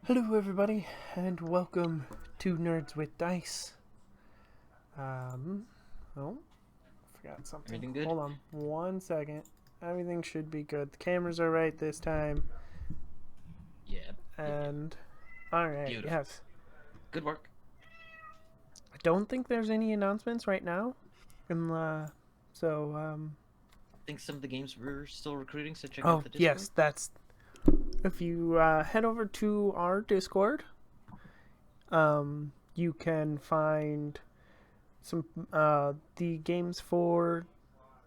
Hello, everybody, and welcome to Nerds with Dice. Oh, forgot something. Everything good? Hold on 1 second. Everything should be good. The cameras are right this time. Yeah. And, alright, Beautiful. yes. Good work. I don't think there's any announcements right now. So, I think some of the games we're still recruiting, so check out oh, the Discord. yes, that's. If you head over to our Discord, you can find some the games for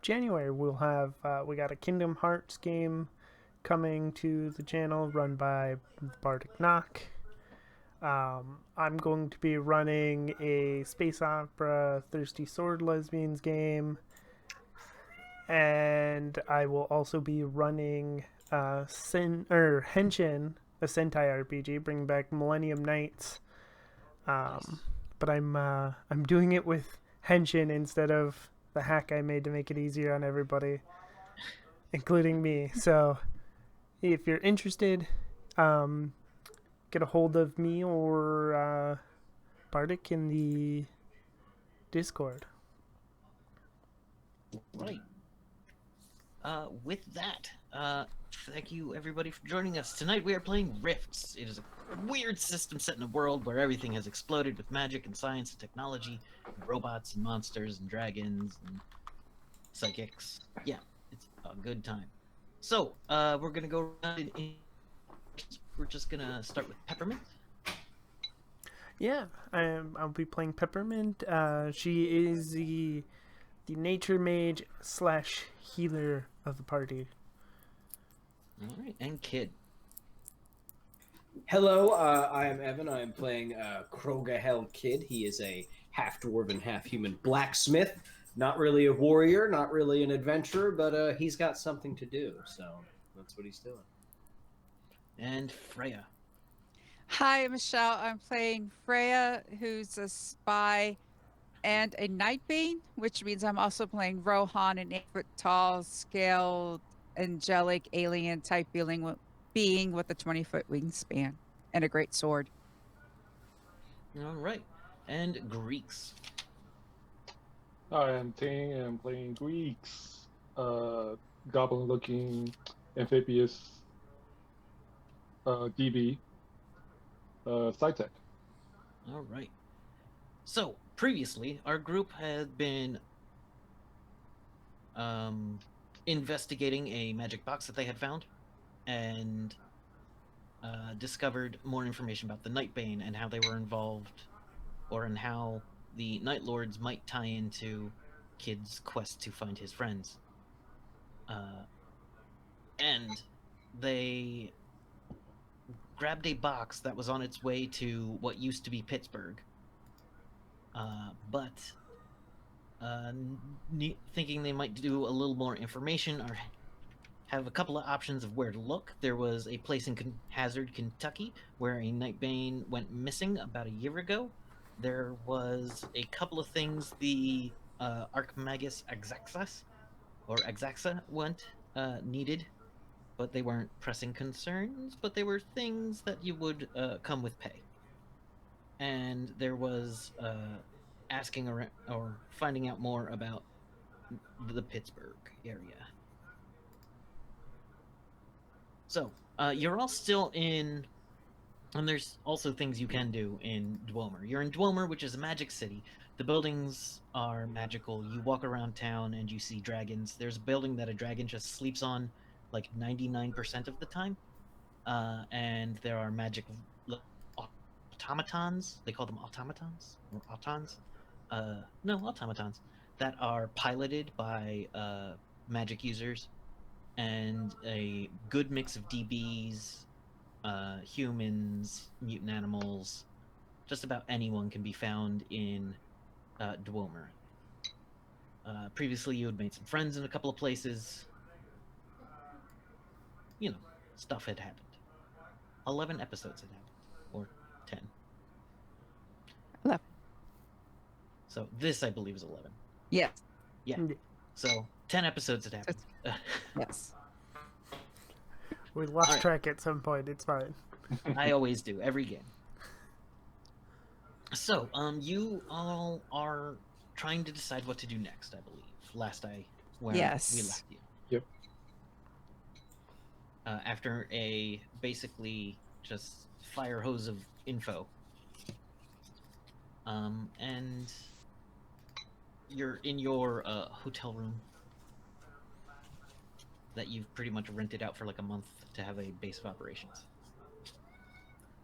January. We'll have we got a Kingdom Hearts game coming to the channel run by Bardic Knock. I'm going to be running a space opera Thirsty Sword Lesbians game, and I will also be running Henshin, a Sentai RPG, bringing back Millennium Knights. Nice. But I'm doing it with Henshin instead of the hack I made to make it easier on everybody, including me. So if you're interested, get a hold of me or Bardic in the Discord. Right. With that, thank you everybody for joining us. Tonight we are playing Rifts. It is a weird system set in a world where everything has exploded with magic and science and technology, and robots and monsters and dragons and psychics. Yeah, it's a good time. So, we're gonna go around we're just gonna start with Peppermint. Yeah, I'll be playing Peppermint. She is the nature mage slash healer of the party. All right, and Kid. Hello, I am Evan. I am playing Krogahel Kid. He is a half dwarven, half human blacksmith. Not really a warrior, not really an adventurer, but he's got something to do, so that's what he's doing. And Freya. Hi, Michelle. I'm playing Freya, who's a spy and a Nightbane, which means I'm also playing Rohan, an 8-foot tall, scaled, angelic alien type being with a 20-foot wingspan and a great sword. All right, and Greeks. Hi, I'm Ting, and I'm playing Greeks. Goblin-looking amphibious DB. Sci-tech. All right. So, previously, our group had been investigating a magic box that they had found and discovered more information about the Nightbane and how they were involved, or in how the Night Lords might tie into Kid's quest to find his friends. And they grabbed a box that was on its way to what used to be Pittsburgh. But thinking they might do a little more information or have a couple of options of where to look. There was a place in Hazard, Kentucky, where a Nightbane went missing about a year ago. There was a couple of things the Archmagus Axaxa went needed, but they weren't pressing concerns, but they were things that you would come with pay. And there was asking around or finding out more about the Pittsburgh area. So you're all still in, and there's also things you can do in Dwemer. You're in Dwemer, which is a magic city. The buildings are magical. You walk around town and you see dragons. There's a building that a dragon just sleeps on like 99% of the time. And there are magic automatons. They call them automatons or autons. No, automatons that are piloted by magic users, and a good mix of DBs, humans, mutant animals. Just about anyone can be found in Dwemer. Previously, you had made some friends in a couple of places. You know, stuff had happened. 11 episodes had happened, or 10. 11. So this, I believe, is 11. Yes. Yeah. So 10 episodes had happened. Yes. We lost Alright. track at some point. It's fine. I always do, every game. So, you all are trying to decide what to do next, I believe. Where Yes. we left you. Yep. After a basically just fire hose of info. And you're in your hotel room that you've pretty much rented out for like a month to have a base of operations.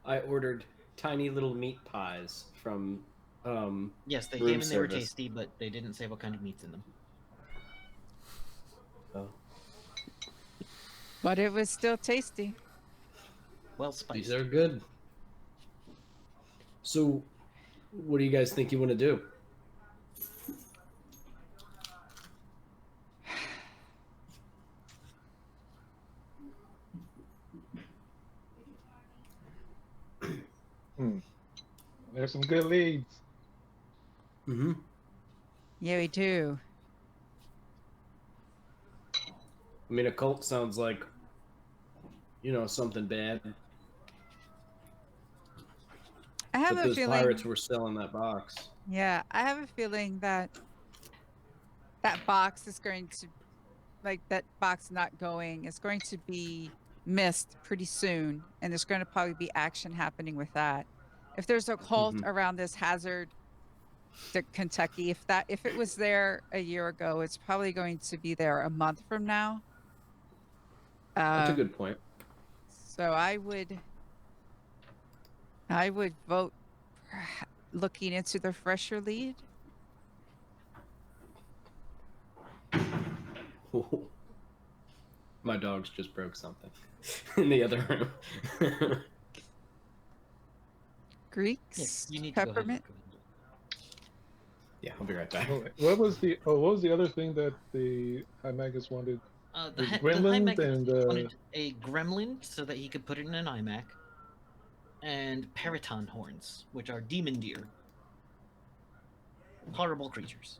I ordered tiny little meat pies from Yes, they room came and they were service. tasty, but they didn't say what kind of meat's in them. Oh, But it was still tasty. Well spiced. these are good. So, what do you guys think you want to do? There's some good leads. Mm-hmm. Yeah, we do. I mean, a cult sounds like, something bad. I have But a those feeling. pirates were still in that box. Yeah, I have a feeling that that box is going to, like, that box not going is going to be missed pretty soon, and there's going to probably be action happening with that. If there's a cult Mhm. around this Hazard, Kentucky, if it was there a year ago, it's probably going to be there a month from now. That's a good point. So I would vote looking into the fresher lead. My dogs just broke something in the other room. Greeks, Yes, you need to go ahead. peppermint. Yeah, I'll be right back. Oh, what was the other thing that the High Magus wanted? The High gremlins Magus and wanted a gremlin so that he could put it in an iMac, and periton horns, which are demon deer. Horrible creatures.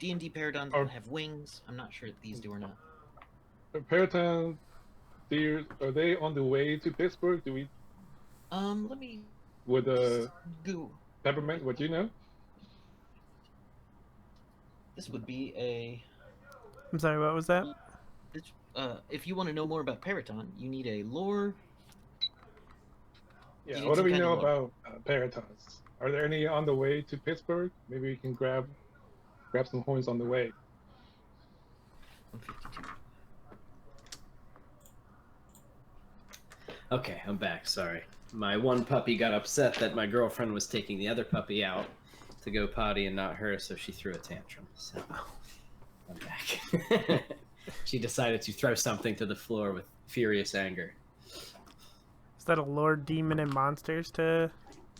D&D peritons have wings. I'm not sure if these do or not. Periton deer, are they on the way to Pittsburgh? Let me With go. peppermint? What you know? This would be a. I'm sorry, what was that? If you want to know more about periton, you need a lore. Yeah. need What do some we kind of know lore. about peritons? Are there any on the way to Pittsburgh? Maybe we can grab some horns on the way. 152. Okay, I'm back. Sorry. My one puppy got upset that my girlfriend was taking the other puppy out to go potty and not her, so she threw a tantrum. So I'm back. She decided to throw something to the floor with furious anger. Is that a Lord Demon and Monsters to...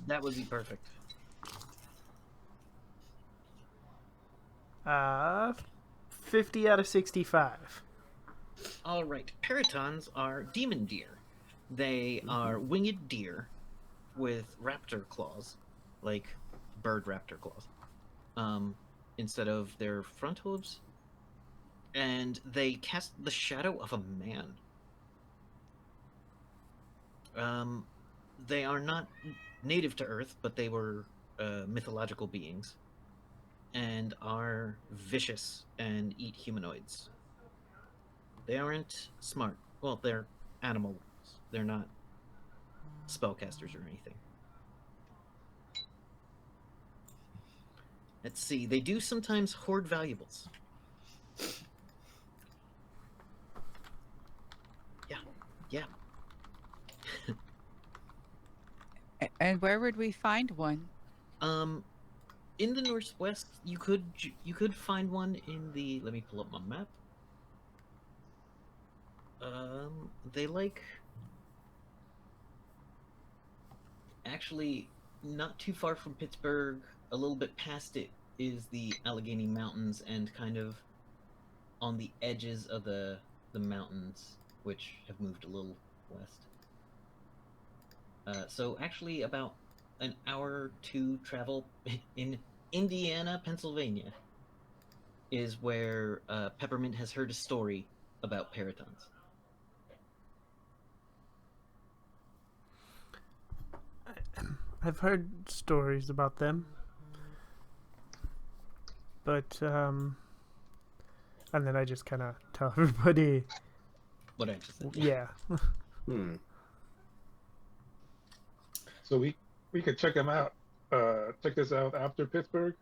That would be perfect. 50 out of 65. All right, peritons are demon deer. They are winged deer with raptor claws, like bird raptor claws, instead of their front hooves, and they cast the shadow of a man. They are not native to Earth, but they were mythological beings, and are vicious and eat humanoids. They aren't smart. Well, they're animals. They're not spellcasters or anything. Let's see. They do sometimes hoard valuables. Yeah, yeah. And where would we find one? Um, in the northwest, you could find one in the. Let me pull up my map. They like actually not too far from Pittsburgh. A little bit past it is the Allegheny Mountains, and kind of on the edges of the mountains, which have moved a little west. So actually, about an hour to travel in Indiana, Pennsylvania, is where Peppermint has heard a story about peritons. I've heard stories about them, but and then I just kind of tell everybody, What I just said. yeah. Hmm. So we could check them out. Check this out after Pittsburgh.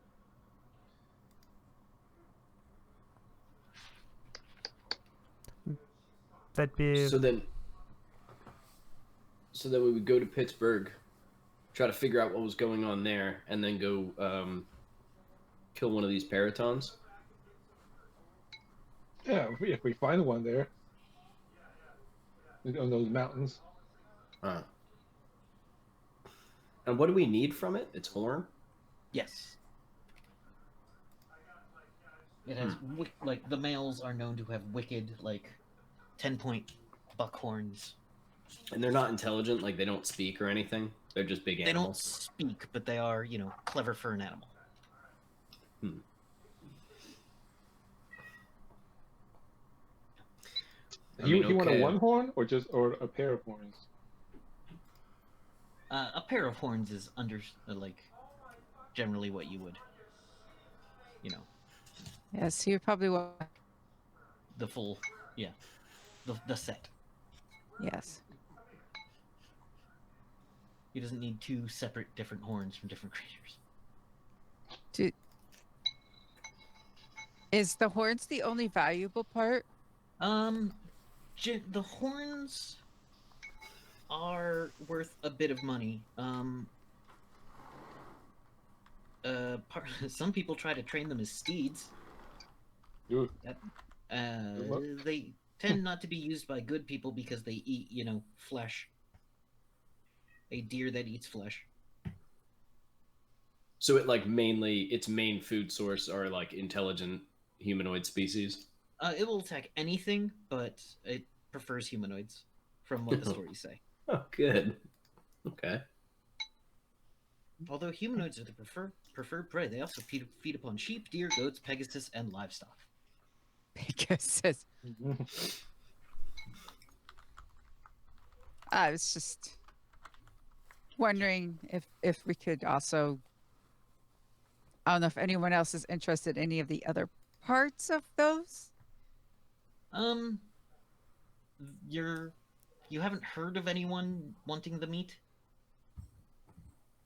That'd be So then we would go to Pittsburgh, try to figure out what was going on there, and then go kill one of these peritons. Yeah, if we find one there on those mountains. Uh. And what do we need from it? Its horn? Yes. It has like the males are known to have wicked, like 10-point buckhorns. And they're not intelligent, like they don't speak or anything. They're just big They don't animals. speak, but they are, clever for an animal. Hmm. You want a one horn or a pair of horns? A pair of horns is like generally what you would, Yes, you probably want. the full, yeah, the set. Yes. He doesn't need two separate different horns from different creatures. Is the horns the only valuable part? The horns are worth a bit of money. Some people try to train them as steeds. Ooh. They tend not to be used by good people because they eat, flesh. A deer that eats flesh. So its main food source are like intelligent humanoid species. It will attack anything, but it prefers humanoids, from what the stories say. Oh, good. Okay. Although humanoids are the preferred prey, they also feed upon sheep, deer, goats, Pegasus, and livestock. Pegasus. I was just wondering if we could also. I don't know if anyone else is interested in any of the other parts of those. You haven't heard of anyone wanting the meat?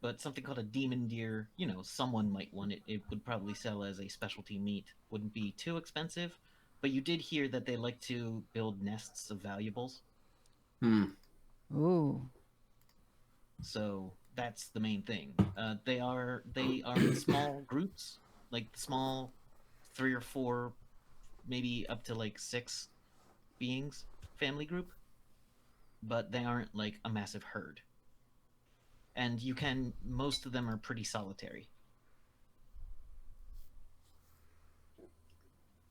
But something called a demon deer, someone might want it. It would probably sell as a specialty meat. Wouldn't be too expensive. But you did hear that they like to build nests of valuables. Ooh. So that's the main thing. They are in small groups, like small 3 or 4, maybe up to like 6 beings family group. But they aren't like a massive herd. And most of them are pretty solitary.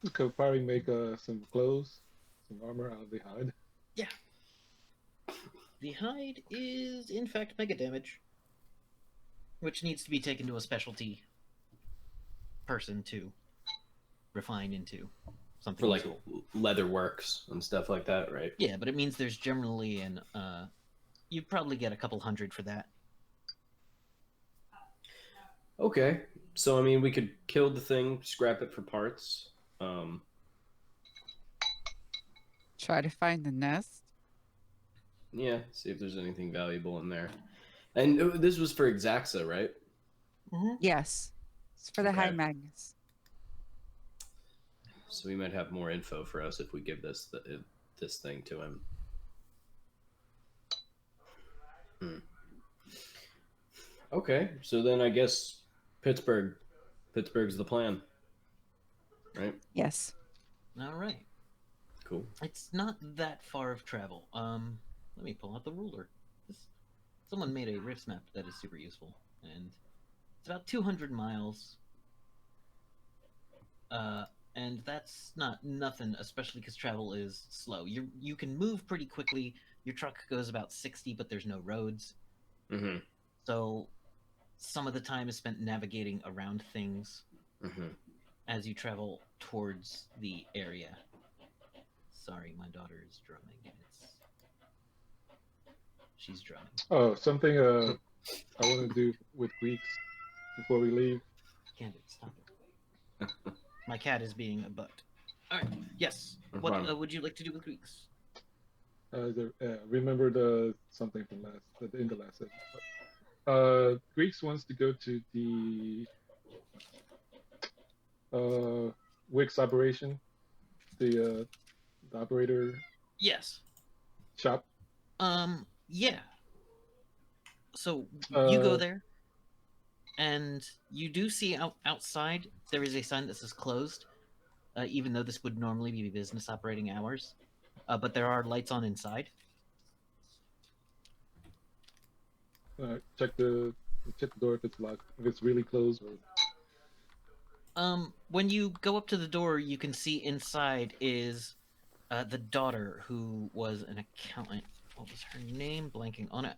You could probably make some clothes. some armor out of the hide. Yeah. The hide is, in fact, mega damage, which needs to be taken to a specialty person to refine into something For like useful. leather works and stuff like that, right? Yeah, but it means there's generally an you'd probably get a couple hundred for that. Okay. So I mean, we could kill the thing, scrap it for parts. Try to find the nest. Yeah, see if there's anything valuable in there. And this was for Exacxa, right? Yes. It's for the High Okay. Magnus. So he might have more info for us if we give this thing to him. Okay, so then I guess Pittsburgh's the plan, right? Yes. All right. Cool. It's not that far of travel. Let me pull out the ruler. Someone made a Rifts map that is super useful, and it's about 200 miles. And that's not nothing, especially because travel is slow. You can move pretty quickly. Your truck goes about 60, but there's no roads. Mm-hmm. So some of the time is spent navigating around things Mm-hmm. as you travel towards the area. Sorry, my daughter is drumming. She's drumming. Oh, something I want to do with Greeks before we leave. Candid, stop it. My cat is being a butt. All right. Yes. What Fine. would you like to do with Greeks? Remember something from in the last episode. Greeks wants to go to the Wix operation, the operator Yes. shop. Yeah. So you go Uh, there, and you do see outside there is a sign that says closed, even though this would normally be business operating hours. But there are lights on inside. check the door if it's locked, if it's really closed. Or... When you go up to the door, you can see inside is the daughter who was an accountant. What was her name? Blanking on it.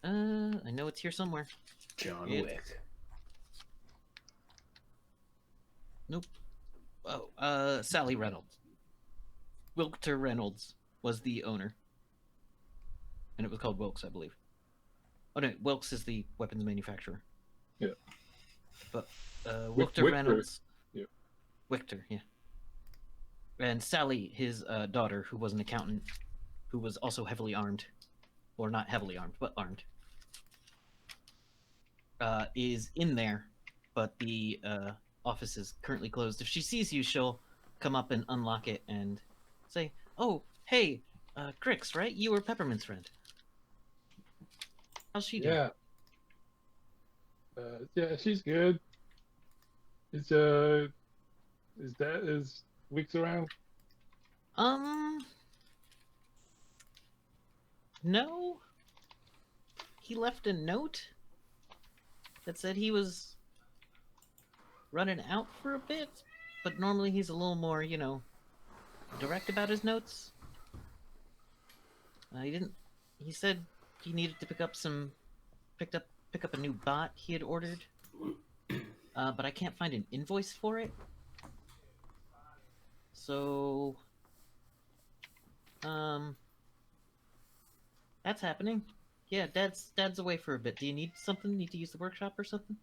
I know it's here somewhere. John It's- Wick. Nope. Oh, Sally Reynolds. Wilkter Reynolds was the owner. And it was called Wilkes, I believe. Oh no, Wilkes is the weapons manufacturer. Yeah. But Wichter. Wilkter Reynolds. Yeah. Wichter, yeah. And Sally, his daughter, who was an accountant, who was also heavily armed, or not heavily armed, but armed, is in there, but the office is currently closed. If she sees you, she'll come up and unlock it and say, "Oh, hey, Grix, right? You were Peppermint's friend. How's she doing?" Yeah. Yeah, she's good. Is Weeks around? No. He left a note that said he was running out for a bit, but normally he's a little more, direct about his notes. He didn't. He said he needed to pick up a new bot he had ordered, but I can't find an invoice for it. So, that's happening. Yeah, Dad's away for a bit. Do you need something? Need to use the workshop or something?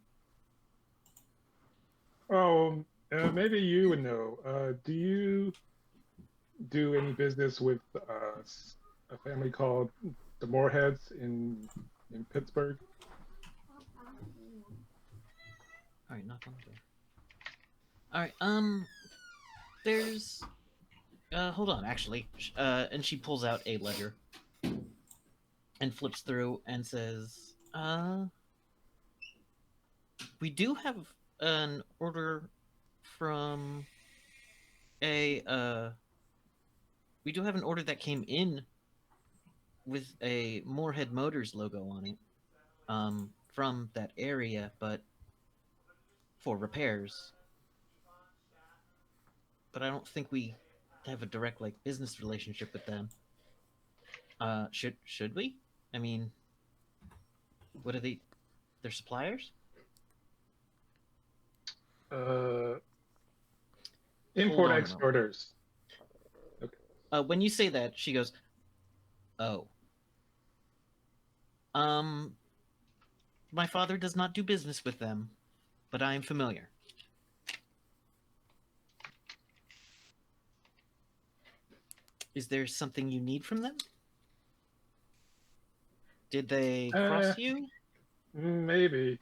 Oh, maybe you would know. Do you do any business with a family called the Moorheads in Pittsburgh? All right, knock on the door. All right, there's, hold on, actually, and she pulls out a ledger and flips through and says, we do have an order from we do have an order that came in with a Moorhead Motors logo on it, from that area, but for repairs. But I don't think we have a direct like business relationship with them. Should we? I mean, what are they? They're suppliers. Uh, Hold import on a moment. exporters. When you say that, she goes, "Oh, um, my father does not do business with them, but I am familiar." Is there something you need from them? Did they Uh, cross you? maybe.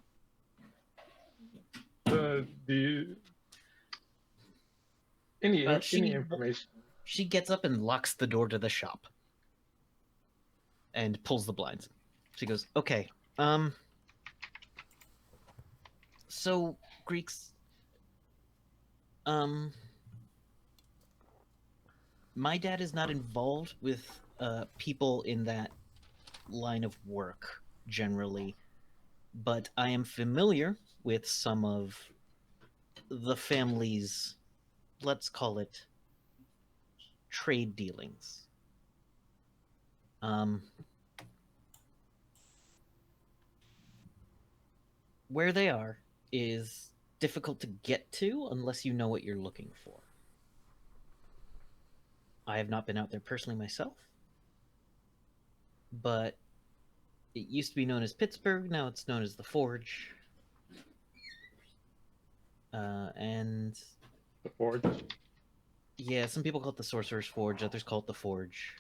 Do you any information? She gets up and locks the door to the shop and pulls the blinds. She goes, "Okay, um, so Greeks, um, my dad is not involved with people in that line of work generally, but I am familiar with some of the family's, let's call it, trade dealings. Um, where they are is difficult to get to unless you know what you're looking for. I have not been out there personally myself, but it used to be known as Pittsburgh. Now it's known as the Forge. And The forge. yeah, some people call it the Sorcerer's Forge. Others call it the Forge.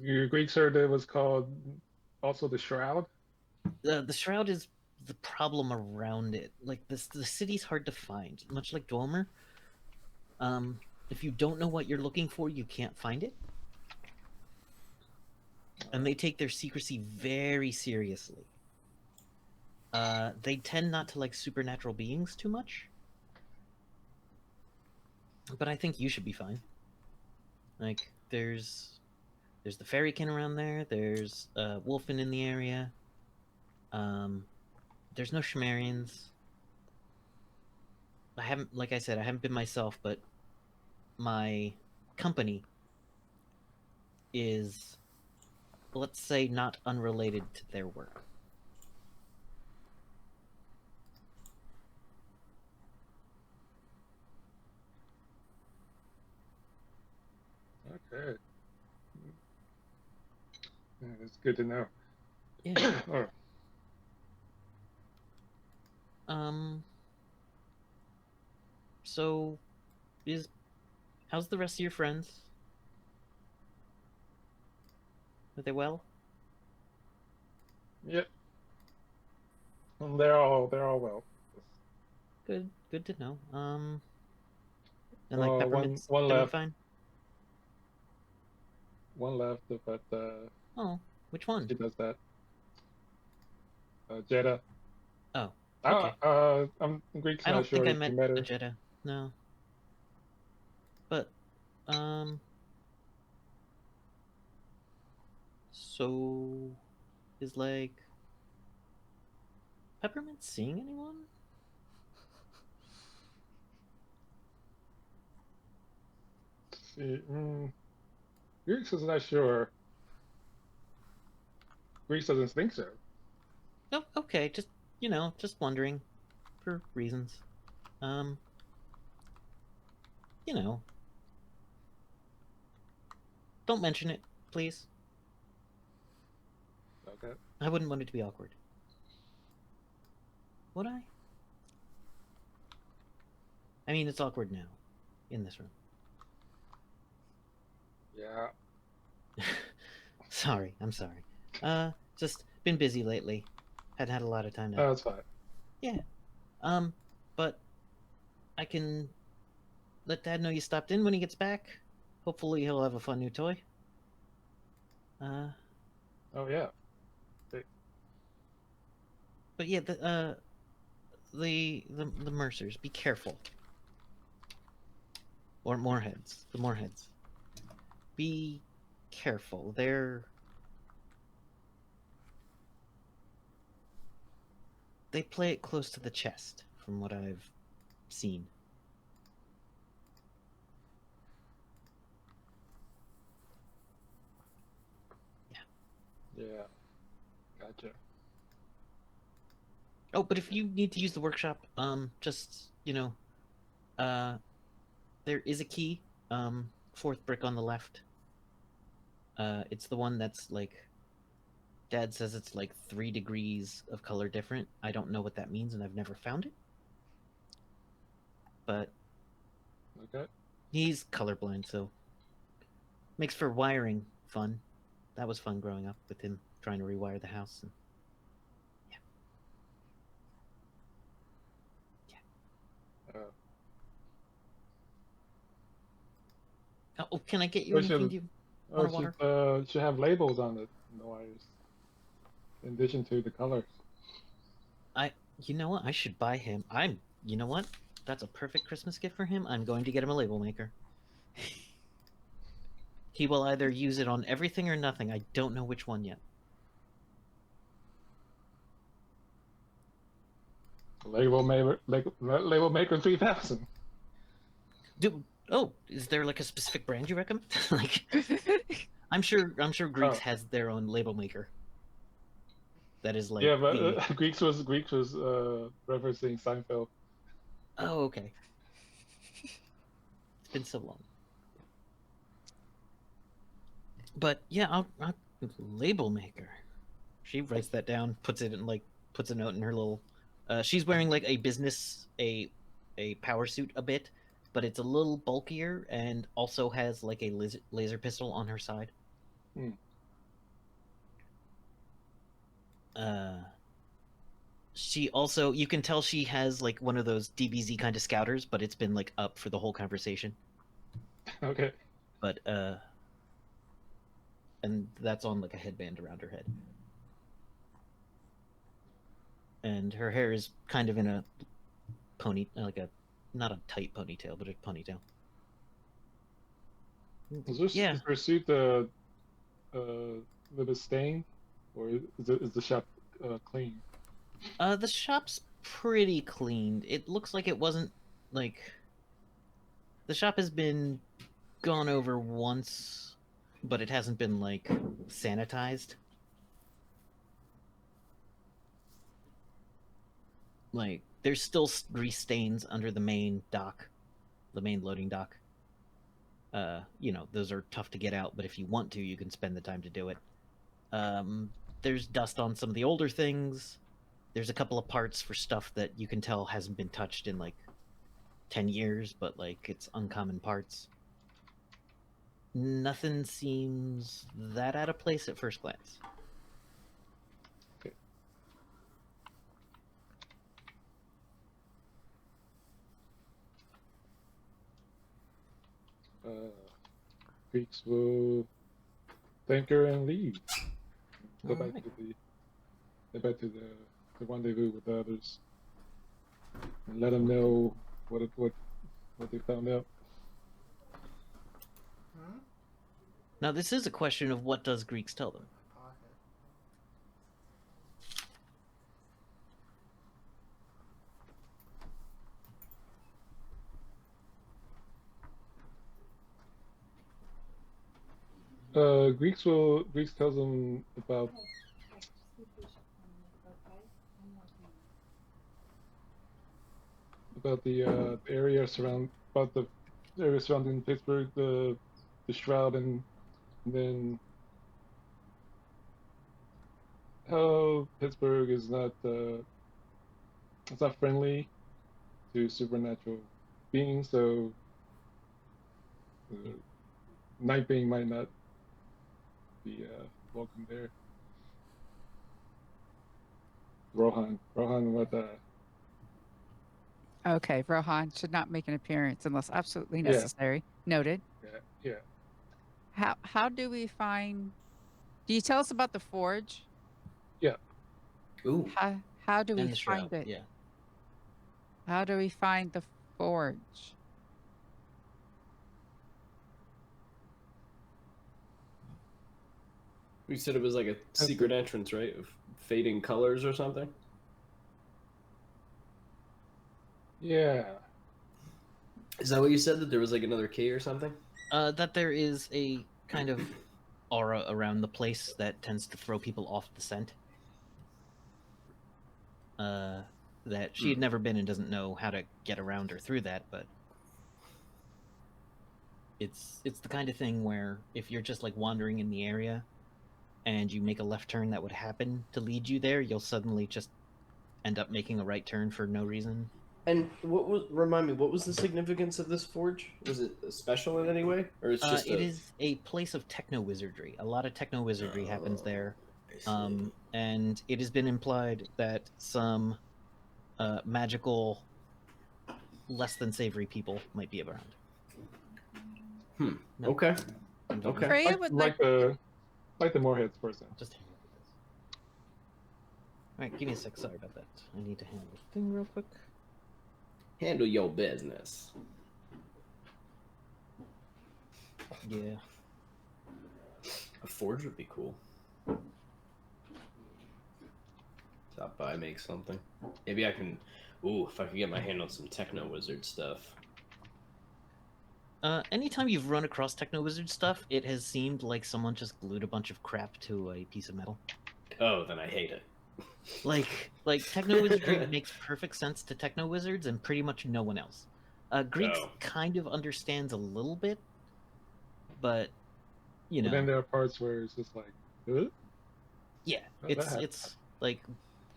Your Greeks heard it was called also the Shroud. The Shroud is the problem around it. Like this, the city's hard to find, much like Dwemer. If you don't know what you're looking for, you can't find it. And they take their secrecy very seriously. They tend not to like supernatural beings too much. But I think you should be fine. Like, there's the Fairykin around there. There's Wolfen in the area. There's no Schmarians. I haven't, like I said, I haven't been myself, but my company is, let's say, not unrelated to their work. Okay. Yeah, it's good to know. Yeah. Oh, So, how's the rest of your friends? Are they well? yep. They're all well. Good to know. And like Well, Peppermint's one doing left, fine? but Oh, which one? she does that. Jeddah. Oh, okay. I'm Greek's I not don't think sure I if you met met a her. Jeddah. No. But, um, so is like Peppermint seeing anyone? Greeks is not sure. Greeks doesn't think so. Oh, okay. Just just wondering for reasons. Um, you know, don't mention it, please. Okay. I wouldn't want it to be awkward. Would I? I mean, it's awkward now, in this room. Yeah. Sorry, I'm sorry. Just been busy lately. Hadn't had a lot of time to. That's fine. Yeah. But I can let Dad know you stopped in when he gets back. Hopefully, he'll have a fun new toy. Uh, Oh yeah. but yeah, the Mercers, be careful. Or Moorheads, the Moorheads. Be careful. They play it close to the chest, from what I've seen. Gotcha. Oh, but if you need to use the workshop, just there is a key, fourth brick on the left. It's the one that's like, Dad says it's like 3 degrees of color different. I don't know what that means, and I've never found it. But Okay. he's colorblind, so makes for wiring fun. That was fun growing up with him trying to rewire the house. And Uh, oh, can I get you Or anything? should- Do you or want water? should have labels on the wires, in addition to the colors. You know what? I should buy him. You know what? That's a perfect Christmas gift for him. I'm going to get him a label maker. He will either use it on everything or nothing. I don't know which one yet. Label Maker 3000. Is there like a specific brand you recommend? Like, I'm sure Greeks has their own label maker. That is like Yeah, but Greeks was referencing Seinfeld. Oh, okay. It's been so long. But yeah, I'll label maker. She writes that down, puts it in puts a note in her little. She's wearing like a power suit a bit, but it's a little bulkier and also has like a laser pistol on her side. Hmm. She also, you can tell she has like one of those DBZ kind of scouters, but it's been like up for the whole conversation. Okay. But and that's on like a headband around her head. And her hair is kind of in a not a tight ponytail, but a ponytail. Is her suit a little bit stained, or is the shop clean? The shop's pretty clean. It looks like it wasn't like the shop has been gone over once, but it hasn't been like sanitized. Like there's still grease stains under the main dock, the main loading dock. Those are tough to get out, but if you want to, you can spend the time to do it. There's dust on some of the older things. There's a couple of parts for stuff that you can tell hasn't been touched in like 10 years, but like it's uncommon parts. Nothing seems that out of place at first glance. Okay. Greeks will thank her and leave. Go back to the rendezvous with the others, and let them know what they found out. Now, this is a question of what does Greeks tell them? Greeks tells them about the area surrounding Pittsburgh, the Shroud, and then how Pittsburgh is not it's not friendly to supernatural beings, so Night Being might not be welcome there. Rohan, what Okay, Rohan should not make an appearance unless absolutely necessary. Noted. Yeah. How do we find? Do you tell us about the forge? Yeah. Ooh. How do we And the shroud, find it? yeah. How do we find the forge? We said it was like a secret entrance, right? Of fading colors or something? Yeah. Is that what you said? That there was like another key or something? That there is a kind of aura around the place that tends to throw people off the scent. that she had never been and doesn't know how to get around or through that, but it's the kind of thing where if you're just like wandering in the area and you make a left turn that would happen to lead you there, you'll suddenly just end up making a right turn for no reason. And remind me, what was the significance of this forge? Was it special in any way, or it's just It is a place of techno wizardry. A lot of techno wizardry happens there. I see. And it has been implied that some magical, less than savory people might be around. No. Okay. I'm Okay. Freya would like. Like the Moorheads person. Just handle this. All right, give me a sec. Sorry about that. I need to handle the thing real quick. Handle your business. Yeah. A forge would be cool. Stop by, make something. Maybe I can. Ooh, if I could get my hand on some techno wizard stuff. Anytime you've run across techno wizard stuff, it has seemed like someone just glued a bunch of crap to a piece of metal. Oh, then I hate it. Like techno wizardry makes perfect sense to techno wizards and pretty much no one else. Greeks Oh. kind of understands a little bit, but you But then know, there are parts where it's just like, huh? yeah, Oh, that it's happens. like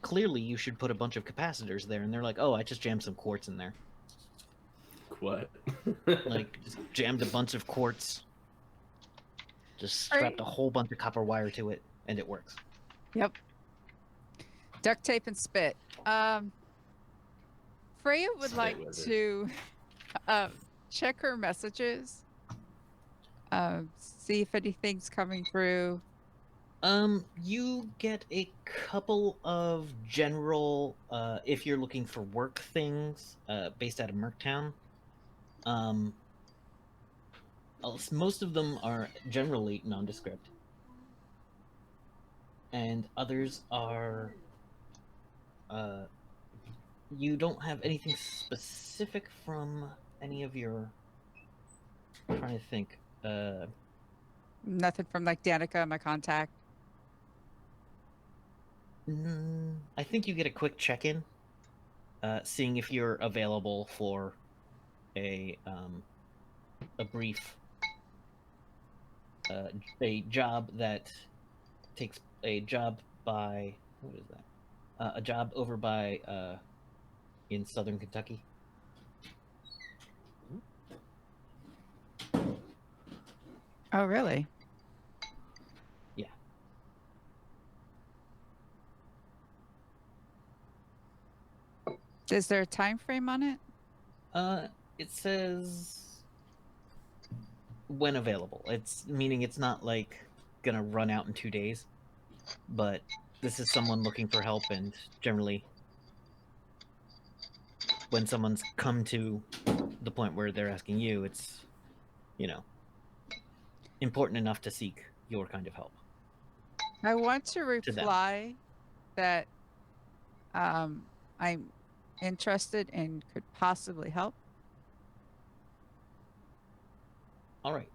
clearly you should put a bunch of capacitors there, and they're like, oh, I just jammed some quartz in there. What? Like just jammed a bunch of quartz, just strapped a whole bunch of copper wire to it, and it works. Yep. Duct tape and spit. Freya would Spit like wizard. to check her messages, see if anything's coming through. You get a couple of general, if you're looking for work things, based out of Merktown. Most of them are generally nondescript, and others are. You don't have anything specific from any of your. I'm trying to think. Nothing from like Danica, my contact. I think you get a quick check-in, seeing if you're available for a brief a job that takes a job by what is that? A job over by in southern Kentucky. Oh, really? Yeah. Is there a time frame on it? It says when available. It's meaning it's not like gonna run out in 2 days, but this is someone looking for help, and generally, when someone's come to the point where they're asking you, it's important enough to seek your kind of help. I want to them. reply that I'm interested and could possibly help. All right.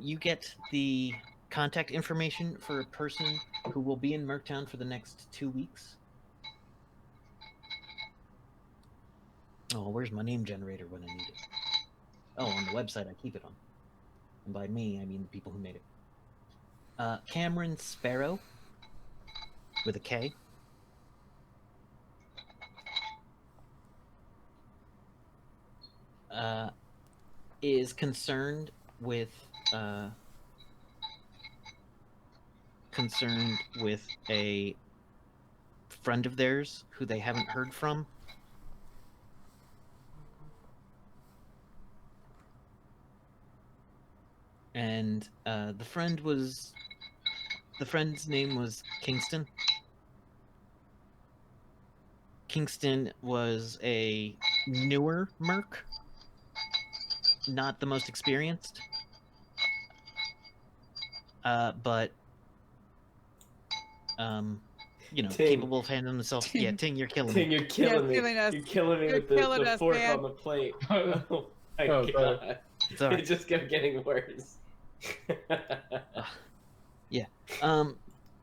You get the contact information for a person who will be in Merktown for the next 2 weeks. Oh, where's my name generator when I need it? Oh, on the website I keep it on. And by me, I mean the people who made it. Cameron Sparrow, with a K. Is concerned with a friend of theirs who they haven't heard from. And the friend's name was Kingston. Kingston was a newer merc, not the most experienced, but Ting. capable of handling himself. Yeah, Ting, you're killing Ting, me. you're killing me. killing us. You're killing me You're with the killing us, fork man. on the plate. Oh my Oh, sorry. god. It's all right. It just kept getting worse.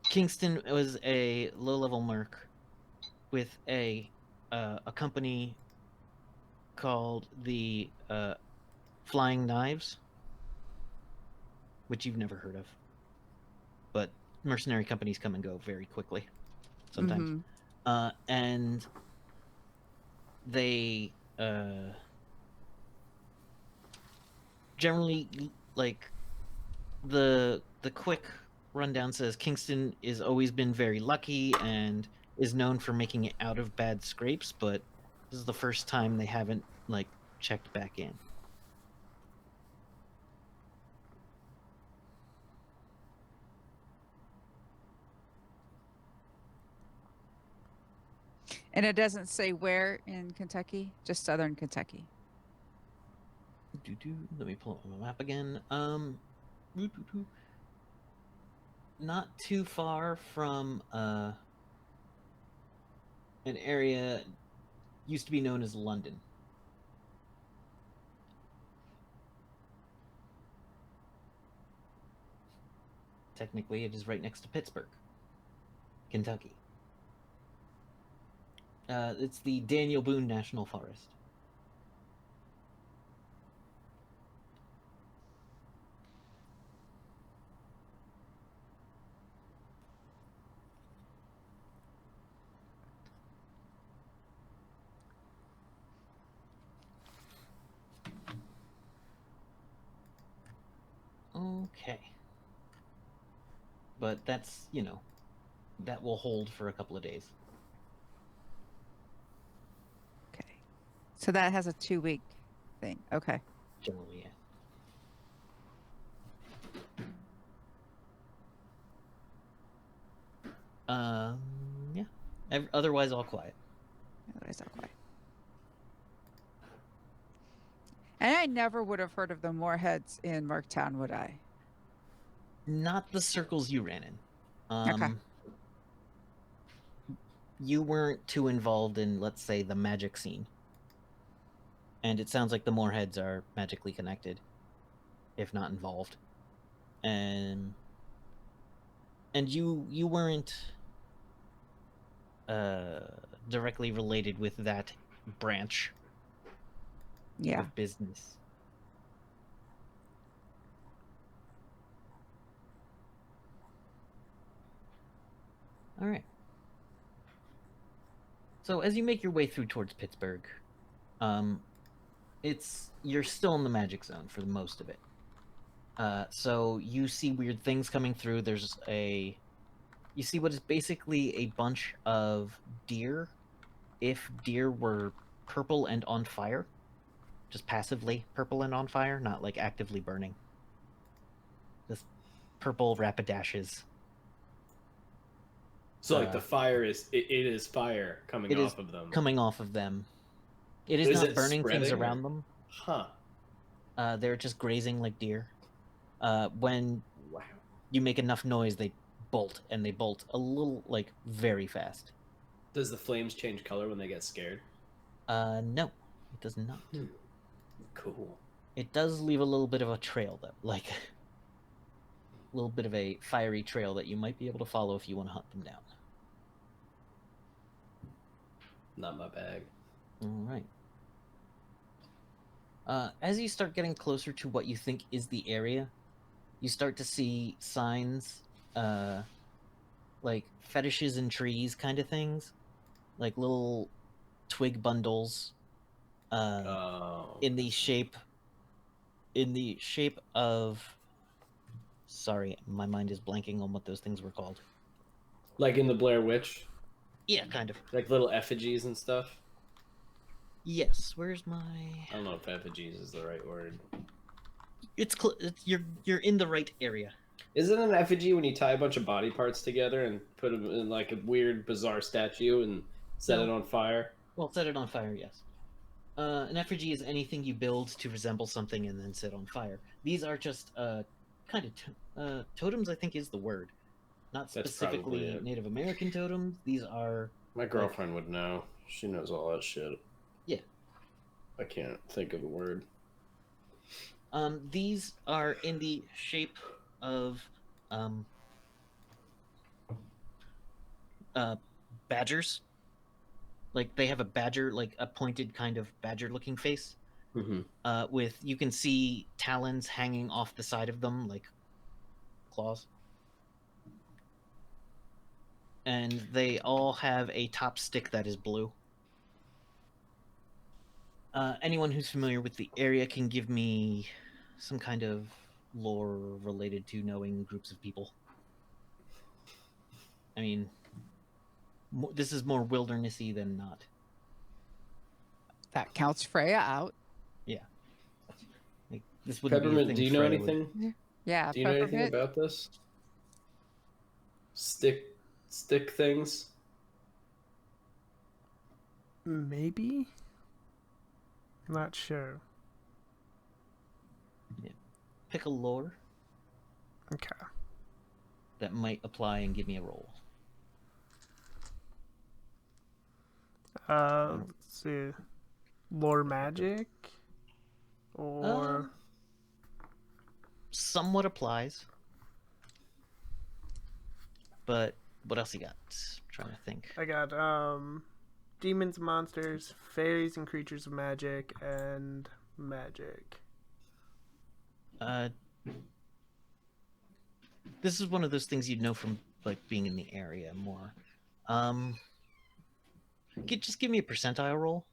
Kingston was a low-level merc with a company called the Flying Knives, which you've never heard of. But mercenary companies come and go very quickly sometimes. And they generally, like, the quick rundown says Kingston has always been very lucky and is known for making it out of bad scrapes, but this is the first time they haven't like checked back in. And it doesn't say where in Kentucky, just southern Kentucky. Let me pull up my map again. Not too far from an area used to be known as London. Technically, it is right next to Pittsburgh, Kentucky. It's the Daniel Boone National Forest. Okay. But that's, that will hold for a couple of days. Okay. So that has a 2-week thing. Okay. Generally, yeah. Yeah. Otherwise, all quiet. Otherwise, all quiet. And I never would have heard of the Moorheads in Marktown, would I? Not the circles you ran in. Okay. You weren't too involved in, let's say, the magic scene. And it sounds like the Moorheads are magically connected, if not involved. And you weren't directly related with that branch of business. All right. So as you make your way through towards Pittsburgh, you're still in the magic zone for the most of it. So you see weird things coming through. You see what is basically a bunch of deer, if deer were purple and on fire, just passively purple and on fire, not like actively burning. Just purple rapidashes. So like the fire is it is fire coming off of them. Coming off of them. It is not burning things around them. Huh. They're just grazing like deer. When you make enough noise, they bolt, and they bolt a little, like, very fast. Does the flames change color when they get scared? No, it does not. Cool. It does leave a little bit of a trail, though, like a little bit of a fiery trail that you might be able to follow if you want to hunt them down. Not my bag. All right. As you start getting closer to what you think is the area, you start to see signs, like fetishes in trees kind of things, like little twig bundles, in the shape of, sorry, my mind is blanking on what those things were called. Like in the Blair Witch? Yeah, kind of. Like little effigies and stuff? Yes. Where's my... I don't know if effigies is the right word. You're in the right area. Isn't an effigy when you tie a bunch of body parts together and put them in like a weird, bizarre statue and set it on fire? Well, set it on fire, yes. An effigy is anything you build to resemble something and then set on fire. These are just kind of totems, I think is the word. Not specifically Native American totems. These are... My girlfriend would know. She knows all that shit. Yeah. I can't think of the word. These are in the shape of badgers. like they have a badger, like a pointed kind of badger-looking face. Mm-hmm. With you can see talons hanging off the side of them, like claws. And they all have a top stick that is blue. Anyone who's familiar with the area can give me some kind of lore related to knowing groups of people. I mean, this is more wildernessy than not. That counts Freya out. Yeah. Like, this wouldn't be a Peppermint, thing do you know Freya would- anything? Yeah, Do you know anything Peppermint. about this? Stick things? Maybe? Not sure. Pick a lore Okay. that might apply and give me a roll. Let's see. Lore magic? Or. Somewhat applies. But what else you got? I'm trying to think. I got demons, monsters, fairies, and creatures of magic, and magic. This is one of those things you'd know from like being in the area more. Just give me a percentile roll.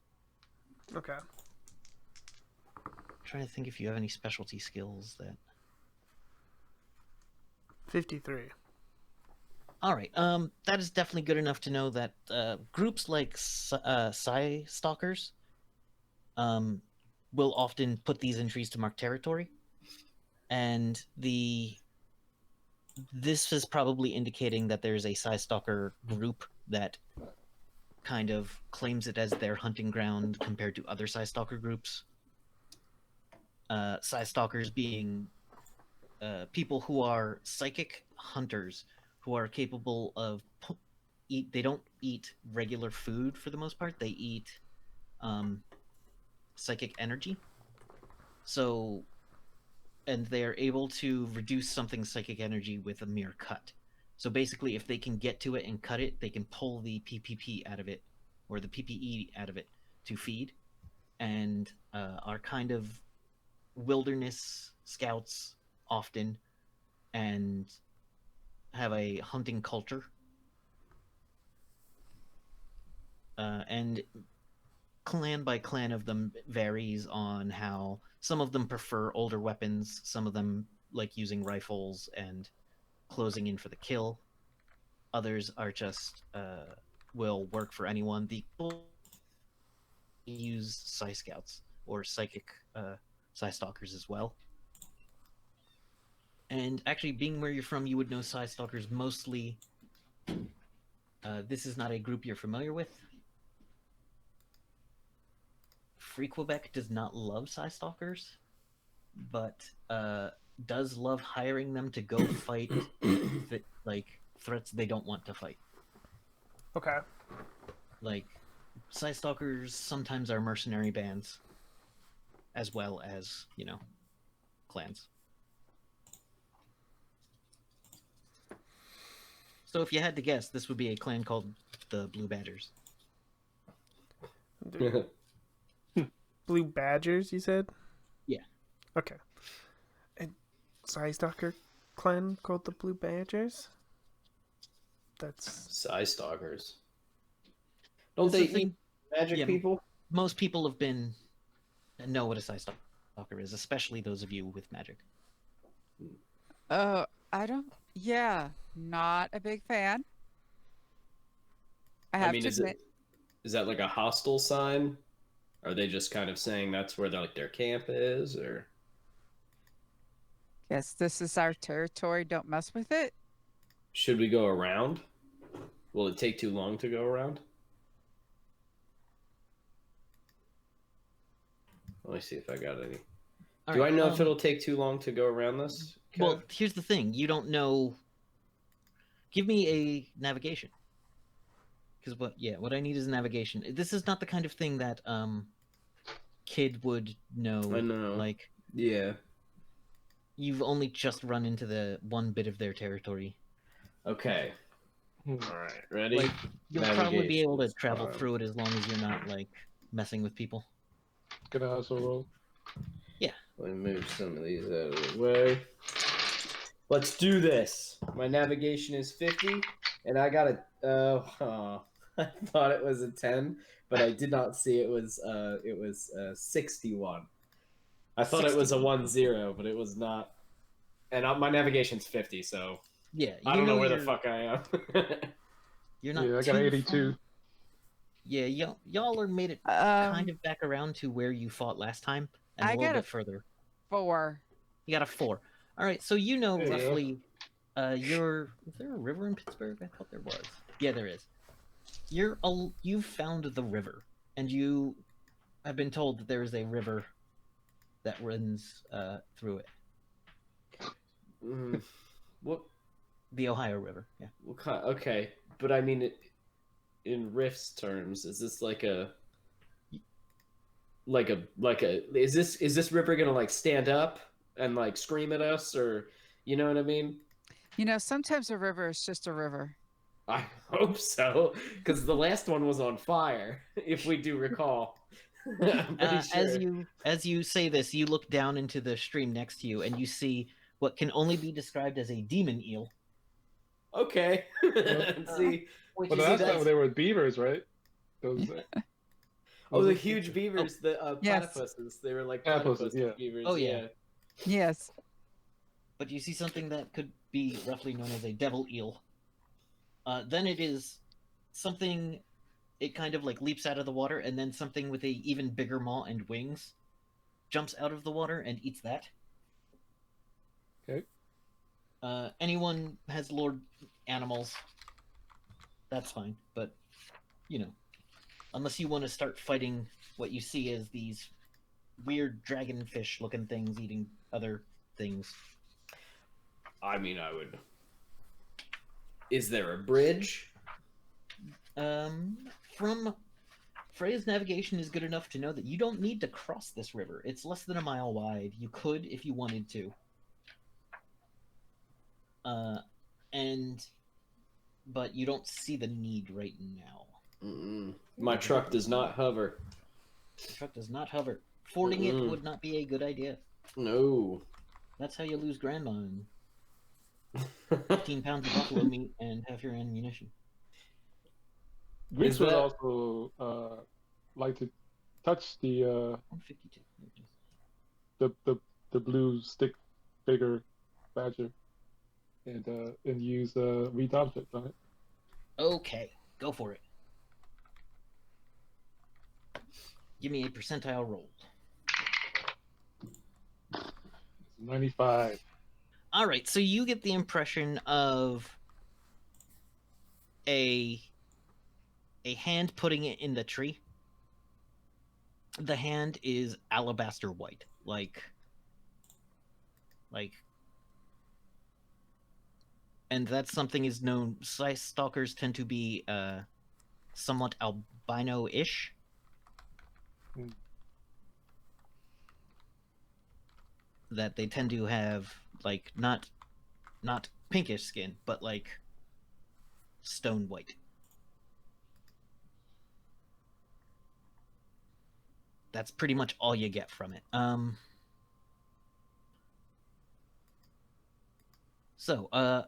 Okay. Trying to think if you have any specialty skills that. 53. All right. That is definitely good enough to know that groups like Psy Stalkers will often put these entries to mark territory, and this is probably indicating that there's a Psy Stalker group that kind of claims it as their hunting ground compared to other Psy Stalker groups. Psy Stalkers being people who are psychic hunters who are capable of they don't eat regular food for the most part. They eat psychic energy. So, and they are able to reduce something's psychic energy with a mere cut. So basically, if they can get to it and cut it, they can pull the PPP out of it, or the PPE out of it, to feed, and are kind of wilderness scouts often, and have a hunting culture. And clan by clan of them varies on how some of them prefer older weapons, some of them like using rifles and closing in for the kill. Others are just will work for anyone. The people use Psy Scouts or psychic Psy Stalkers as well. And actually, being where you're from, you would know Psy Stalkers mostly. This is not a group you're familiar with. Free Quebec does not love Psy Stalkers, but does love hiring them to go fight like threats they don't want to fight. Okay. Like, Psy Stalkers sometimes are mercenary bands, as well as, you know, clans. So if you had to guess, this would be a clan called the Blue Badgers. Blue Badgers, you said? Yeah. Okay. And Psy Stalker clan called the Blue Badgers? That's... Psy Stalkers. Don't That's they the thing. eat magic Yeah, people? Most people have been know what a Psy Stalker is, especially those of you with magic. I don't. Yeah, not a big fan. I have to admit. Is that like a hostile sign? Are they just kind of saying that's where their camp is, or Yes, this is our territory. Don't mess with it. should we go around? Will it take too long to go around? Let me see if I got any. All Do right, I know if it'll take too long to go around this? Well, here's the thing. You don't know. Give me a navigation. Because what I need is navigation. This is not the kind of thing that kid would know. I know. Like, Yeah. you've only just run into the one bit of their territory. Okay. Hmm. All right, ready? Like, you'll probably be able to Navigation's travel fine. through it as long as you're not like messing with people. Can I also roll? Let me move some of these out of the way. Let's do this. My navigation is 50, and I got a. I thought it was a 10, but I did not see it was 61. I thought it was a 1-0, but it was not. And my navigation's 50, so Yeah, I you don't know where the you're- fuck I am. You're not Yeah, I got too 82. far- Yeah, y'all are made it kind of back around to where you fought last time, and a I little got a bit further. 4. You got a 4. All right, so you know There you go. roughly. Is there a river in Pittsburgh? I thought there was. Yeah, there is. You've found the river, and you have been told that there is a river that runs through it. What? The Ohio River. Yeah. What kind? Okay, but I mean, in Rift's terms, is this like a is this river gonna like stand up and like scream at us, or you know what I mean? You know, sometimes a river is just a river. I hope so, because the last one was on fire, if we do recall. I'm pretty sure. As you say this, you look down into the stream next to you, and you see what can only be described as a demon eel. Okay. See, Which Well, is last that's- time they were beavers, right? Those. oh, the those- huge beavers, the Yes. platypuses. They were like Platypuses, platypus yeah. beavers. Oh, yeah. Yes. But you see something that could be roughly known as a devil eel. Then it is something. It kind of like leaps out of the water, and then something with a even bigger maw and wings jumps out of the water and eats that. Okay. Anyone has lured animals, that's fine. But, you know, unless you want to start fighting what you see as these weird dragonfish-looking things eating other things. I mean, I would. Is there a bridge? From Freya's navigation is good enough to know that you don't need to cross this river. It's less than a mile wide. You could if you wanted to. But you don't see the need right now. My truck does not hover. The truck does not hover. Fording it would not be a good idea. No. That's how you lose grandma and 15 pounds of buffalo meat and half your ammunition. Greeks Is would that- also like to touch the 152. the blue stick figure badger and use read object on it. Okay, go for it. Give me a percentile roll. 95. All right, so you get the impression of a hand putting it in the tree. The hand is alabaster white, and that's something is known. Slice stalkers tend to be somewhat albino-ish. Hmm. That they tend to have like not pinkish skin, but like stone white. That's pretty much all you get from it. So,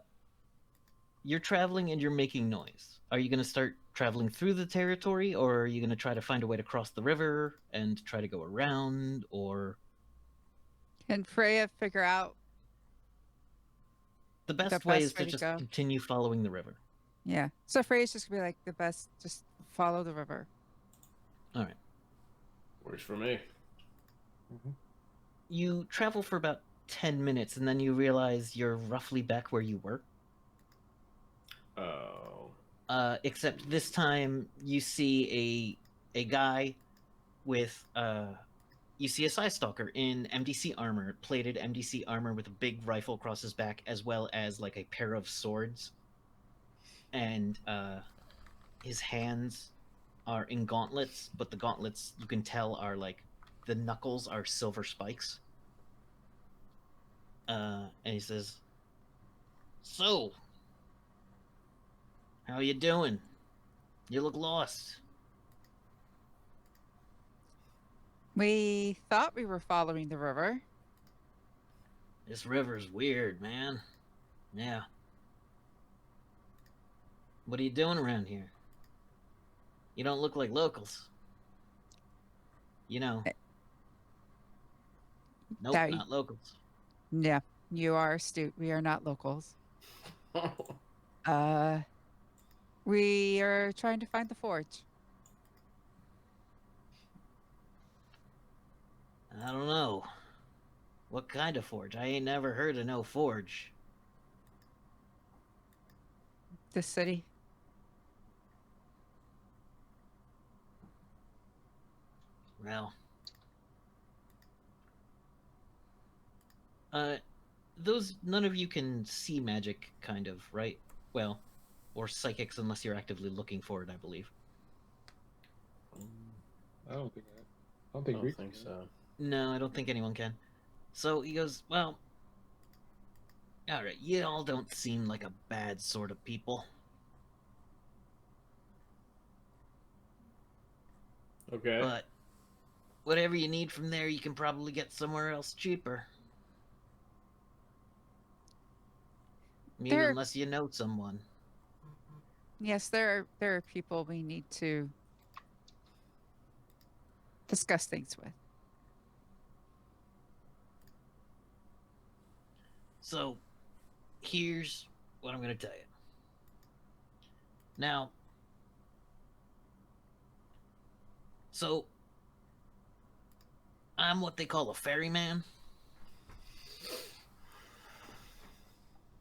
you're traveling and you're making noise. Are you going to start traveling through the territory, or are you going to try to find a way to cross the river and try to go around, or... Can Freya figure out? The best best way is way to to just go. continue following the river. Yeah. So Freya's just gonna be like the best. Just follow the river. All right. Works for me. You travel for about 10 minutes, and then you realize you're roughly back where you were. Oh. Except this time you see a guy with you see a side stalker in MDC armor, plated MDC armor with a big rifle across his back, as well as like a pair of swords. And his hands are in gauntlets, but the gauntlets you can tell are like the knuckles are silver spikes. And he says, "So, How you doing? You look lost. We thought we were following the river. This river's weird, man. Yeah. What are you doing around here? You don't look like locals. You know. Nope, That- not locals. Yeah, you are astute. We are not locals. We are trying to find the forge. I don't know. What kind of forge? I ain't never heard of no forge. The city. Well. Those, none of you can see magic, kind of, right? Well, or psychics unless you're actively looking for it, I believe. I don't think I don't I think don't Greeks think can. so. No, I don't think anyone can. So he goes, well, alright, you all don't seem like a bad sort of people. Okay. But whatever you need from there, you can probably get somewhere else cheaper. I mean, There- unless you know someone. Yes, there are people we need to discuss things with. So, here's what I'm going to tell you. Now, so, I'm what they call a ferryman.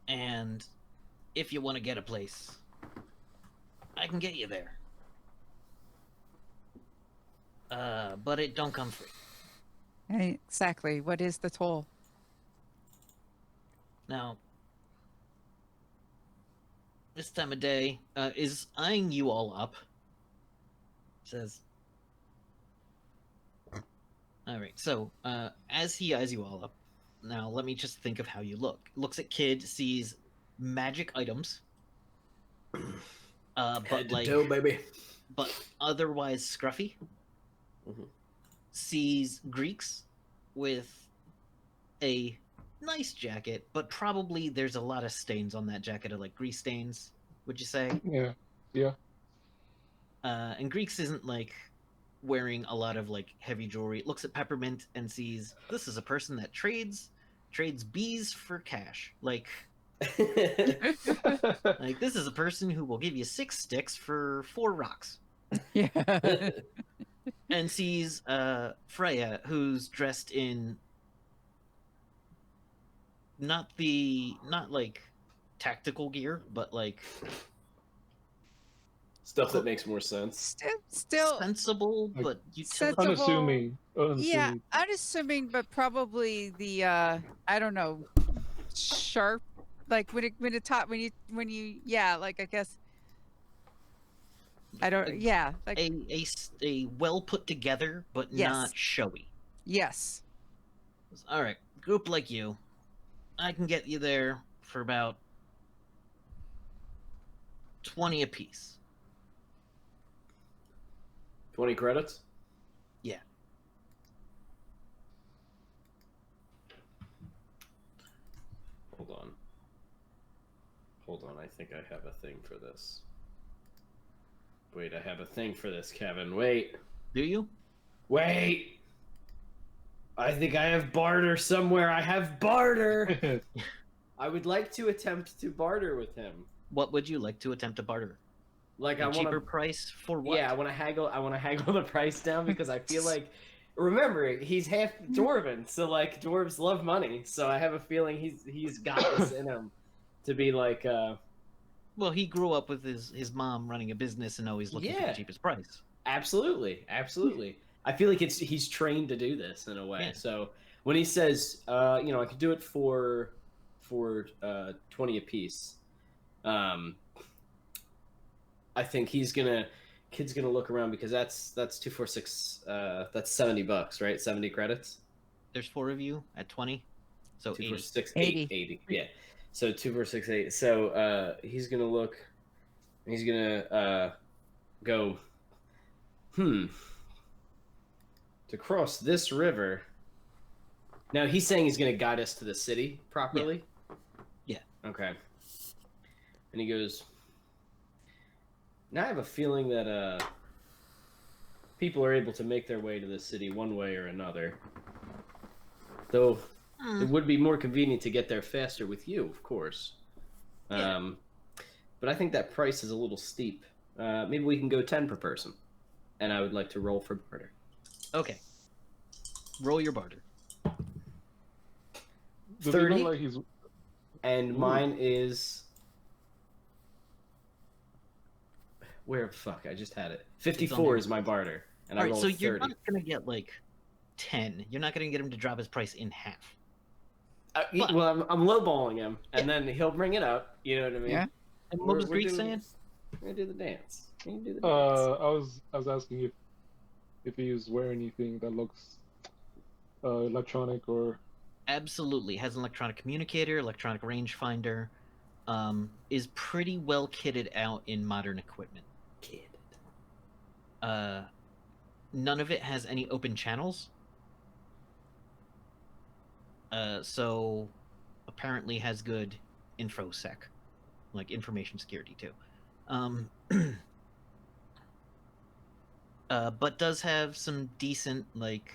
And if you want to get a place, I can get you there. But it don't come free. Exactly. What is the toll? Now, this time of day is eyeing you all up. Says, all right. So, as he eyes you all up, now let me just think of how you look. Looks at Kid, sees magic items, but Head to like, toe, baby. but otherwise scruffy. Mhm. Sees Greeks with a nice jacket, but probably there's a lot of stains on that jacket, of like grease stains. Would you say? Yeah, yeah. And Greeks isn't like wearing a lot of like heavy jewelry. It looks at Peppermint and sees this is a person that trades bees for cash. Like this is a person who will give you 6 sticks for 4 rocks. Yeah. And sees Freya, who's dressed in not like tactical gear, but like Stuff that makes more sense. Still sensible Like, but sensible. utilitarian. Unassuming. Yeah, unassuming, but probably the I don't know, sharp. Like when you yeah, like I guess I don't yeah, like A well put together but Yes. not showy. yes. All right, group like you, I can get you there for about 20 apiece. 20 credits? Yeah. Hold on, I think I have a thing for this. Wait, I have a thing for this, Kevin. Wait. Do you? Wait! I think I have barter somewhere. I have barter! I would like to attempt to barter with him. What would you like to attempt to barter? Like A I cheaper want to price for what? Yeah, I want to haggle the price down because I feel like remember, he's half dwarven, so like dwarves love money. So I have a feeling he's got this in him to be like Well, he grew up with his mom running a business and always looking for Yeah. the cheapest price. absolutely. I feel like he's trained to do this in a way. Yeah. So when he says I could do it for 20 apiece, I think kid's gonna look around because that's 246 that's $70, right? 70 credits. There's 4 of you at 20, so 2 80. for 6 80. 80. Yeah. So 2 for 6 8. So he's gonna look He's gonna go. To cross this river. Now he's saying he's gonna guide us to the city properly. Yeah. Okay. And he goes. Now I have a feeling that people are able to make their way to the city one way or another. Though it would be more convenient to get there faster with you, of course. Yeah. But I think that price is a little steep. Maybe we can go 10 per person. And I would like to roll for barter. Okay. Roll your barter. Does 30. he look like he's... And Ooh. mine is... Where the fuck? I just had it. 54 is my barter. And I All right, rolled so 30. you're not gonna get like 10. You're not gonna get him to drop his price in half. But- Well, I'm lowballing him, and then he'll bring it up. You know what I mean? Yeah. And what was Greek saying? We're gonna do the dance. We're gonna do the dance. I was asking if he's wearing anything that looks electronic or... Absolutely. Has an electronic communicator, electronic rangefinder. Is pretty well kitted out in modern equipment. Kid. None of it has any open channels. So apparently has good infosec, like information security too. But does have some decent like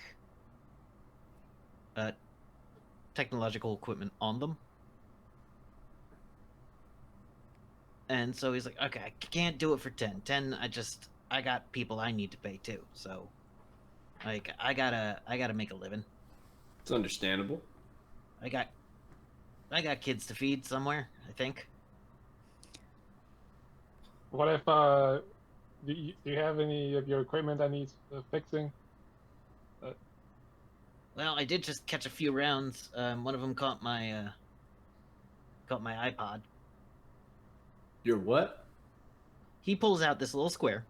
technological equipment on them. And so he's like, okay, I can't do it for 10. 10, I got people I need to pay too. So like I gotta make a living. It's understandable. I got kids to feed somewhere, I think. What if do you have any of your equipment that needs fixing? Well, I did just catch a few rounds. One of them caught my iPod. Your what? He pulls out this little square.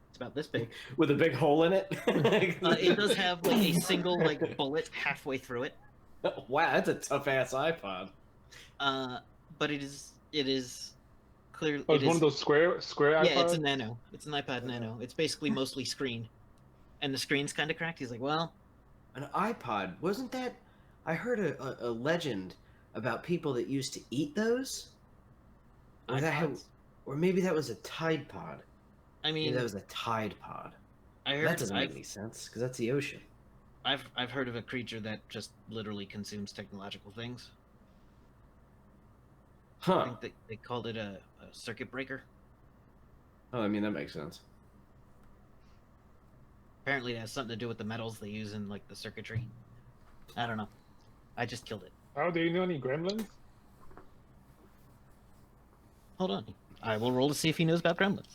It's about this big. With a big hole in it? It does have like a single like bullet halfway through it. Wow, that's a tough ass iPod. But it is clear. Oh, it's one of those square iPods? Yeah, it's a Nano. It's an iPod Nano. It's basically mostly screen, and the screen's kind of cracked. He's like, well, An iPod? Wasn't that... I heard a legend about people that used to eat those? Or, iPods? or maybe that was a Tide Pod. I Maybe mean, that was a Tide Pod. I heard That doesn't make any sense, because that's the ocean. I've heard of a creature that just literally consumes technological things. I Huh. think they called it a circuit breaker. Oh, I mean, that makes sense. Apparently, it has something to do with the metals they use in like the circuitry. I don't know. I just killed it. Oh, do you know any gremlins? Hold on. I will roll to see if he knows about gremlins.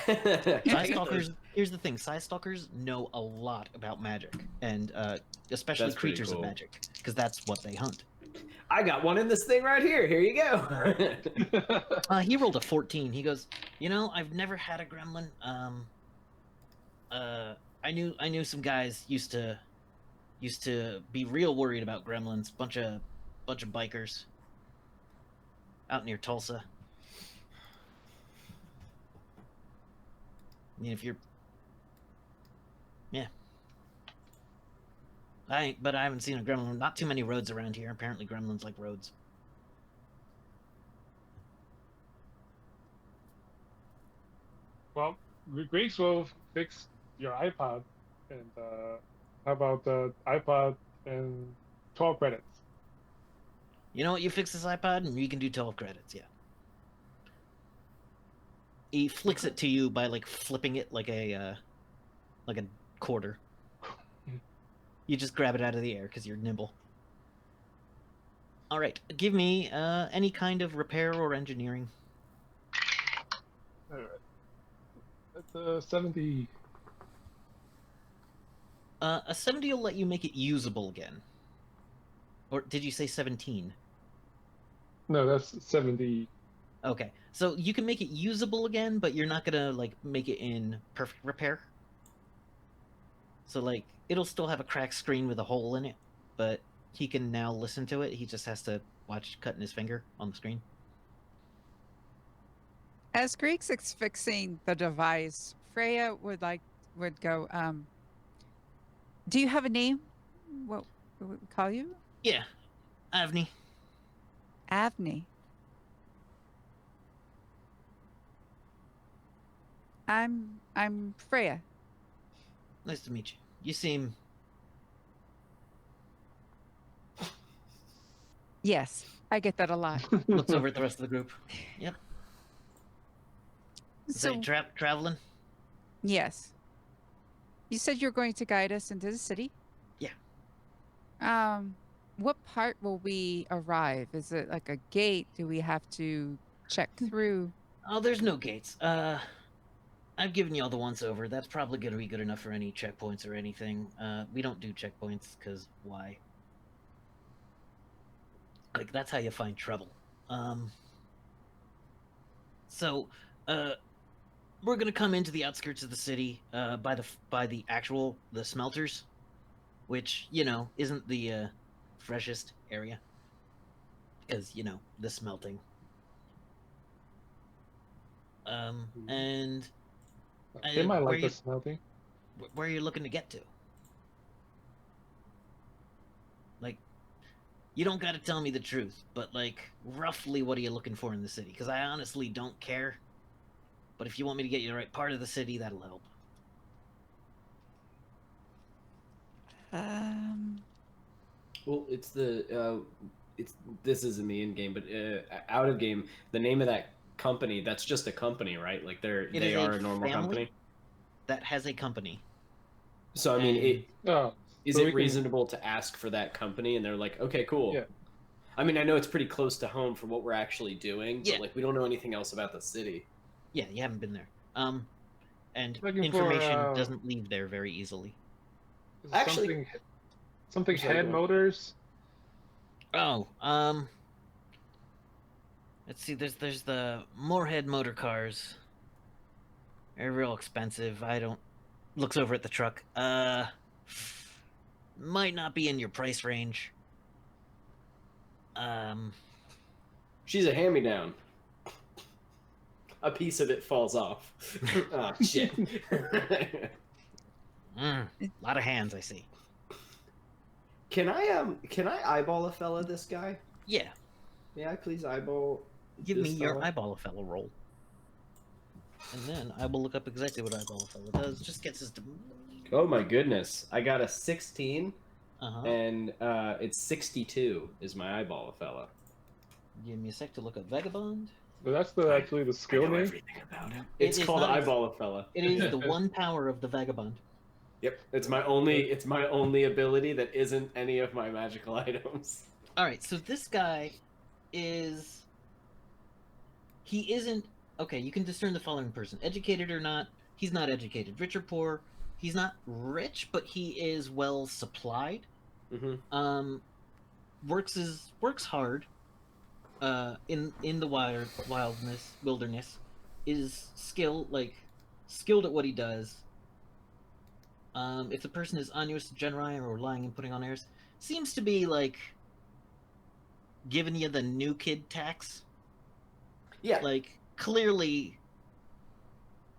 Side stalkers. Here's the thing: side stalkers know a lot about magic, and especially That's pretty creatures cool. of magic, because that's what they hunt. I got one in this thing right here. Here you go. He rolled a 14. He goes, I've never had a gremlin. I knew some guys used to be real worried about gremlins. Bunch of bikers out near Tulsa. I mean, if you're, yeah. But I haven't seen a gremlin. Not too many roads around here. Apparently, gremlins like roads. Well, Greeks will fix your iPod, and how about the iPod and 12 credits? You know what? You fix this iPod, and you can do 12 credits. Yeah. He flicks it to you by like flipping it like a quarter. You just grab it out of the air because you're nimble. All right, give me any kind of repair or engineering. All right. That's 70. A 70 will let you make it usable again. Or did you say 17? No, that's 70. Okay, so you can make it usable again, but you're not gonna like make it in perfect repair. So like it'll still have a cracked screen with a hole in it, but he can now listen to it. He just has to watch cutting his finger on the screen. As Greeks is fixing the device, Freya would go, do you have a name? What would we call you? Yeah, Avni. Avni. I'm Freya. Nice to meet you. You seem Yes, I get that a lot. looks over at the rest of the group. Yep. So Traveling? yes, you said you're going to guide us into the city. Yeah. What part will we arrive? Is it like a gate? Do we have to check through? Oh, there's no gates. I've given you all the once over. That's probably going to be good enough for any checkpoints or anything. We don't do checkpoints because why? Like that's how you find trouble. So, we're gonna come into the outskirts of the city by the actual the smelters, which isn't the freshest area because the smelting. And They might where like you the smelting. where you're looking to get to? Like, you don't got to tell me the truth, but like roughly, what are you looking for in the city? Because I honestly don't care. But if you want me to get you the right part of the city, that'll help. Well, this isn't the in game, but out of game, the name of that company, that's just a company, right? Like they are a normal company. That has a company. So I mean, Oh, is so it we can- reasonable to ask for that company? And they're like, okay, cool. Yeah. I mean, I know it's pretty close to home for what we're actually doing, Yeah. but like we don't know anything else about the city. Yeah, you haven't been there. And Looking for, information doesn't leave there very easily. Actually- something I'm sorry, head go on. motors. Oh, let's see. There's the Moorhead motor cars. They're real expensive. I don't. Looks over at the truck. Might not be in your price range. She's a hand-me-down. A piece of it falls off. Oh shit. A lot of hands, I see. Can I eyeball a fella, this guy? Yeah, May I please eyeball give this me your fella? eyeball a fellow roll. And then I will look up exactly what eyeball a fellow does. Just gets us to. Oh my goodness. I got a 16 Uh-huh. and it's 62 is my eyeball a fella. Give me a sec to look up Vagabond. But that's actually the I skill know name. everything about it. It It's is called not- eyeball a fella. It is the one power of the Vagabond. Yep. It's my only ability that isn't any of my magical items. Alright, so this guy is. He isn't. Okay, you can discern the following person: educated or not. He's not educated. Rich or poor. He's not rich, but he is well supplied. Mm-hmm. Works hard. In the wilderness, is skilled at what he does. If the person is unused to generi or lying and putting on airs, seems to be like giving you the new kid tax. Yeah. Like clearly,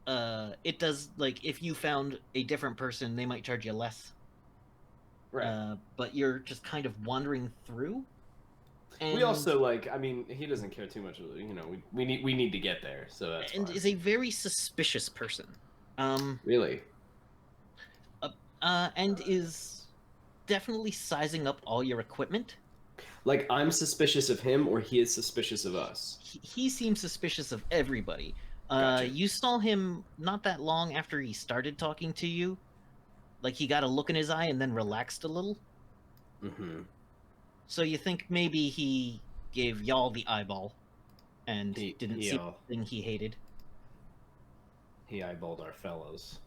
it does. Like if you found a different person, they might charge you less. Right. But you're just kind of wandering through. And, We also I mean, he doesn't care too much. You know, we need to get there, so that's and fine. is a very suspicious person. Really? And is definitely sizing up all your equipment. Like I'm suspicious of him, or he is suspicious of us. He seems suspicious of everybody. Gotcha. You saw him not that long after he started talking to you. Like he got a look in his eye and then relaxed a little. Mm-hmm. So you think maybe he gave y'all the eyeball and didn't see y'all. the thing he hated. He eyeballed our fellows.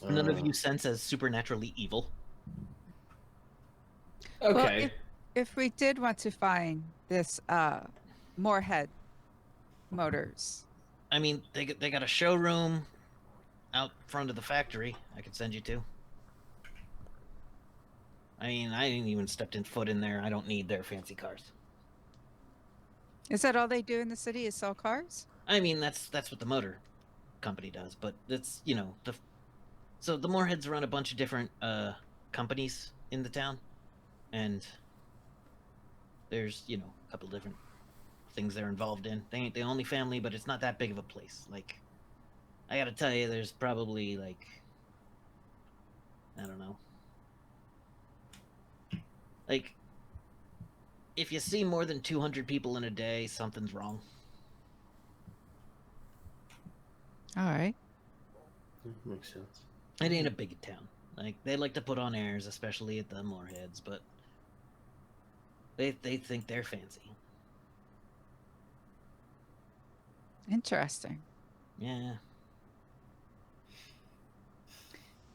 None of you sense as supernaturally evil. Okay. Well, if we did want to find this Moorhead Motors, I mean, they got a showroom out front of the factory I could send you to. I mean, I didn't even stepped in foot in there. I don't need their fancy cars. is that all they do in the city? Is sell cars? I mean, that's what the motor company does, but it's, so the Moorheads run a bunch of different companies in the town, and there's, a couple different things they're involved in. They ain't the only family, but it's not that big of a place. Like, I gotta tell you, there's probably, like, I don't know. Like, if you see more than 200 people in a day, something's wrong. All right. Makes sense. It ain't a big town. Like, they like to put on airs, especially at the Moorheads, but they think they're fancy. Interesting. Yeah.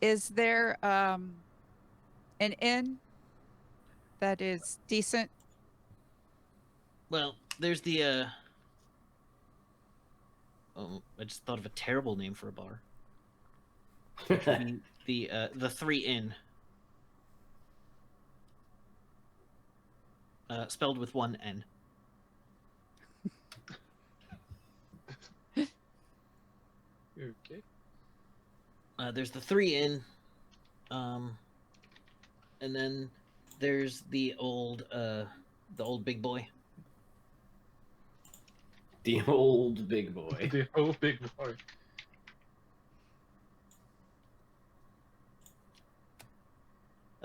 Is there an inn that is decent? Well, there's the oh, I just thought of a terrible name for a bar. The 3 Inn. Spelled with 1 N. Okay. There's the 3 Inn, and then there's the old big boy. The old big boy. The whole big boy.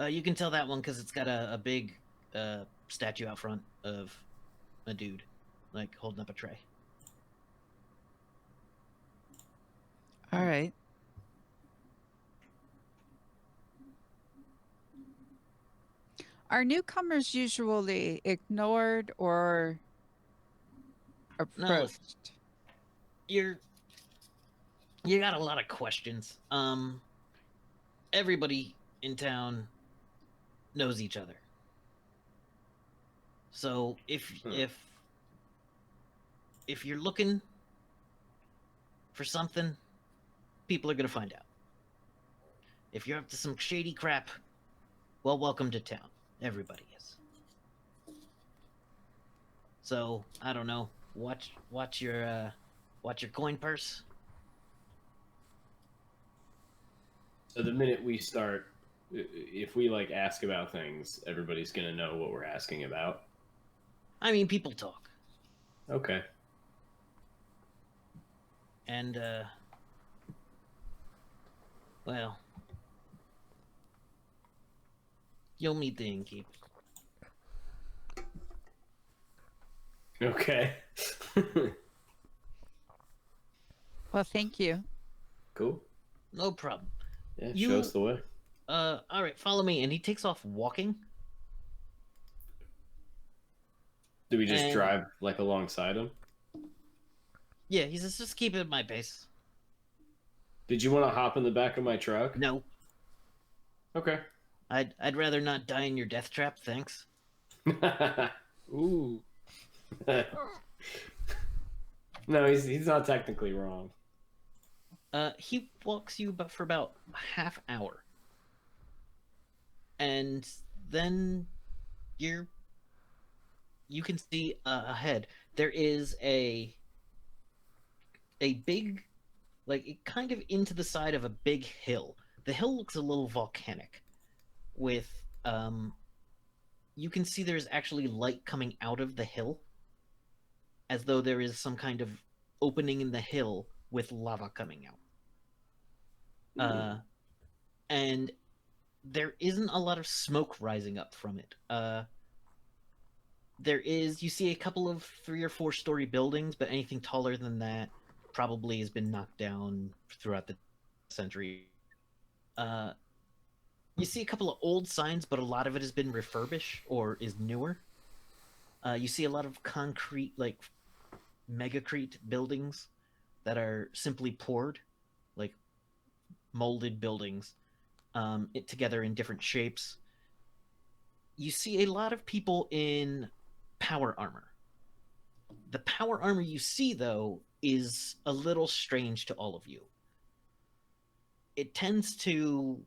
You can tell that one because it's got a big statue out front of a dude, like holding up a tray. All right. Are newcomers usually ignored or No, approached? you got a lot of questions. Everybody in town knows each other. So if you're looking for something, people are gonna find out. If you're up to some shady crap, well, welcome to town. Everybody is. So I don't know. Watch your coin purse. So the minute we start, if we like ask about things, everybody's gonna know what we're asking about. I mean, people talk, Okay. and well, you'll meet the innkeeper. Okay. Well, thank you. Cool. No problem. Yeah, You- show us the way. All right, follow me. And he takes off walking. Do we just and- drive like alongside him? Yeah, he says, just keep it at my pace. Did you want to hop in the back of my truck? No, Okay. I'd rather not die in your death trap, thanks. Ooh. No, he's not technically wrong. He walks you for about a half hour. And then you can see ahead. There is a big, like, it kind of into the side of a big hill. The hill looks a little volcanic with, you can see there's actually light coming out of the hill as though there is some kind of opening in the hill with lava coming out. And there isn't a lot of smoke rising up from it. You see a couple of 3 or 4 story buildings, but anything taller than that probably has been knocked down throughout the century. You see a couple of old signs, but a lot of it has been refurbished or is newer. You see a lot of concrete, like megacrete buildings that are simply poured, like molded buildings, together in different shapes. You see a lot of people in power armor. The power armor you see, though, is a little strange to all of you. It tends to,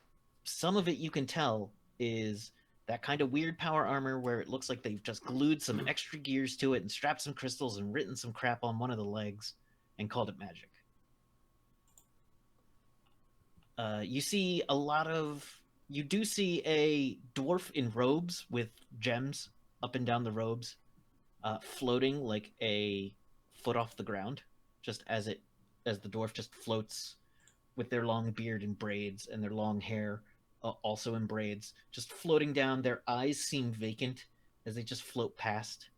some of it you can tell is that kind of weird power armor where it looks like they've just glued some extra gears to it and strapped some crystals and written some crap on one of the legs. and called it magic. You see a lot of. You do see a dwarf in robes with gems up and down the robes, floating like a foot off the ground, just as the dwarf just floats with their long beard and braids and their long hair, also in braids, just floating down. Their eyes seem vacant as they just float past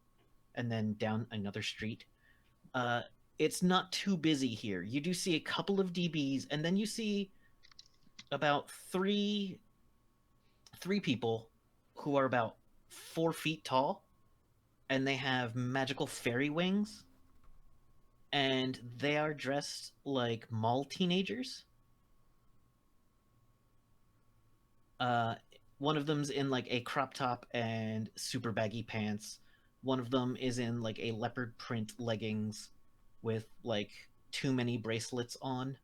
and then down another street. It's not too busy here. You do see a couple of DBs, and then you see about three people who are about 4 feet tall, and they have magical fairy wings, and they are dressed like mall teenagers. One of them's in like a crop top and super baggy pants. One of them is in like a leopard print leggings with like too many bracelets on.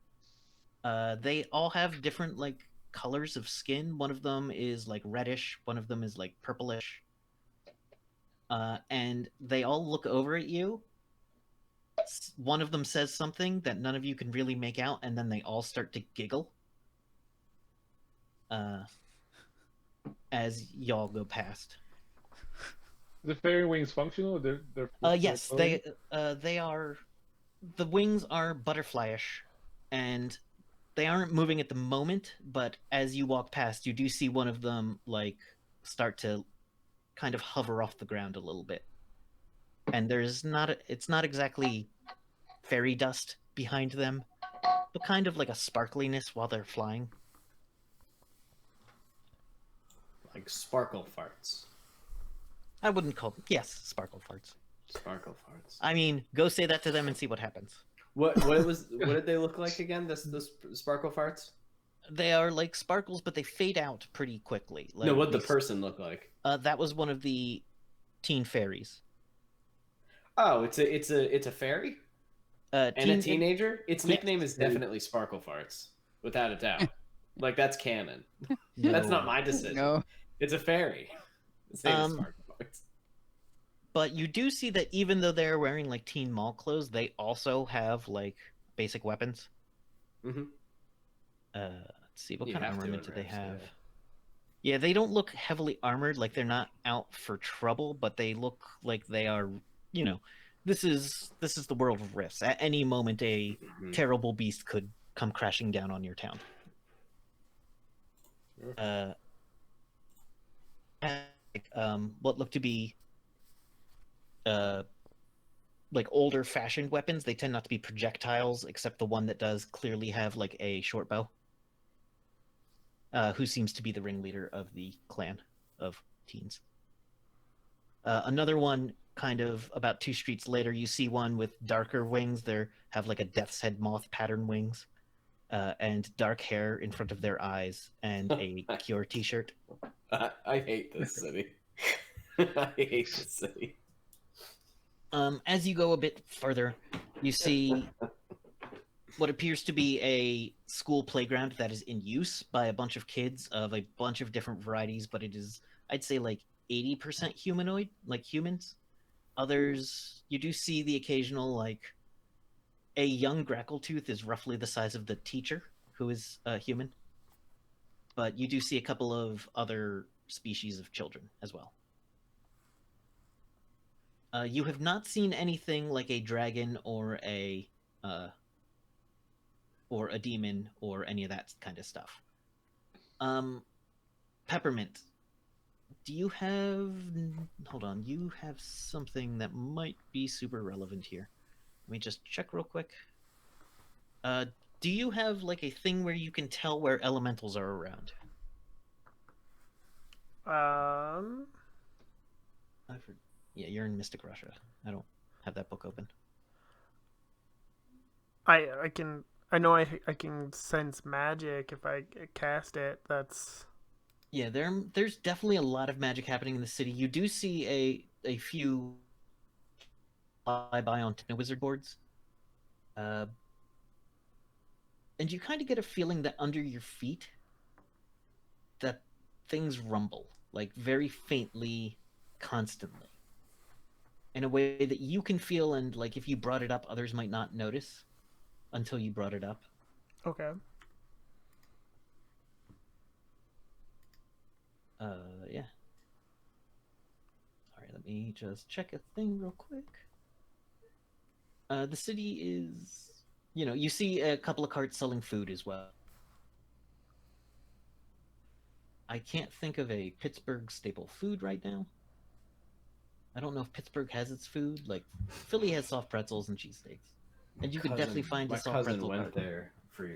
They all have different like colors of skin. One of them is like reddish, one of them is like purplish. And they all look over at you. One of them says something that none of you can really make out, and then they all start to giggle. As y'all go past. The fairy wings functional? They're Yes, floating? they are. The wings are butterflyish, and they aren't moving at the moment. But as you walk past, you do see one of them like start to kind of hover off the ground a little bit. And it's not exactly fairy dust behind them, but kind of like a sparkliness while they're flying. Like sparkle farts. I wouldn't call them. Yes, sparkle farts. Sparkle farts. I mean, go say that to them and see what happens. What did they look like again? The sparkle farts? They are like sparkles, but they fade out pretty quickly. Like, No, what the person look like? That was one of the teen fairies. Oh, it's a fairy and a teenager. Its nickname is definitely Sparkle Farts, without a doubt. Like that's canon. No. That's not my decision. No. It's a fairy. Its name is Sparkle Farts. But you do see that even though they're wearing like teen mall clothes, they also have like basic weapons. Mm-hmm. Let's see, what You kind of have to armament do they address, have? yeah. Yeah, they don't look heavily armored, like they're not out for trouble, but they look like they are, you know, this is the world of rifts. At any moment a Mhm. terrible beast could come crashing down on your town. Sure. What look to be like older fashioned weapons. They tend not to be projectiles, except the one that does clearly have like a short bow. Who seems to be the ringleader of the clan of teens. Another one, kind of about 2 streets later, you see one with darker wings. They have like a death's head moth pattern wings, and dark hair in front of their eyes, and a Cure t-shirt. I hate this city. I hate this city. As you go a bit further, you see what appears to be a school playground that is in use by a bunch of kids of a bunch of different varieties, but it is, I'd say, like 80% humanoid, like humans. Others, you do see the occasional, like, a young Grackletooth is roughly the size of the teacher, who is a human. But you do see a couple of other species of children as well. You have not seen anything like a dragon or a demon or any of that kind of stuff. Peppermint, do you have... Hold on, you have something that might be super relevant here. Let me just check real quick. Do you have like a thing where you can tell where elementals are around? Yeah, you're in Mystic Russia. I don't have that book open. I can, I know I can sense magic if I cast it. That's... Yeah, there's definitely a lot of magic happening in the city. You do see a few fly by on wizard boards. And you kind of get a feeling that under your feet that things rumble, like very faintly, constantly. in a way that you can feel, and like if you brought it up, others might not notice until you brought it up. Okay. Yeah. Sorry, let me just check a thing real quick. The city is, you see a couple of carts selling food as well. I can't think of a Pittsburgh staple food right now. I don't know if Pittsburgh has its food. Like, Philly has soft pretzels and cheesesteaks. And you could definitely find my a soft cousin pretzel went cart. there for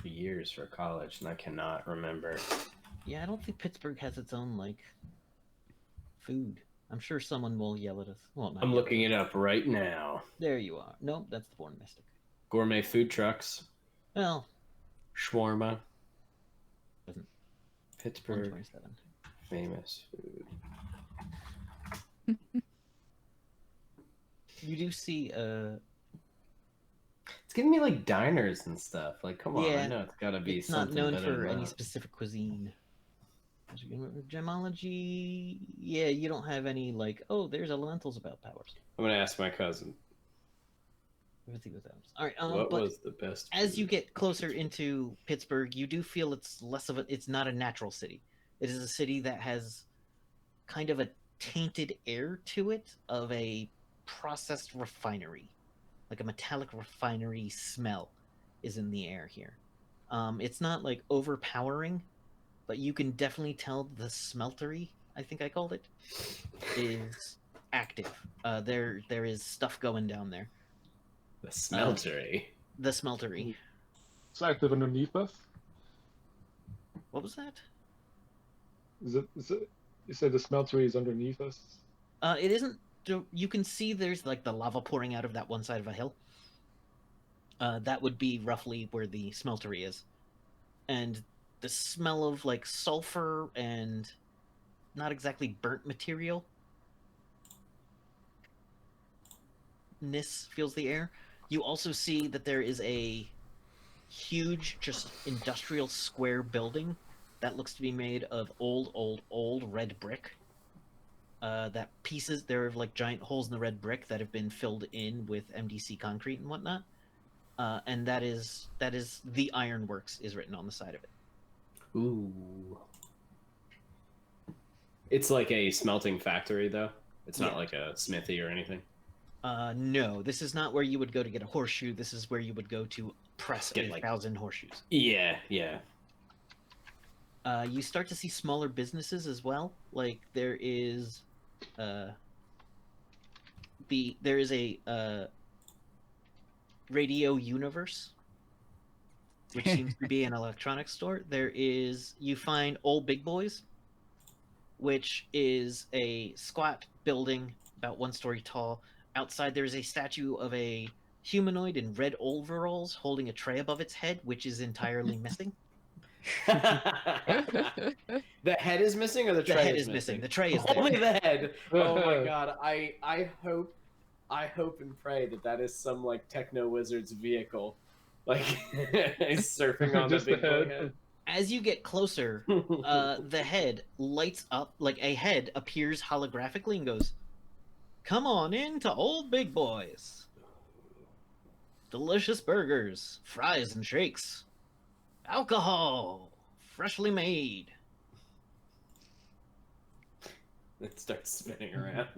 years for college, and I cannot remember. Yeah, I don't think Pittsburgh has its own, like, food. I'm sure someone will yell at us. Well, not I'm yell looking at it us. up right now. There you are. Nope, that's the Born Mystic. Gourmet food trucks, Well, shawarma, doesn't. Pittsburgh 127. famous food. You do see, It's giving me like diners and stuff. Like, come on, I Yeah, know it's got to be it's not something known better for than any that. specific cuisine. Gemology, yeah, you don't have any, like, oh, there's elementals about powers. I'm gonna ask my cousin. Everything with those. All right, What but was the best? as food? you get closer into Pittsburgh, you do feel it's less of it's not a natural city. It is a city that has kind of a tainted air to it of a processed refinery. Like a metallic refinery smell is in the air here. It's not like overpowering, but you can definitely tell the smeltery, I think I called it, is active. There is stuff going down there. The smeltery. The smeltery. It's active underneath us. What was that? Is it? You said the smeltery is underneath us. It isn't. You can see there's like the lava pouring out of that one side of a hill. That would be roughly where the smeltery is, and the smell of like sulfur and not exactly burnt material fills the air. You also see that there is a huge, just industrial square building that looks to be made of old red brick. There are like giant holes in the red brick that have been filled in with MDC concrete and whatnot. And that is the Ironworks is written on the side of it. Ooh. It's like a smelting factory, though. It's not Yeah. like a smithy or anything. No, this is not where you would go to get a horseshoe. This is where you would go to press Get, 1,000 horseshoes. Yeah, yeah. You start to see smaller businesses as well. Like there is a Radio Universe, which seems to be an electronics store. You find Old Big Boys, which is a squat building about 1 story tall. Outside there is a statue of a humanoid in red overalls holding a tray above its head, which is entirely missing. The head is missing, or the tray head is missing. The tray is there. Only the head. Oh my god! I hope and pray that is some like techno wizard's vehicle, like he's surfing on Just the big the boy head. head. As you get closer, the head lights up, like a head appears holographically and goes, "Come on in to Old Big Boys. Delicious burgers, fries and shakes. Alcohol, freshly made." It starts spinning around.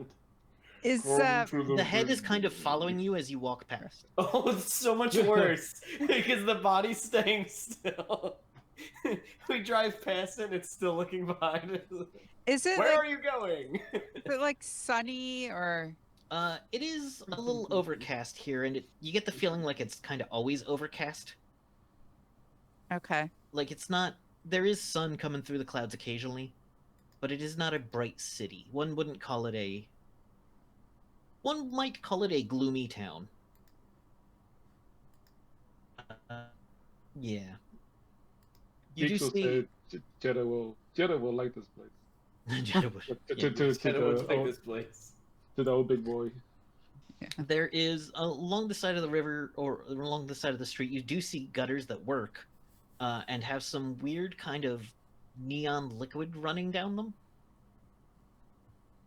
Is The head is kind of following you as you walk past. Oh, it's so much worse because the body's staying still. We drive past it, and it's still looking behind us. is it Where like, are you going? is it like sunny or? It is a little overcast here, and you get the feeling like it's kind of always overcast. Okay. Like it's not. There is sun coming through the clouds occasionally, but it is not a bright city. One might call it a gloomy town. Yeah. You do Geeks will see. say Jetta will like this place. Jeddah would- yeah. This place. To the old big boy. There is along the side of the river or along the side of the street, you do see gutters that work, and have some weird kind of neon liquid running down them.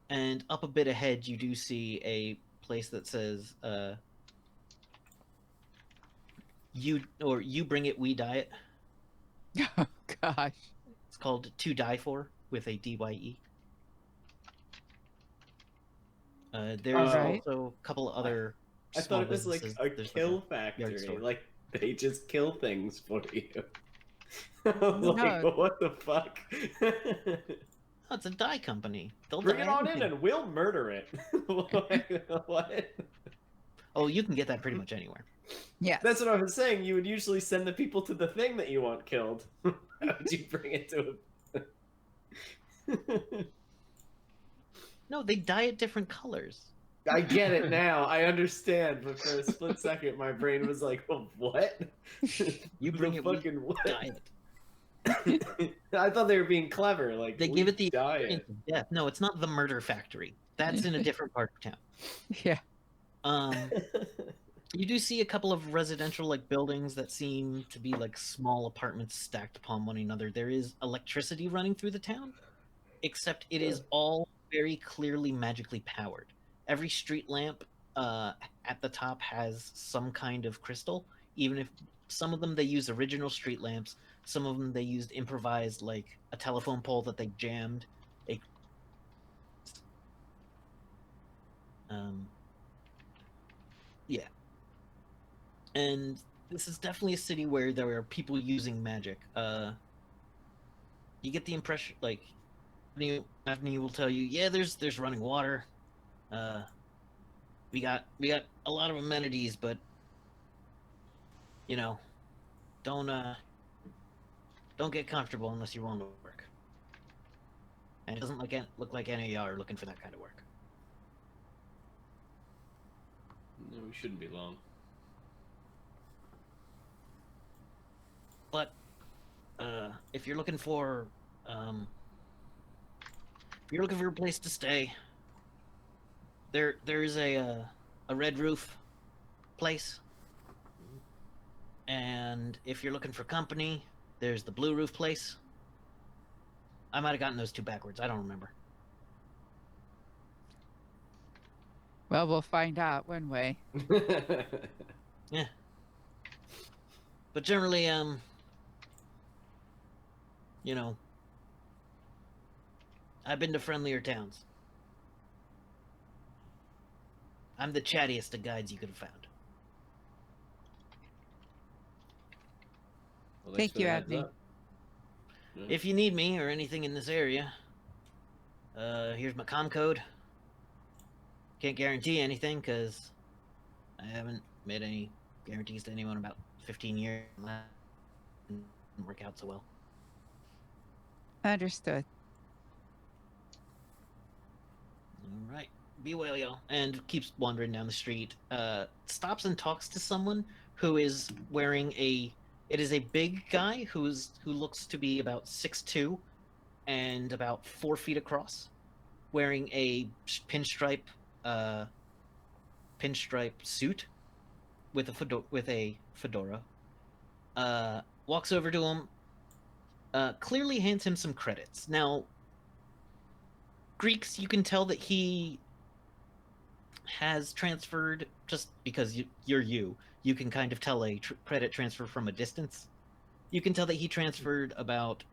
And up a bit ahead, you do see a place that says, you bring it, we die it. Oh gosh. It's called To Die For with a DYE. There's Right. also a couple of other I small thought it was like businesses. a There's kill like a yard factory. store. Like they just kill things for you. No. Like what the fuck? Oh, it's a dye company. They'll Bring dye it on in anything. and we'll murder it. What? Oh, you can get that pretty much anywhere. Yes. That's what I was saying. You would usually send the people to the thing that you want killed. How would you bring it to a... No, they dye it different colors. I get it now. I understand. But for a split second, my brain was like, oh, what? You bring it, fucking we what? dye it. I thought they were being clever. Like They we give it the dye experience it. of death. No, it's not the murder factory. That's in a different part of town. Yeah. You do see a couple of residential like buildings that seem to be like small apartments stacked upon one another. There is electricity running through the town, except it is all very clearly magically powered. Every street lamp at the top has some kind of crystal, even if some of them they use original street lamps, some of them they used improvised like a telephone pole that they jammed. Yeah. And this is definitely a city where there are people using magic. You get the impression, like, Anthony will tell you, yeah, there's running water. We got a lot of amenities, but you know, don't get comfortable unless you're willing to work. And it doesn't look like any of y'all are looking for that kind of work. No, we shouldn't be long. But if you're looking for a place to stay, there is a red roof place, and if you're looking for company, there's the blue roof place. I might have gotten those two backwards. I don't remember. Well, we'll find out one way. Yeah. But generally, you know, I've been to friendlier towns. I'm the chattiest of guides you could have found. Well, Thank thanks for you, the heads Abney. up. Yeah. If you need me or anything in this area, here's my comm code. Can't guarantee anything because I haven't made any guarantees to anyone about 15 years. Didn't work out so well. Understood. All right. Be well, y'all. And keeps wandering down the street. Stops and talks to someone who is wearing it is a big guy who looks to be about 6'2" and about 4 feet across, wearing a pinstripe suit with a fedora. Walks over to him. Clearly hands him some credits. Now, Greeks, you can tell that he has transferred, just because you're you can kind of tell a credit transfer from a distance. You can tell that he transferred about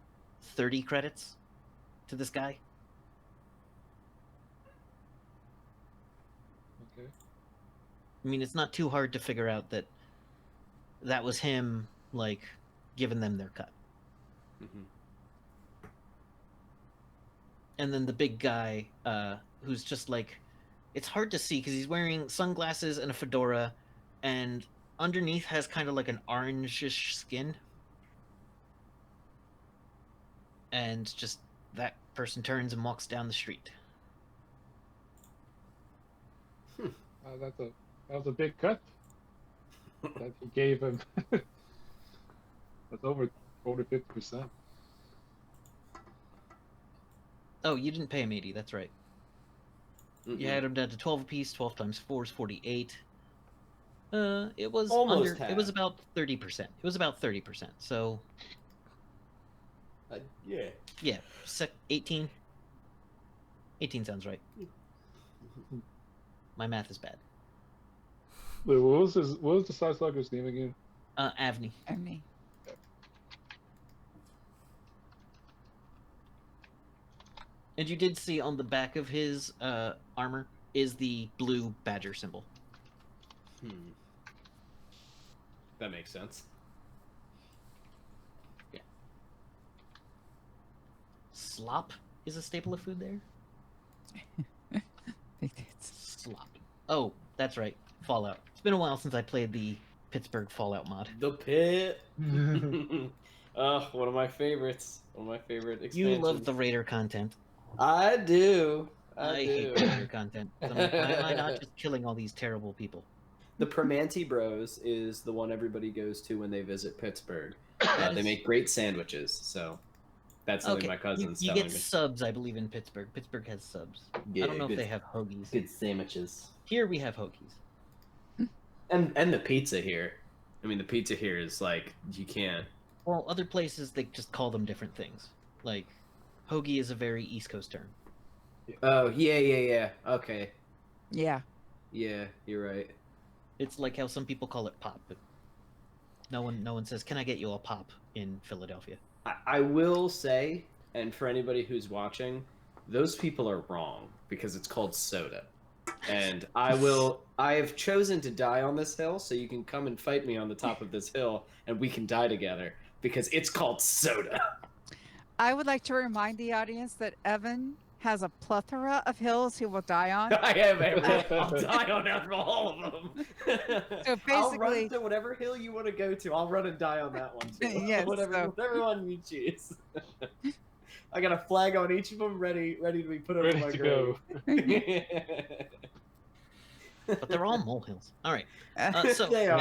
30 credits to this guy. Okay. I mean, it's not too hard to figure out that that was him, like, giving them their cut. Mm-hmm. And then the big guy, who's just like, it's hard to see because he's wearing sunglasses and a fedora, and underneath has kind of like an orangish skin. And just that person turns and walks down the street. That was a big cut that he gave him. That's over 50%. Oh, you didn't pay him 80, that's right. Mm-mm. You had him down to 12 apiece. 12 times 4 is 48. It was Almost under. half. It was about 30%. It was about 30%. So Yeah. yeah, 18. 18 sounds right. My math is bad. Wait, what was the Side Stalker's name again? Avni. Emily. And you did see on the back of his armor is the blue badger symbol. That makes sense. Slop is a staple of food there? Slop. Oh, that's right. Fallout. It's been a while since I played the Pittsburgh Fallout mod. The Pit. One of my favorites. One of my favorite You expansions. love the Raider content. I do. I do. hate the Raider content. I'm like, why am I not just killing all these terrible people? The Primanti Bros is the one everybody goes to when they visit Pittsburgh. They is- make great sandwiches, so that's something my cousin's you telling get me. subs, I believe, in Pittsburgh. Pittsburgh has subs. Yeah, I don't know good, if they have hoagies. good sandwiches. Here we have hoagies. And the pizza here. I mean, the pizza here is like you can't. Well, other places they just call them different things. Like, hoagie is a very East Coast term. Oh yeah. Okay, Yeah. yeah, you're right. It's like how some people call it pop, but no one says, "Can I get you a pop?" in Philadelphia. I will say, and for anybody who's watching, those people are wrong because it's called soda. And I have chosen to die on this hill, so you can come and fight me on the top of this hill, and we can die together because it's called soda. I would like to remind the audience that Evan has a plethora of hills he will die on. I have I'll die on all of them. So I'll run basically- to whatever hill you want to go to. I'll run and die on that one too. Yes, whatever, so- whatever one you choose. I got a flag on each of them, ready to be put over Ready my to grave. go. But they're all molehills. All right. So They are.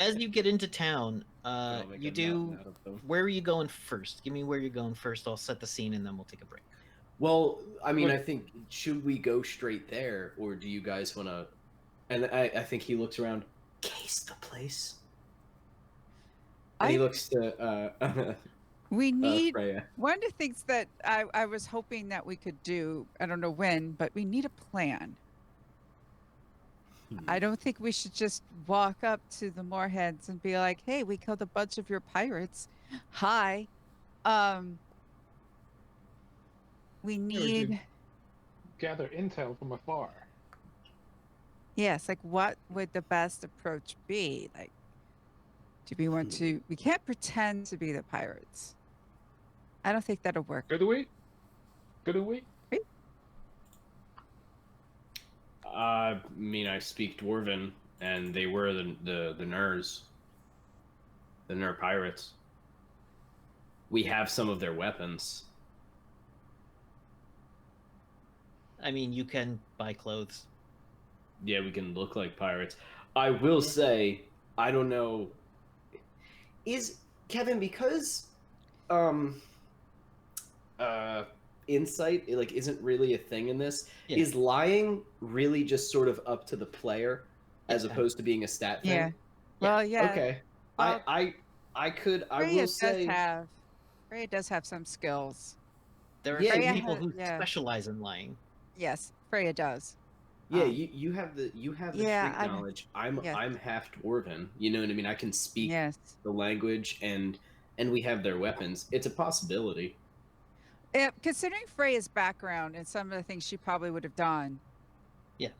as you get into town, I'll make you a do. mountain out of them. Where are you going first? Give me where you're going first. I'll set the scene, and then we'll take a break. Well, I mean, What- I think should we go straight there, or do you guys want to? And I think he looks around. Case the place. And he I- looks to We need Freya. one of the things that I was hoping that we could do, I don't know when, but we need a plan. I don't think we should just walk up to the Moorheads and be like, "Hey, we killed a bunch of your pirates. Hi." We we need could- Gather intel from afar. yes, like what would the best approach be? Like, do we want to we can't pretend to be the pirates. I don't think that'll work. Couldn't we? Couldn't we? I mean, I speak Dwarven, and they were the Nurs, the Nur pirates. We have some of their weapons. I mean, you can buy clothes. Yeah, we can look like pirates. I will say, I don't know. Is Kevin because, insight like isn't really a thing in this? Yeah. Is lying really just sort of up to the player, as Yeah. opposed to being a stat thing? Yeah. Well, yeah. Okay. Well, I could. I Freya will say. Freya does have some skills. There are Yeah, some Freya people has- who yeah. specialize in lying. Yes, Freya does. Yeah, Um, you have the yeah, street I- knowledge. I'm yes. I'm half dwarven. You know what I mean? I can speak Yes. the language, and we have their weapons. It's a possibility. Considering Freya's background and some of the things she probably would have done. Yeah.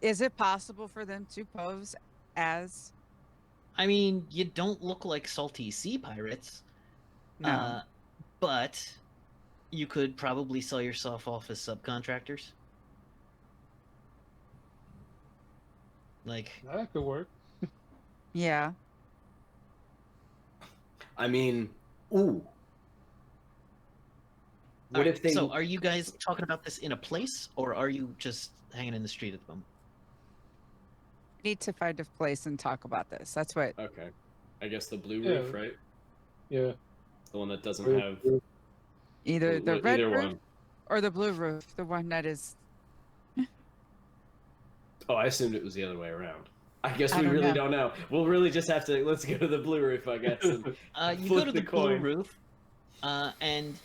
Is it possible for them to pose as I mean, you don't look like salty sea pirates. no? But you could probably sell yourself off as subcontractors. Like, That could work. Yeah. I mean, ooh. What alright, if they? So, are you guys talking about this in a place, or are you just hanging in the street at the moment? Need to find a place and talk about this. That's what. Okay, I guess the blue Yeah. roof, right? Yeah. The one that doesn't Roof, have Either the red either roof one. or the blue roof, the one that is. Oh, I assumed it was the other way around. I guess I we don't really know. don't know. We'll really just have to let's go to the blue roof, I guess. And You flip go to the the blue coin. roof. And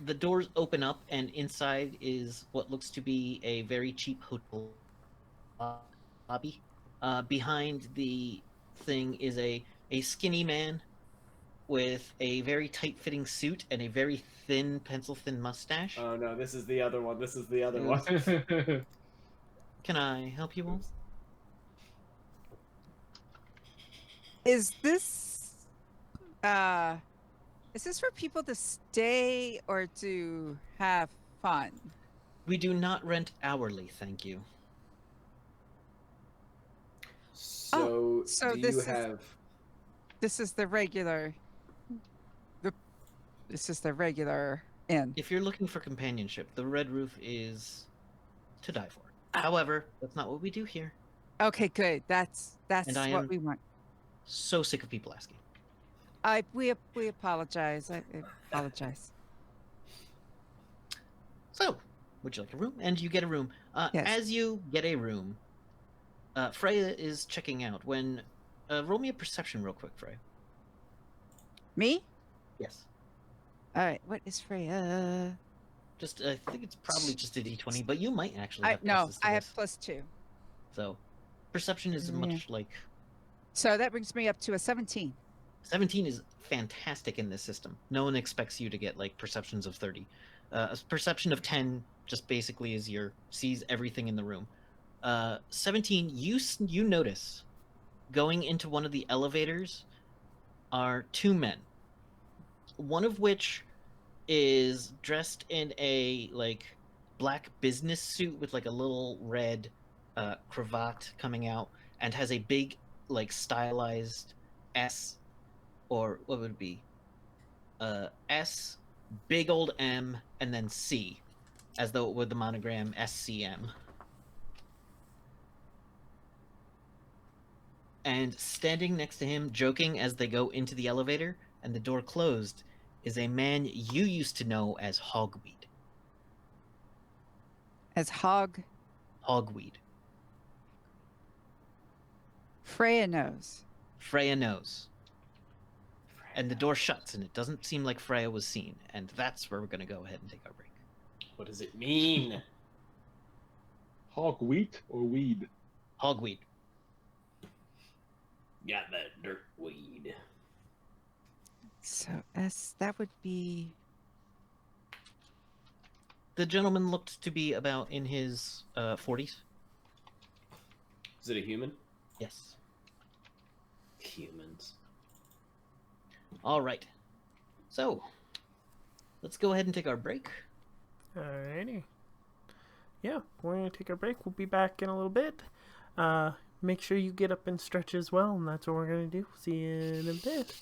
the doors open up, and inside is what looks to be a very cheap hotel lobby. Behind the thing is a skinny man with a very tight-fitting suit and a very thin, pencil-thin mustache. Oh no, this is the other one. This is the other one. Can I help you all? Is this uh for people to stay or to have fun? We do not rent hourly, thank you. So, so do this you is- have? This is the regular inn. If you're looking for companionship, the Red Roof is to die for. However, that's not what we do here. Okay, good. That's And I what am- we want. So sick of people asking. We apologize. I apologize. So, would you like a room? And you get a room. Yes. As you get a room, Freya is checking out. When roll me a perception real quick, Freya. Me? Yes. All right. What is Freya? Just I think it's probably just a d20, but you might actually have No, pluses to I have this. +2. So, perception is Yeah. much like So that brings me up to a 17. 17 is fantastic in this system. No one expects you to get like perceptions of 30. A perception of 10 just basically is sees everything in the room. 17, you notice going into one of the elevators are two men. One of which is dressed in a like black business suit with like a little red cravat coming out and has a big like stylized S, or what would it be? S, big old M, and then C, as though it were the monogram SCM. And standing next to him, joking as they go into the elevator and the door closed, is a man you used to know as Hogweed. As Hog, Hogweed. Freya knows. Freya knows. And the door shuts, and it doesn't seem like Freya was seen. And that's where we're going to go ahead and take our break. What does it mean? Hog wheat or weed? Hogweed. Got that dirt weed. So that would be The gentleman looked to be about in his 40s. Is it a human? Yes. Humans. All right. So, let's go ahead and take our break. Alrighty. Yeah, we're going to take our break. We'll be back in a little bit. Make sure you get up and stretch as well, and that's what we're going to do. See you in a bit.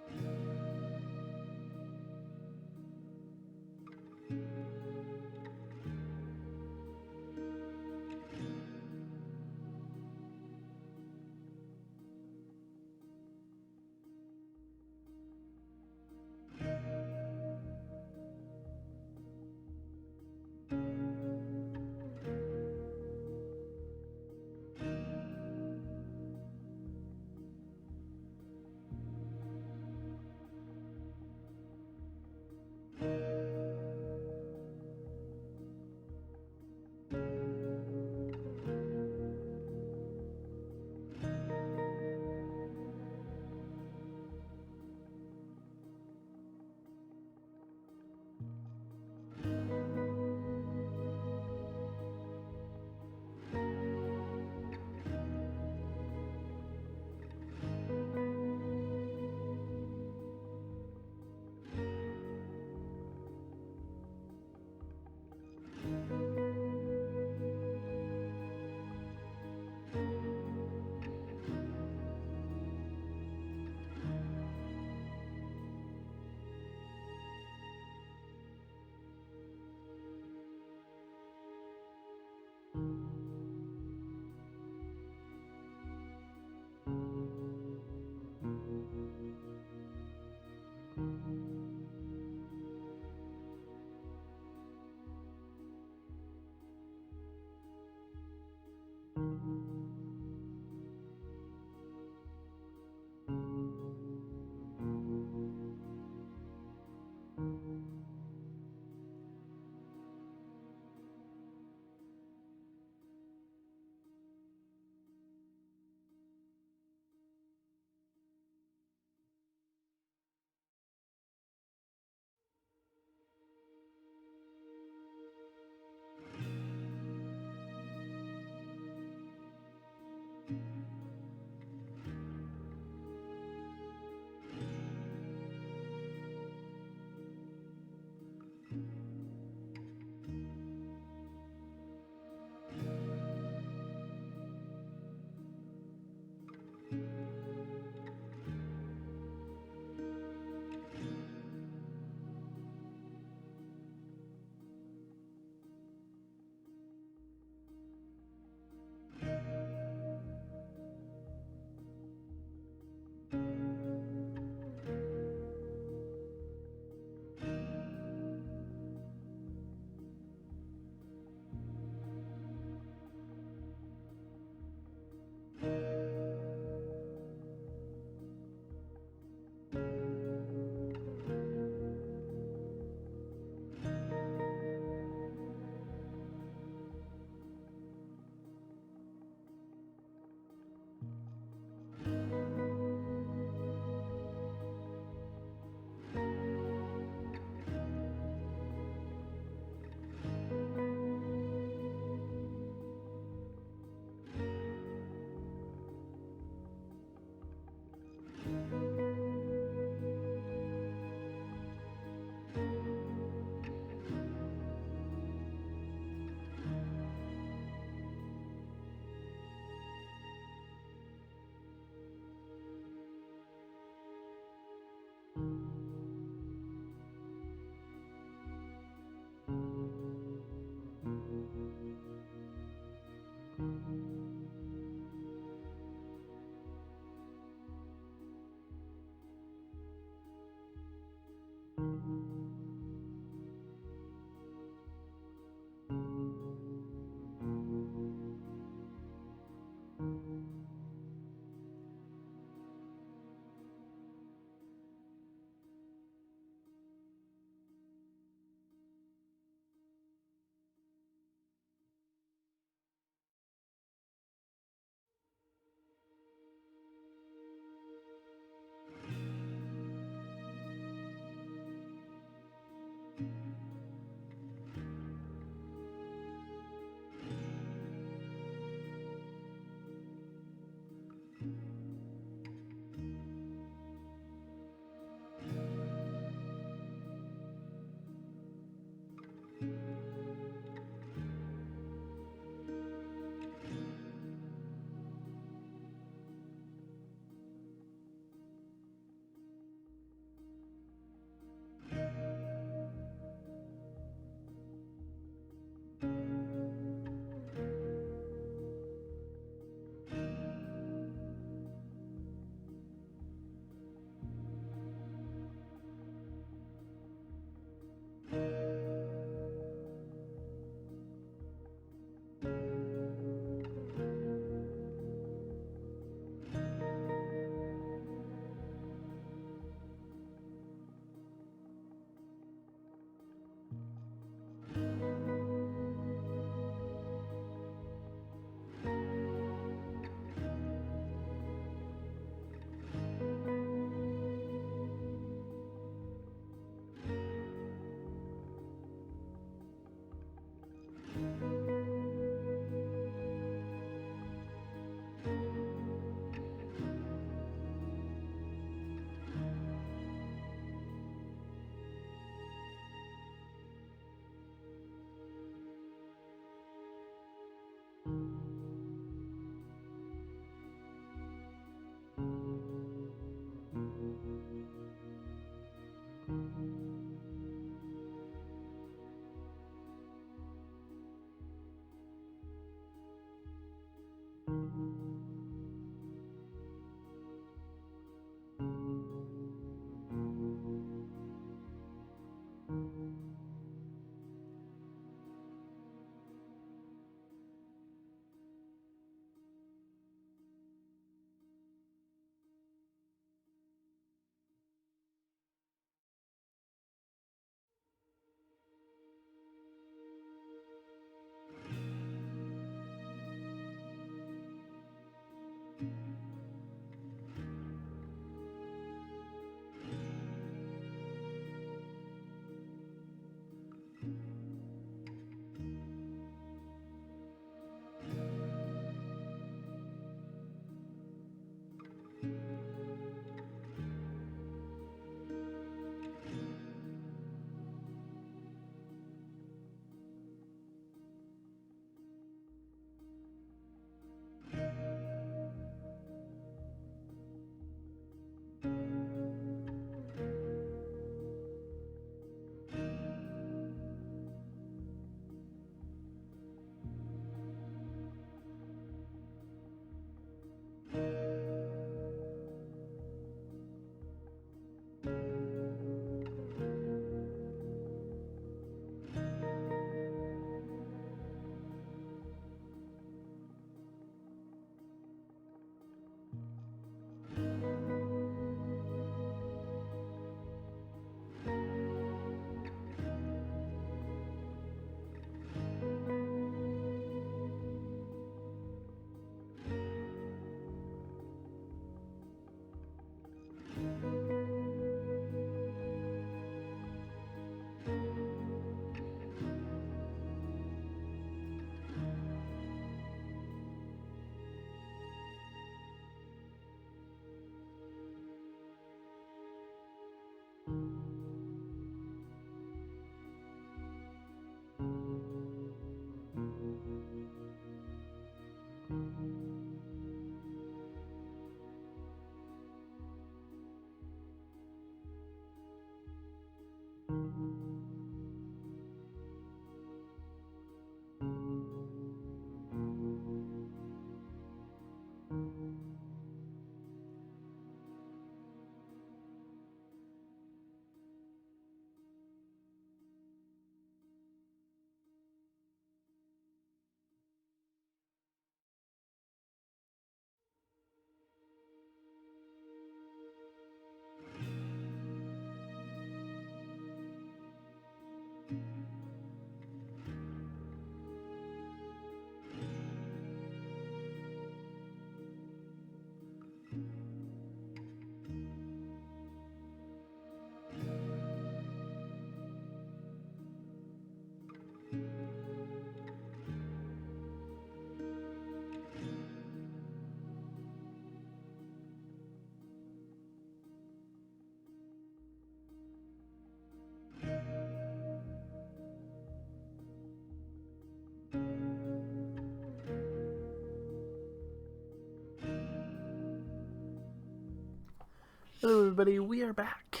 Hello, everybody. We are back.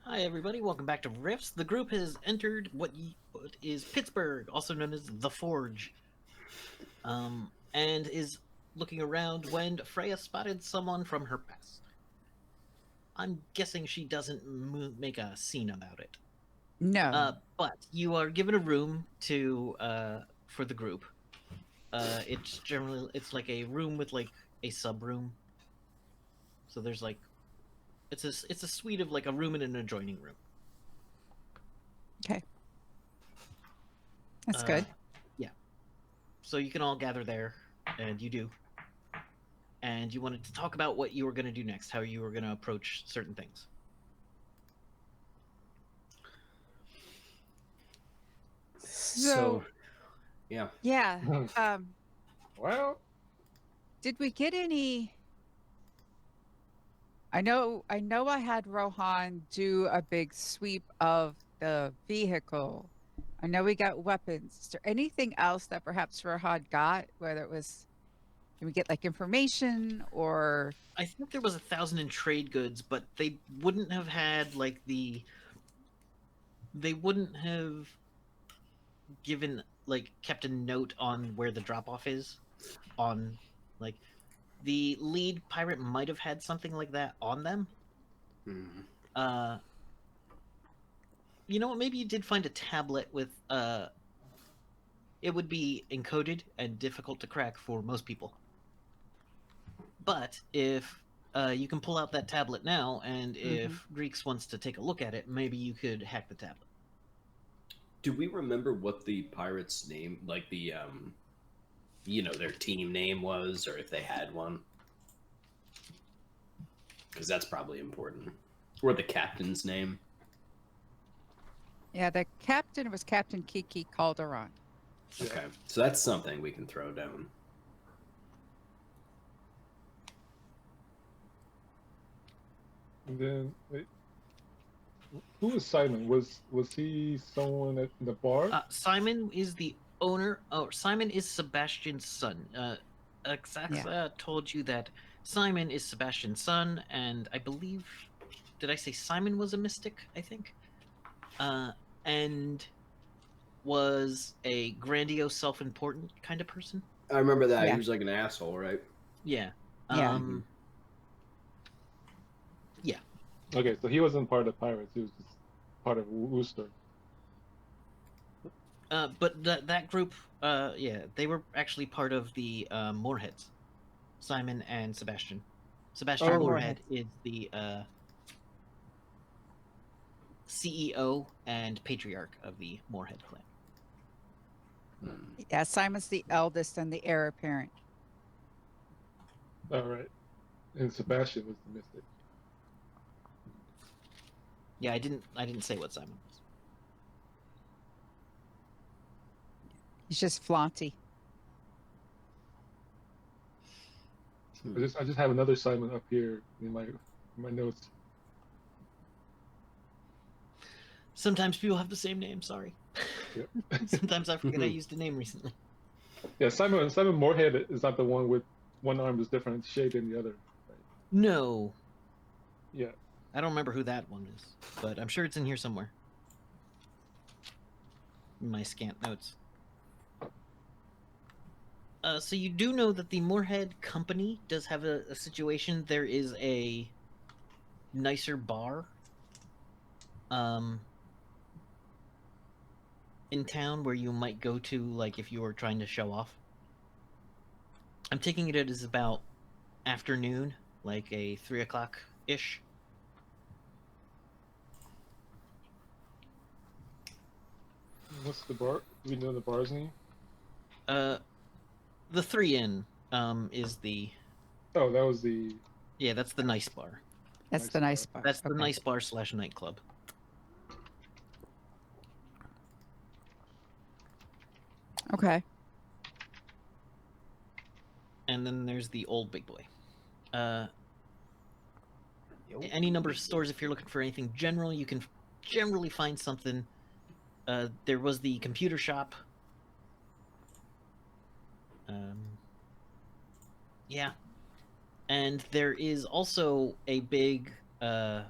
Hi, everybody. Welcome back to Rifts. The group has entered what is Pittsburgh, also known as the Forge, and is looking around when Freya spotted someone from her past. I'm guessing she doesn't make a scene about it. No. But you are given a room to for the group. It's like a room with like a sub room. So there's like it's a suite of like a room and an adjoining room. Okay. That's good. Yeah. So you can all gather there, and you do. And you wanted to talk about what you were going to do next, how you were going to approach certain things. So, yeah. Yeah. Well, Did we get any? I know I had Rohan do a big sweep of the vehicle. I know we got weapons. Is there anything else that perhaps Rohan got, whether it was, can we get like information or? I think there was 1,000 in trade goods, but they wouldn't have had like they wouldn't have given like kept a note on where the drop off is on like the lead pirate might have had something like that on them. Hmm. You know what, maybe you did find a tablet with it would be encoded and difficult to crack for most people, but if you can pull out that tablet now, and if Greeks wants to take a look at it, maybe you could hack the tablet. Do we remember what the pirate's name, like the their team name was, or if they had one. Because that's probably important. Or the captain's name. Yeah, the captain was Captain Kiki Calderon. Okay, so that's something we can throw down. And then, wait, who was Simon? Was he someone at the bar? Simon is the owner. Oh, Simon is Sebastian's son. Xaxa told you that Simon is Sebastian's son, and I believe, did I say Simon was a mystic? I think, and was a grandiose, self-important kind of person. I remember that. Yeah. He was like an asshole, right? Yeah. Yeah. Yeah. Okay, so he wasn't part of the pirates. He was just part of Wooster. But that group, they were actually part of the Moorheads. Simon and Sebastian. Sebastian Oh. Moorhead is the CEO and patriarch of the Moorhead clan. Yeah, Simon's the eldest and the heir apparent. All right, and Sebastian was the mystic. Yeah, I didn't say what Simon was. He's just flaunty. I just have another Simon up here in my notes. Sometimes people have the same name. Sorry. Yep. Sometimes I forget I used a name recently. Yeah, Simon Moorhead is not the one with one arm is different shape than the other. Right? No, Yeah. I don't remember who that one is, but I'm sure it's in here somewhere. In my scant notes. So you do know that the Moorhead Company does have a situation. There is a nicer bar in town where you might go to, like, if you were trying to show off. I'm taking it as about afternoon, like a 3 o'clock-ish. What's the bar? Do we know the bar's name? The 3 Inn is the... Oh, that was the... Yeah, that's the nice bar. That's Nice the nice bar. bar. That's the Okay. nice bar / nightclub. Okay. And then there's the Old Big Boy. Any number of stores, if you're looking for anything general, you can generally find something. There was the computer shop. Yeah. And there is also a big, it's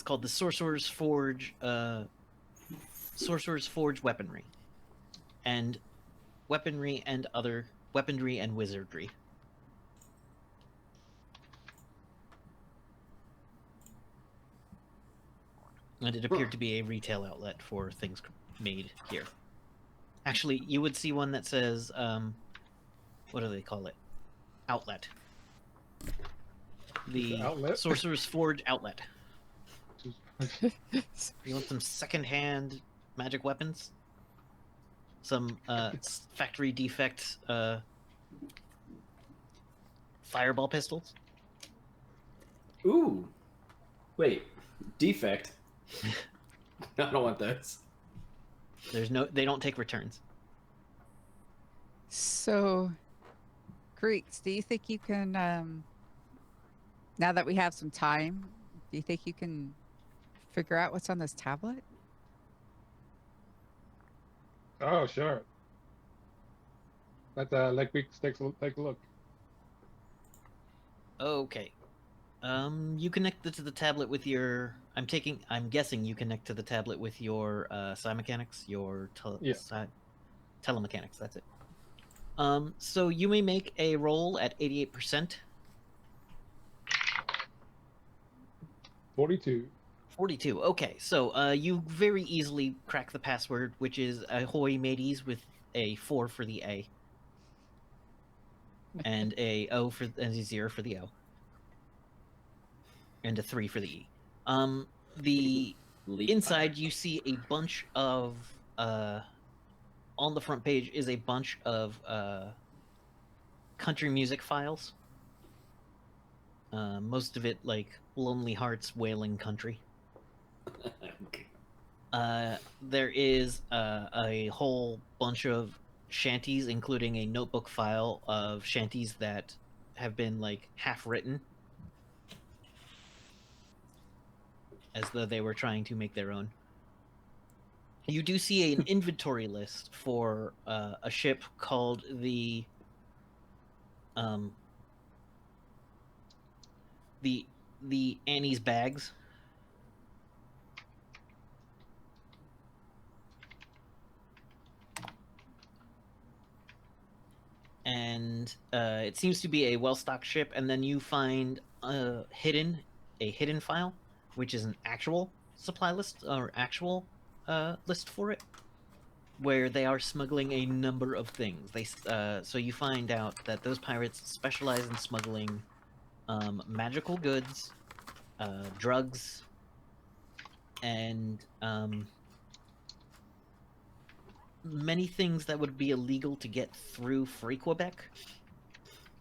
called the Sorcerer's Forge weaponry. And weaponry and other weaponry and wizardry. And it appeared to be a retail outlet for things made here. Actually, you would see one that says, what do they call it? Outlet. The outlet? Sorcerer's Forge outlet. You want some second-hand magic weapons? Some factory defect fireball pistols? Ooh. Wait. Defect. I don't want those. They don't take returns. So, Greeks, do you think you can, now that we have some time, do you think you can figure out what's on this tablet? Oh, sure. Let Weeks take a look. Okay. You connected to the tablet with your... I'm guessing you connect to the tablet with your psi-mechanics, your telemechanics, that's it. So you may make a roll at 88%. 42. 42. Okay, so you very easily crack the password, which is ahoy mateys with a 4 for the A. And a a 0 for the O. And a 3 for the E. The inside you see a bunch of on the front page is a bunch of country music files. Most of it like Lonely Hearts Wailing Country. Okay. There is a whole bunch of shanties, including a notebook file of shanties that have been like half written, as though they were trying to make their own. You do see an inventory list for a ship called the Annie's Bags. And it seems to be a well-stocked ship, and then you find a hidden file, which is an actual supply list or actual list for it, where they are smuggling a number of things. So you find out that those pirates specialize in smuggling magical goods, drugs, and many things that would be illegal to get through Free Quebec,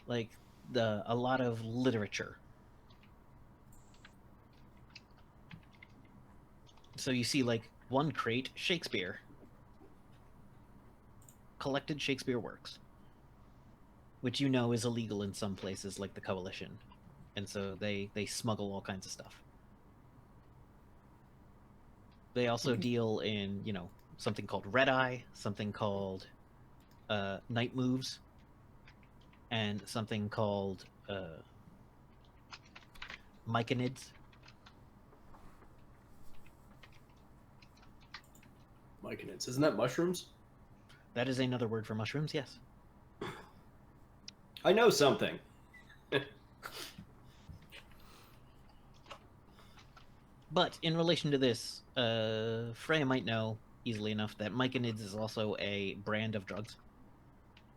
like a lot of literature. So you see, like, one crate, Shakespeare. Collected Shakespeare works. Which you know is illegal in some places, like the Coalition. And so they smuggle all kinds of stuff. They also deal in, something called Red Eye, something called Night Moves, and something called myconids. Myconids. Isn't that mushrooms? That is another word for mushrooms, yes. I know something. But in relation to this, Freya might know easily enough that myconids is also a brand of drugs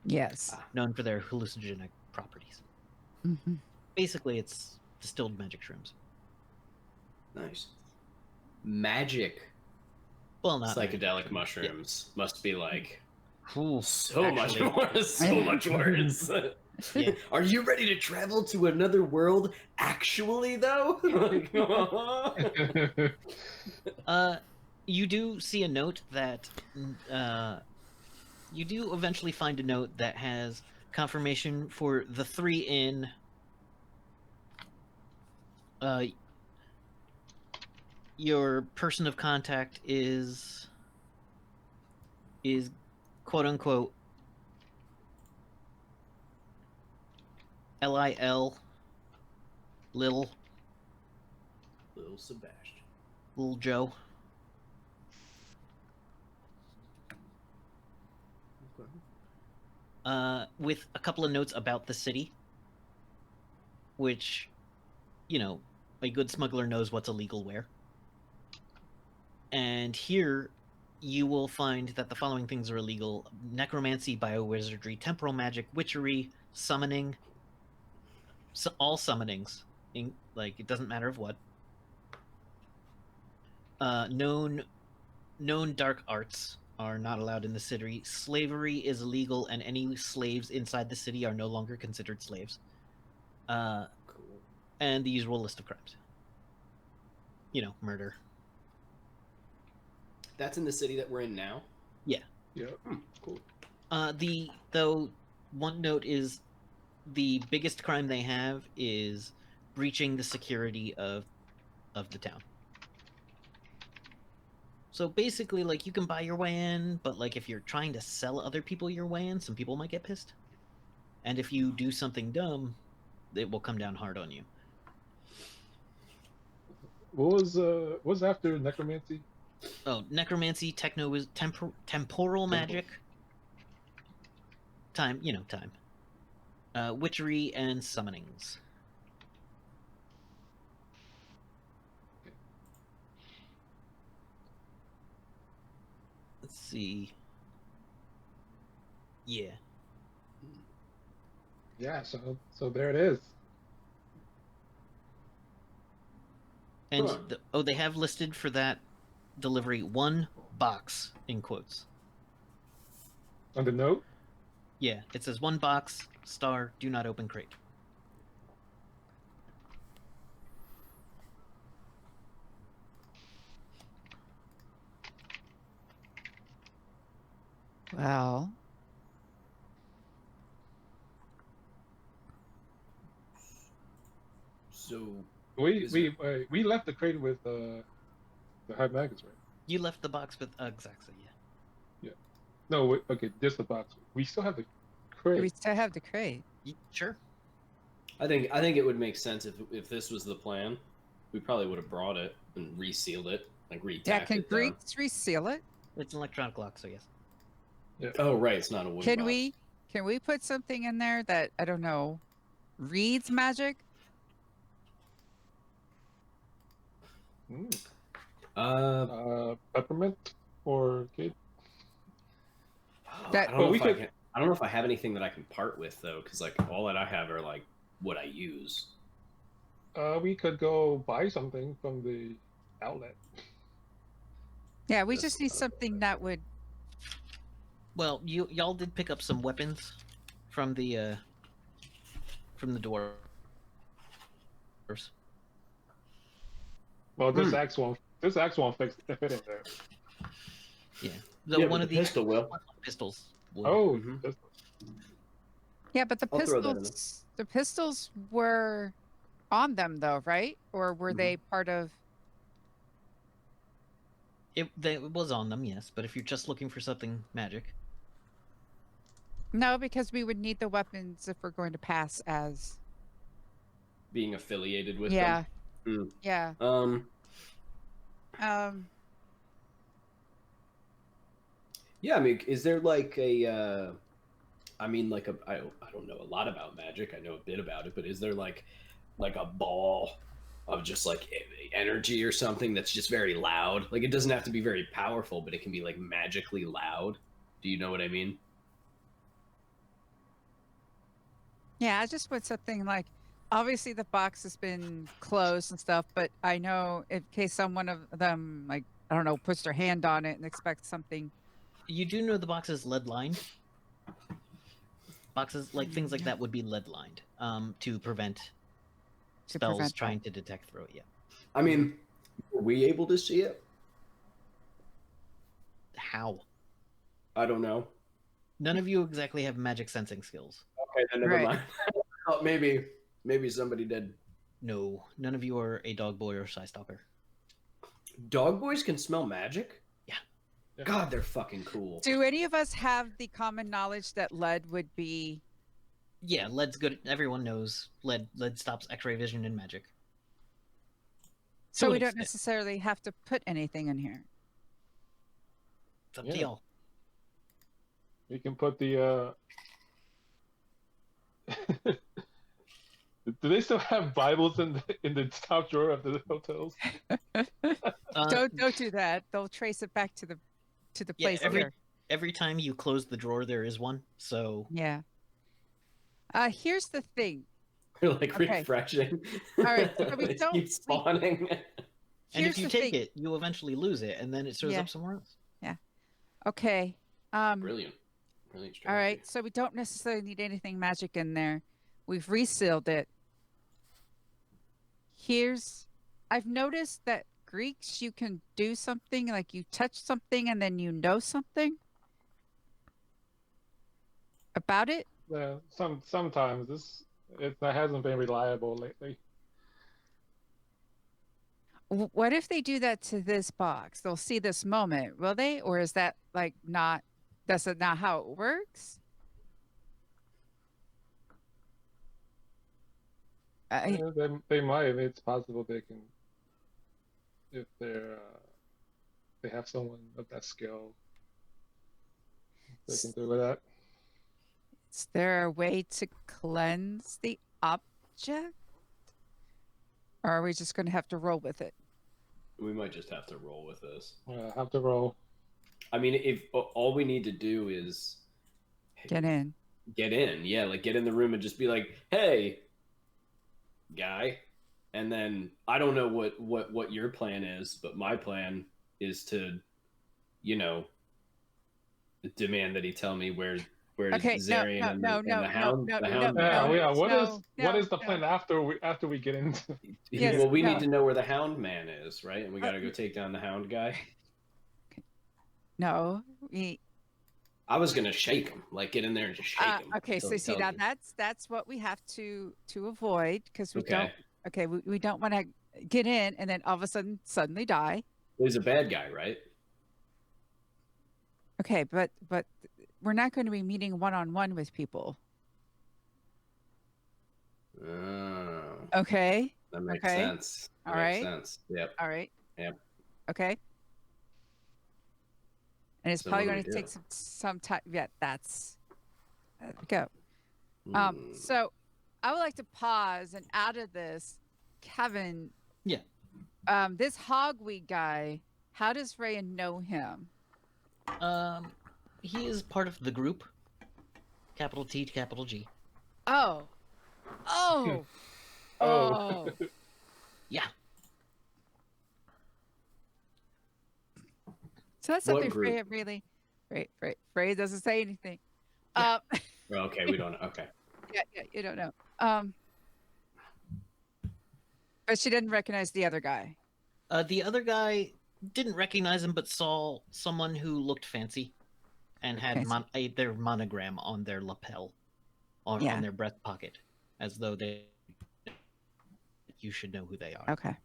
Yes. known for their hallucinogenic properties. Mm-hmm. Basically, it's distilled magic shrooms. Nice. Magic Well, not psychedelic mushrooms must be like Ooh, so actually, much worse. Yeah. Are you ready to travel to another world? Actually, though, You do see a note that you do eventually find a note that has confirmation for the 3 in. Your person of contact is quote unquote Lil Lil Sebastian. Lil Joe. With a couple of notes about the city, which, a good smuggler knows what's illegal where. And here, you will find that the following things are illegal: necromancy, biowizardry, temporal magic, witchery, summoning. So all summonings, it doesn't matter of what. Known dark arts are not allowed in the city. Slavery is illegal, and any slaves inside the city are no longer considered slaves. Cool. And the usual list of crimes. Murder. That's in the city that we're in now. Yeah. Yep. Cool. Though one note is the biggest crime they have is breaching the security of the town. So basically, you can buy your way in, but if you're trying to sell other people your way in, some people might get pissed. And if you do something dumb, it will come down hard on you. What was after necromancy? Oh, necromancy, techno is temporal magic. Time. Witchery and summonings. Let's see. Yeah. Yeah, so there it is. And Huh. they have listed for that delivery 1 box in quotes. On the note? Yeah, it says 1 box, star, do not open crate. Well, So We left the crate with the hard maggots, right? You left the box with exactly, yeah. No, wait, okay, just the box. We still have the we crate. still have the crate. Sure. I think it would make sense if this was the plan. We probably would have brought it and resealed it, like retacked Yeah, can it down. Greeks reseal it? It's an electronic lock, so yes. Oh right, it's not a wooden Can box. we put something in there that, I don't know, reads magic? Peppermint or kid? That- I don't Well, know we if could- I can. I don't know if I have anything that I can part with though, because like all that I have are like what I use. We could go buy something from the outlet. Yeah, we That's just need not a something that would. Well, y'all did pick up some weapons from the dwarves. Well, this axe won't fit in there. Yeah. Yeah, One but of the the pistol will. pistols. Would. Oh, Mhm. Yeah, but the I'll throw that in there. pistols were on them though, right? Or were Mhm. they part of? It was on them, yes. But if you're just looking for something magic, No, because we would need the weapons if we're going to pass as. Being affiliated with Yeah. them. Yeah. Yeah, I mean, is there like a? I mean, like I don't know a lot about magic. I know a bit about it, but is there like a ball of just like energy or something that's just very loud? Like it doesn't have to be very powerful, but it can be like magically loud. Do you know what I mean? Yeah, I just want something like, obviously the box has been closed and stuff, but I know in case someone of them, like, I don't know, puts their hand on it and expects something. you do know the box is lead lined. Boxes like things like that would be lead lined, to prevent To spells prevent that. trying to detect through it. Yeah. I mean, were we able to see it? How? I don't know. None of you exactly have magic sensing skills. Okay, then never Right. mind. Oh, maybe somebody did. No, none of you are a dog boy or shy stalker. Dog boys can smell magic. Yeah. God, they're fucking cool. Do any of us have the common knowledge that lead would be? Yeah, lead's good. Everyone knows lead. Lead stops X-ray vision in magic. So To we an don't extent. necessarily have to put anything in here. It's up to Yeah. y'all. We can put the. Do they still have Bibles in the top drawer of the hotels? Don't do that. They'll trace it back to the Yeah, place here. every time you close the drawer, there is one. So Yeah. Here's the thing. They're like Okay. refreshing. All right, so we They don't- keep spawning. and Here's if you the take thing. it, you eventually lose it, and then it shows Yeah. up somewhere else. Okay. Brilliant. Brilliant strategy. All right. So we don't necessarily need anything magic in there. We've resealed it. I've noticed that Greeks, you can do something like you touch something and then you know something about it. Yeah, sometimes that hasn't been reliable lately. What if they do that to this box? They'll see this moment, will they? Or is that like not, that's not how it works? Yeah, they might. I mean, it's possible they can, if they have someone of that skill, they can do that. Is there a way to cleanse the object? Or are we just going to have to roll with it? We might just have to roll with this. Have to roll. I mean, if all we need to do is Get in. get in, yeah, like get in the room and just be like, "Hey, guy," and then I don't know what your plan is, but my plan is to, you know, demand that he tell me where Okay, Zarian and the hound no, the no, hound no, Yeah, man yeah. is. What is the no. plan after we get into? Yes, Well, we no. need to know where the hound man is, right? And we got to go Uh, take down the hound guy. No, we. I was gonna shake him, like get in there and just shake him. Okay, until so he see tells that me. that's what we have to avoid because we Okay. don't. Okay, we don't want to get in and then all of a sudden suddenly die. He's a bad guy, right? Okay, but we're not going to be meeting one-on-one with people. Oh, Okay. that makes Okay. sense. All Makes right. sense. Yep. All right. Yep. Okay. And it's So probably what do going to we take do? some time. Yeah, that's there we go. Hmm. So I would like to pause and out of this, Kevin. Yeah. This Hogweed guy. How does Rhea know him? He is part of the group. Capital T, capital G. Oh. Oh. Oh. Yeah. So that's What something group? Freya really. Freya doesn't say anything. Yeah. Okay, we don't. Okay. Yeah, you don't know. But she didn't recognize the other guy. The other guy didn't recognize him, but saw someone who looked fancy and had their monogram on their lapel, on their breast pocket, as though you should know who they are. Okay.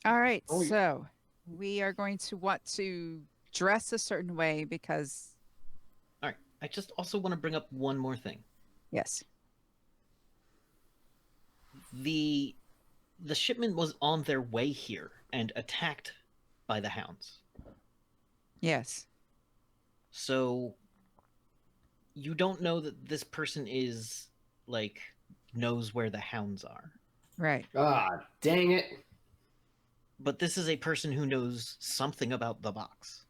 All right. So we are going to want to dress a certain way because. All right. I just also want to bring up one more thing. Yes. The shipment was on their way here and attacked by the hounds. Yes. So you don't know that this person is like knows where the hounds are. Right. Ah, dang it! But this is a person who knows something about the box.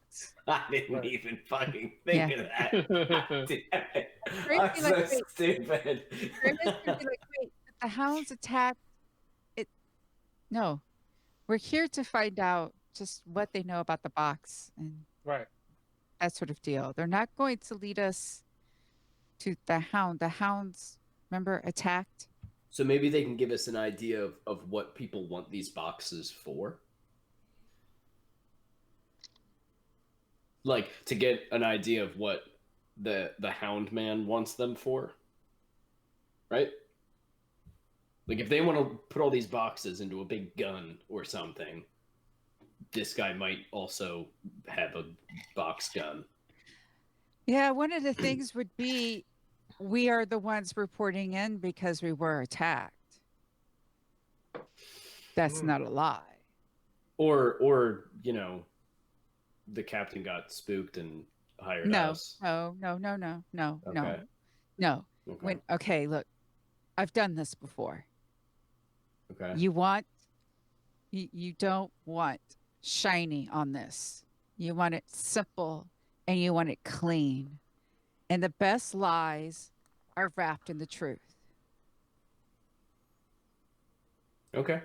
I didn't even fucking think of that. God damn it. Freya's I'm gonna be so like, stupid. Freya's gonna be like, wait, the hounds attacked it. No, we're here to find out just what they know about the box and Right. that sort of deal. They're not going to lead us to the hound. The hounds, remember, attacked. So maybe they can give us an idea of what people want these boxes for. Like to get an idea of what the hound man wants them for. Right? Like if they want to put all these boxes into a big gun or something, this guy might also have a box gun. Yeah, one of the things would be we are the ones reporting in because we were attacked. That's not a lie. Or you know, the captain got spooked and hired us. No. Okay. No. Okay. Look, I've done this before. Okay. You don't want shiny on this. You want it simple and you want it clean. And the best lies are wrapped in the truth. Okay.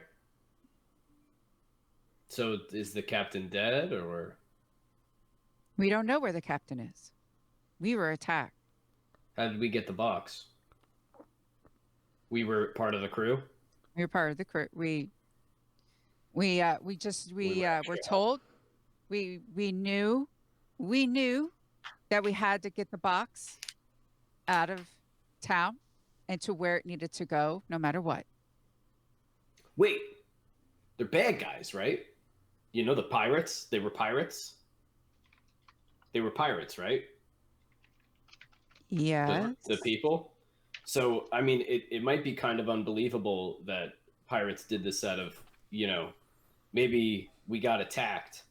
So is the captain dead or? We don't know where the captain is. We were attacked. How did we get the box? We were part of the crew. We were part of the crew. We were told. We knew that we had to get the box out of town and to where it needed to go, no matter what. Wait, they're bad guys, right? You know the pirates? They were pirates. They were pirates, right? Yeah. The people. So I mean, it might be kind of unbelievable that pirates did this out of, you know, maybe we got attacked,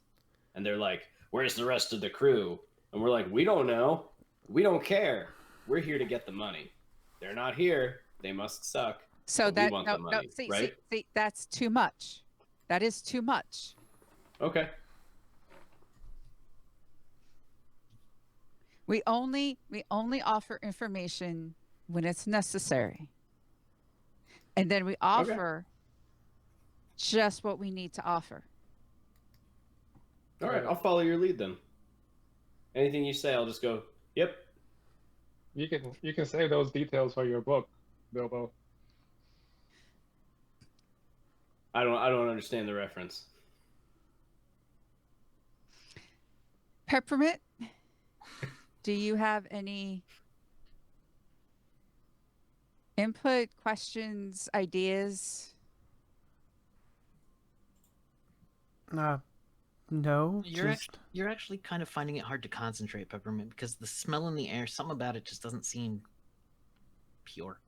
and they're like, "Where's the rest of the crew?" And we're like, "We don't know. We don't care. We're here to get the money. They're not here. They must suck." So But that we want the money, right? see, that's too much. That is too much. Okay. We only offer information when it's necessary. And then we offer just what we need to offer. All right, I'll follow your lead then. Anything you say, I'll just go, yep. You can save those details for your book, Bilbo. I don't understand the reference. Peppermint, do you have any input, questions, ideas? No, You're just you're actually kind of finding it hard to concentrate, Peppermint, because the smell in the air, something about it just doesn't seem pure.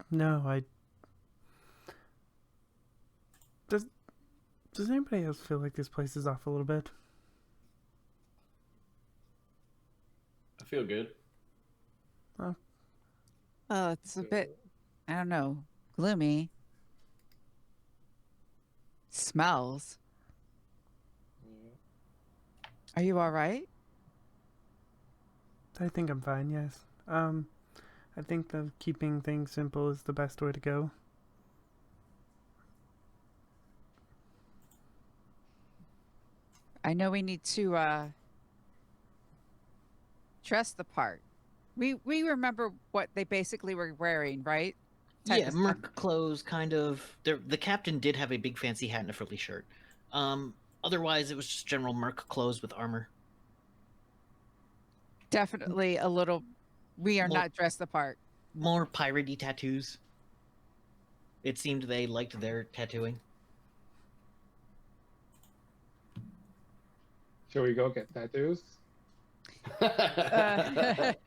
no. Does anybody else feel like this place is off a little bit? I feel good. Oh, it's a bit, I don't know, gloomy. Smells. Yeah. Are you all right? I think I'm fine. Yes. I think that keeping things simple is the best way to go. I know we need to dress the part. We remember what they basically were wearing, right? Yeah, merc clothes, kind of. The captain did have a big fancy hat and a frilly shirt. Otherwise, it was just general merc clothes with armor. Definitely a little. We are More- not dressed the part. More piratey tattoos. It seemed they liked their tattooing. Shall we go get tattoos?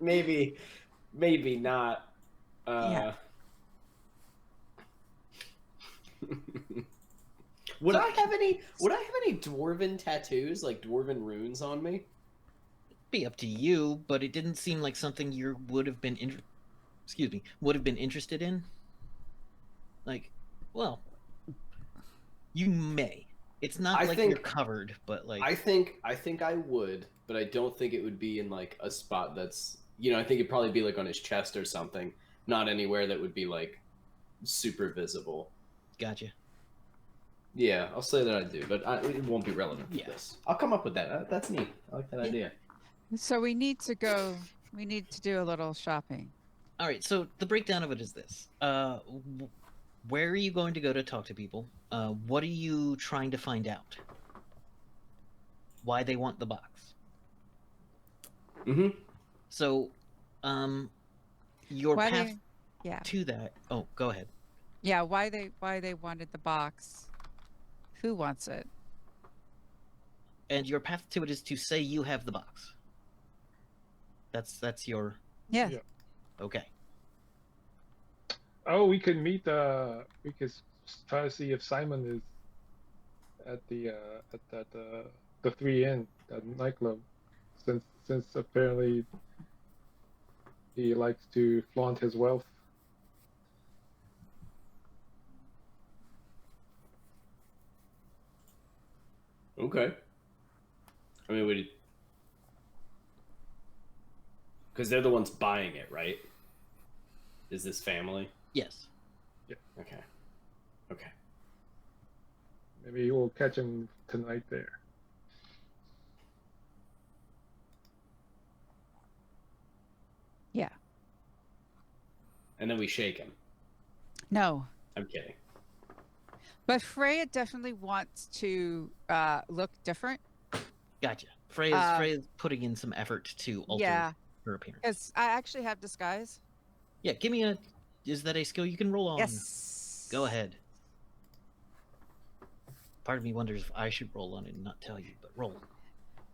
Maybe not. Yeah. Would I have any dwarven tattoos, like dwarven runes on me? Be up to you, but it didn't seem like something you would have been interested in. Like, well, you may. It's not I like think- you're covered, but like I think I would, but I don't think it would be in like a spot that's, I think it'd probably be like on his chest or something, not anywhere that would be like super visible. gotcha. Yeah, I'll say that I do, but it won't be relevant for Yeah. this. I'll come up with that. That's neat. I like that Yeah. idea. So we need to go. We need to do a little shopping. All right, so the breakdown of it is this: where are you going to go to talk to people? What are you trying to find out? Why they want the box? Mm-hmm. So, your Why path they? Yeah. to that. Oh, go ahead. Yeah. Why they wanted the box? Who wants it? And your path to it is to say you have the box. That's your Yeah. Yeah. okay. Oh, we could meet. We could try to see if Simon is at the at that the 3 Inn, that nightclub, since apparently he likes to flaunt his wealth. Okay. I mean, because they're the ones buying it, right? Is this family? Yes. Okay. Okay. Maybe we'll catch him tonight there. Yeah. And then we shake him. No. I'm kidding. But Freya definitely wants to look different. Gotcha. Freya's putting in some effort to alter Yeah. her appearance. Because I actually have disguise. Yeah, give me a. Is that a skill you can roll on? Yes. Go ahead. Part of me wonders if I should roll on it and not tell you, but roll.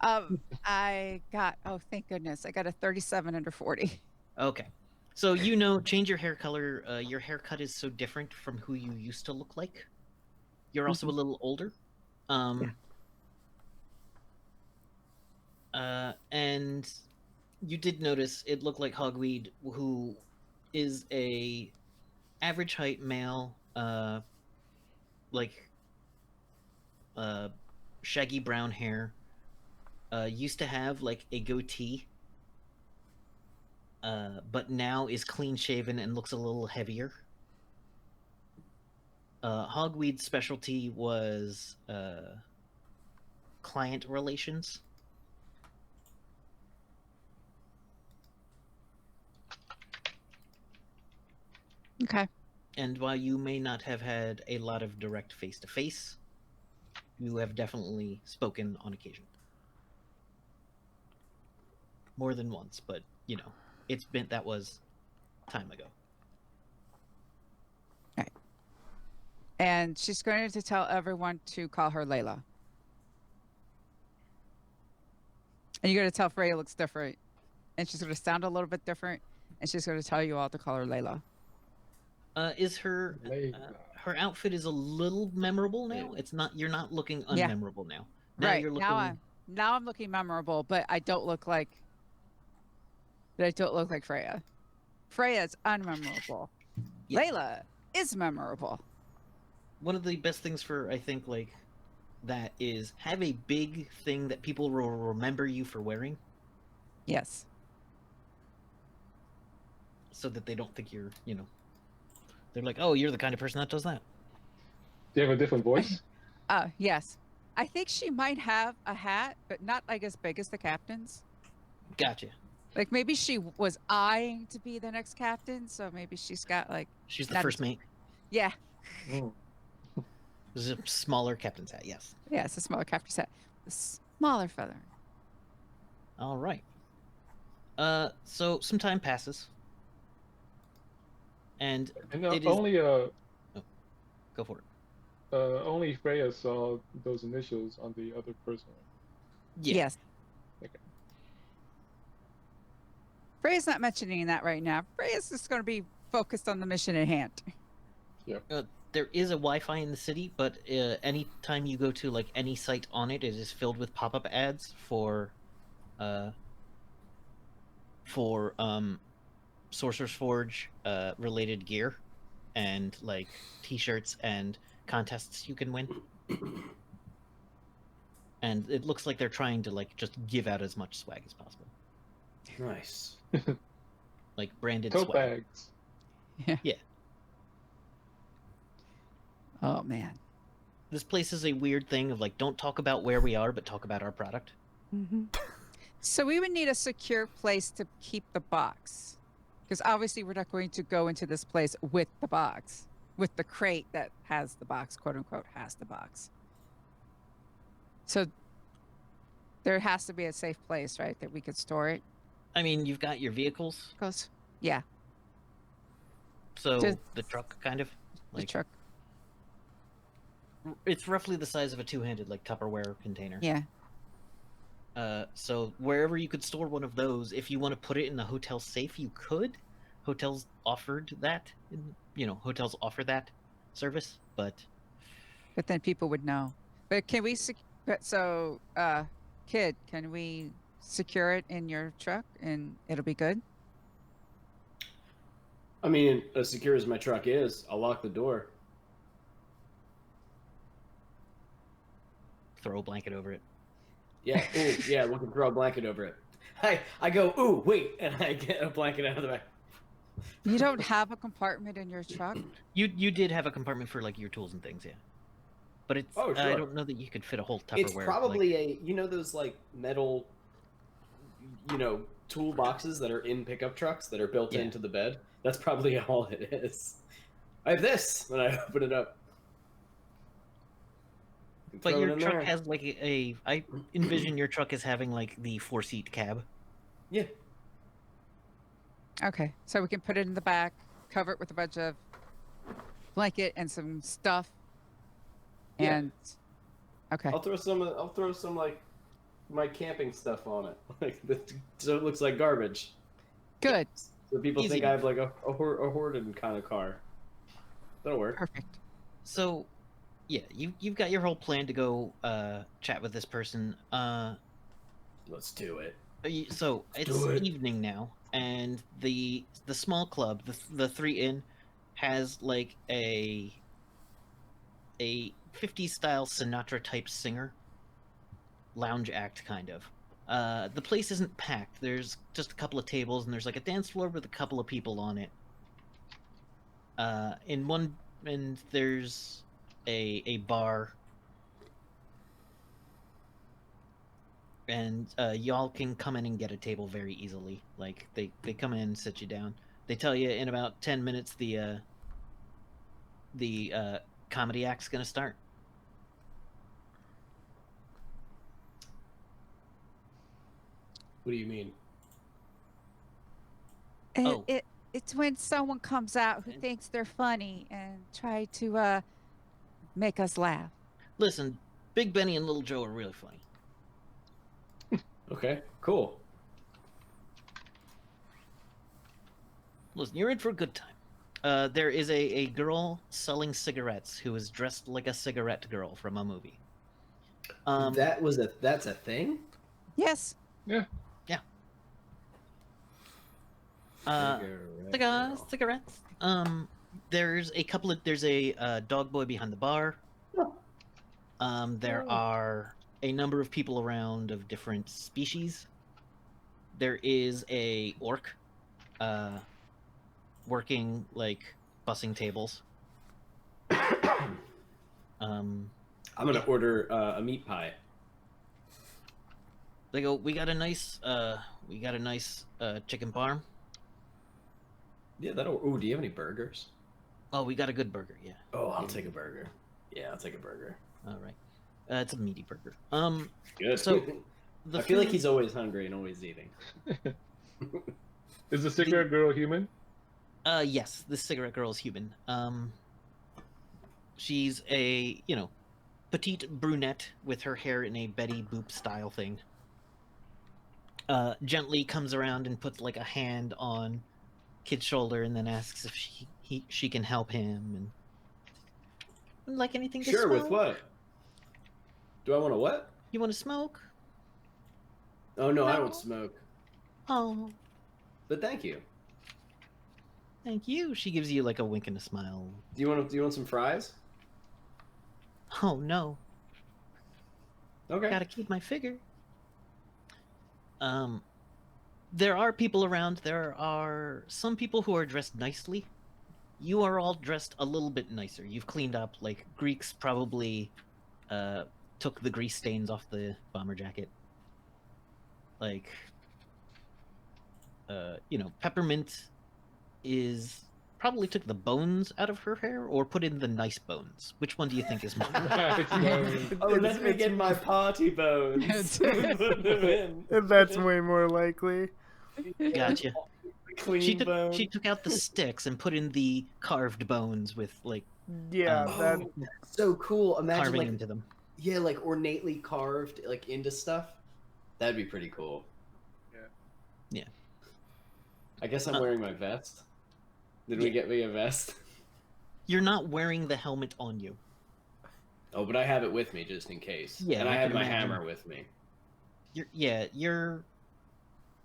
I got. Oh, thank goodness! I got a 37 under 40. Okay. So change your hair color. Your haircut is so different from who you used to look like. You're also a little older. And you did notice it looked like Hogweed, who is a average height male, shaggy brown hair. Used to have like a goatee. but now is clean shaven and looks a little heavier. Hogweed's specialty was client relations. Okay. And while you may not have had a lot of direct face-to-face, you have definitely spoken on occasion. More than once, but, that was time ago. And she's going to tell everyone to call her Layla. And you're going to tell Freya looks different. And she's going to sound a little bit different. And she's going to tell you all to call her Layla. Is her her outfit is a little memorable now? It's not. You're not looking Yeah. unmemorable now. Now Right. you're looking. Now I'm looking memorable, but I don't look like Freya. Freya's unmemorable. Yeah. Layla is memorable. One of the best things for, I think, like that is have a big thing that people will remember you for wearing, Yes. so that they don't think you're, they're like, oh, you're the kind of person that does that. Do you have a different voice? Yes. I think she might have a hat, but not like as big as the captain's. Gotcha. Like maybe she was eyeing to be the next captain, so maybe she's got like She's the Not first mate. yeah. Mm. This is a smaller captain's hat. Yes. Yeah, it's a smaller captain's hat. The smaller feather. All right. So some time passes, and And it is. only Go for it. only Freya saw those initials on the other person. Yeah. Yes. Okay. Freya's not mentioning that right now. Freya's just going to be focused on the mission at hand. There is a Wi-Fi in the city, but anytime you go to like any site on it, it is filled with pop-up ads for Sorcerer's Forge related gear, and like T-shirts and contests you can win. And it looks like they're trying to like just give out as much swag as possible, Nice. like branded Tote swag. bags. Yeah. Oh man. This place is a weird thing of like, don't talk about where we are, but talk about our product. Mm-hmm. So we would need a secure place to keep the box, because obviously we're not going to go into this place with the box, with the crate that has the box, quote unquote, has the box. So there has to be a safe place, right, that we could store it. I mean, you've got your vehicles, Goes, yeah, so Does- the truck kind of the like truck. it's roughly the size of a two-handed like Tupperware container. Yeah. So wherever you could store one of those, if you want to put it in the hotel safe, you could. Hotels offered that. Hotels offer that service, but But then people would know. But can we Kid, can we secure it in your truck and it'll be good? I mean, as secure as my truck is, I'll lock the door. throw a blanket over it. Yeah, ooh, yeah, we can throw a blanket over it. I go, ooh, wait, and I get a blanket out of the back. You don't have a compartment in your truck? You did have a compartment for like your tools and things, yeah. But it's Oh, I sure. don't know that you could fit a whole Tupperware. It's probably those like metal, tool boxes that are in pickup trucks that are built Yeah. into the bed. That's probably all it is. I have this when I open it up. You can But throw it your in truck there. has like I envision your truck as having like the 4-seat cab. Yeah. Okay, so we can put it in the back, cover it with a bunch of blanket and some stuff. Yeah. And okay, I'll throw some like my camping stuff on it, so it looks like garbage. good, So people Easy think I have like a hoarded kind of car. That'll work. perfect. So, yeah, you've got your whole plan to go chat with this person. Let's do it. So it's do it. evening now, and the small club, the 3 Inn, has like a 50s style Sinatra type singer, lounge act kind of, The place isn't packed. There's just a couple of tables, and there's like a dance floor with a couple of people on it. And there's a bar, and y'all can come in and get a table very easily. Like they come in and sit you down. They tell you in about 10 minutes the comedy act's gonna start. What do you mean? Oh. It's when someone comes out who thinks they're funny and try to make us laugh. Listen, Big Benny and Little Joe are really funny. Okay, cool. Listen, you're in for a good time. There is a girl selling cigarettes who is dressed like a cigarette girl from a movie. That's a thing? Yes. Yeah. Cigarettes. There's a dog boy behind the bar. There are a number of people around of different species. There is a orc, working like bussing tables. I'm gonna order a meat pie. They go, we got a nice chicken parm. Yeah, that'll. Oh, do you have any burgers? Oh, we got a good burger, yeah. Oh, I'll take a burger. Yeah, I'll take a burger. All right. It's a meaty burger. Good. So I feel like he's always hungry and always eating. Is the cigarette girl human? Yes, this cigarette girl is human. She's a, petite brunette with her hair in a Betty Boop style thing. Gently comes around and puts like a hand on Kid's shoulder and then asks if she can help him and like anything to Sure, smoke? with what? Do I want to what? You want to smoke? Oh no, I No. don't smoke. Oh, But thank you. thank you. She gives you like a wink and a smile. Do you want some fries? Oh no, Okay. gotta keep my figure. There are people around. There are some people who are dressed nicely. You are all dressed a little bit nicer. You've cleaned up. Like Greeks probably took the grease stains off the bomber jacket. Like, Peppermint is probably took the bones out of her hair or put in the nice bones. Which one do you think is more? Oh, let me get my party bones. Put them in. That's way more likely. Gotcha. Clean She took out the sticks and put in the carved bones with like Yeah, that Oh, that's so cool. Imagine carving like into them. yeah, like ornately carved like into stuff. That'd be pretty cool. Yeah. I guess I'm wearing my vest. Did we get me a vest? You're not wearing the helmet on you. Oh, but I have it with me just in case. Yeah, and I I have can my imagine. hammer with me. You're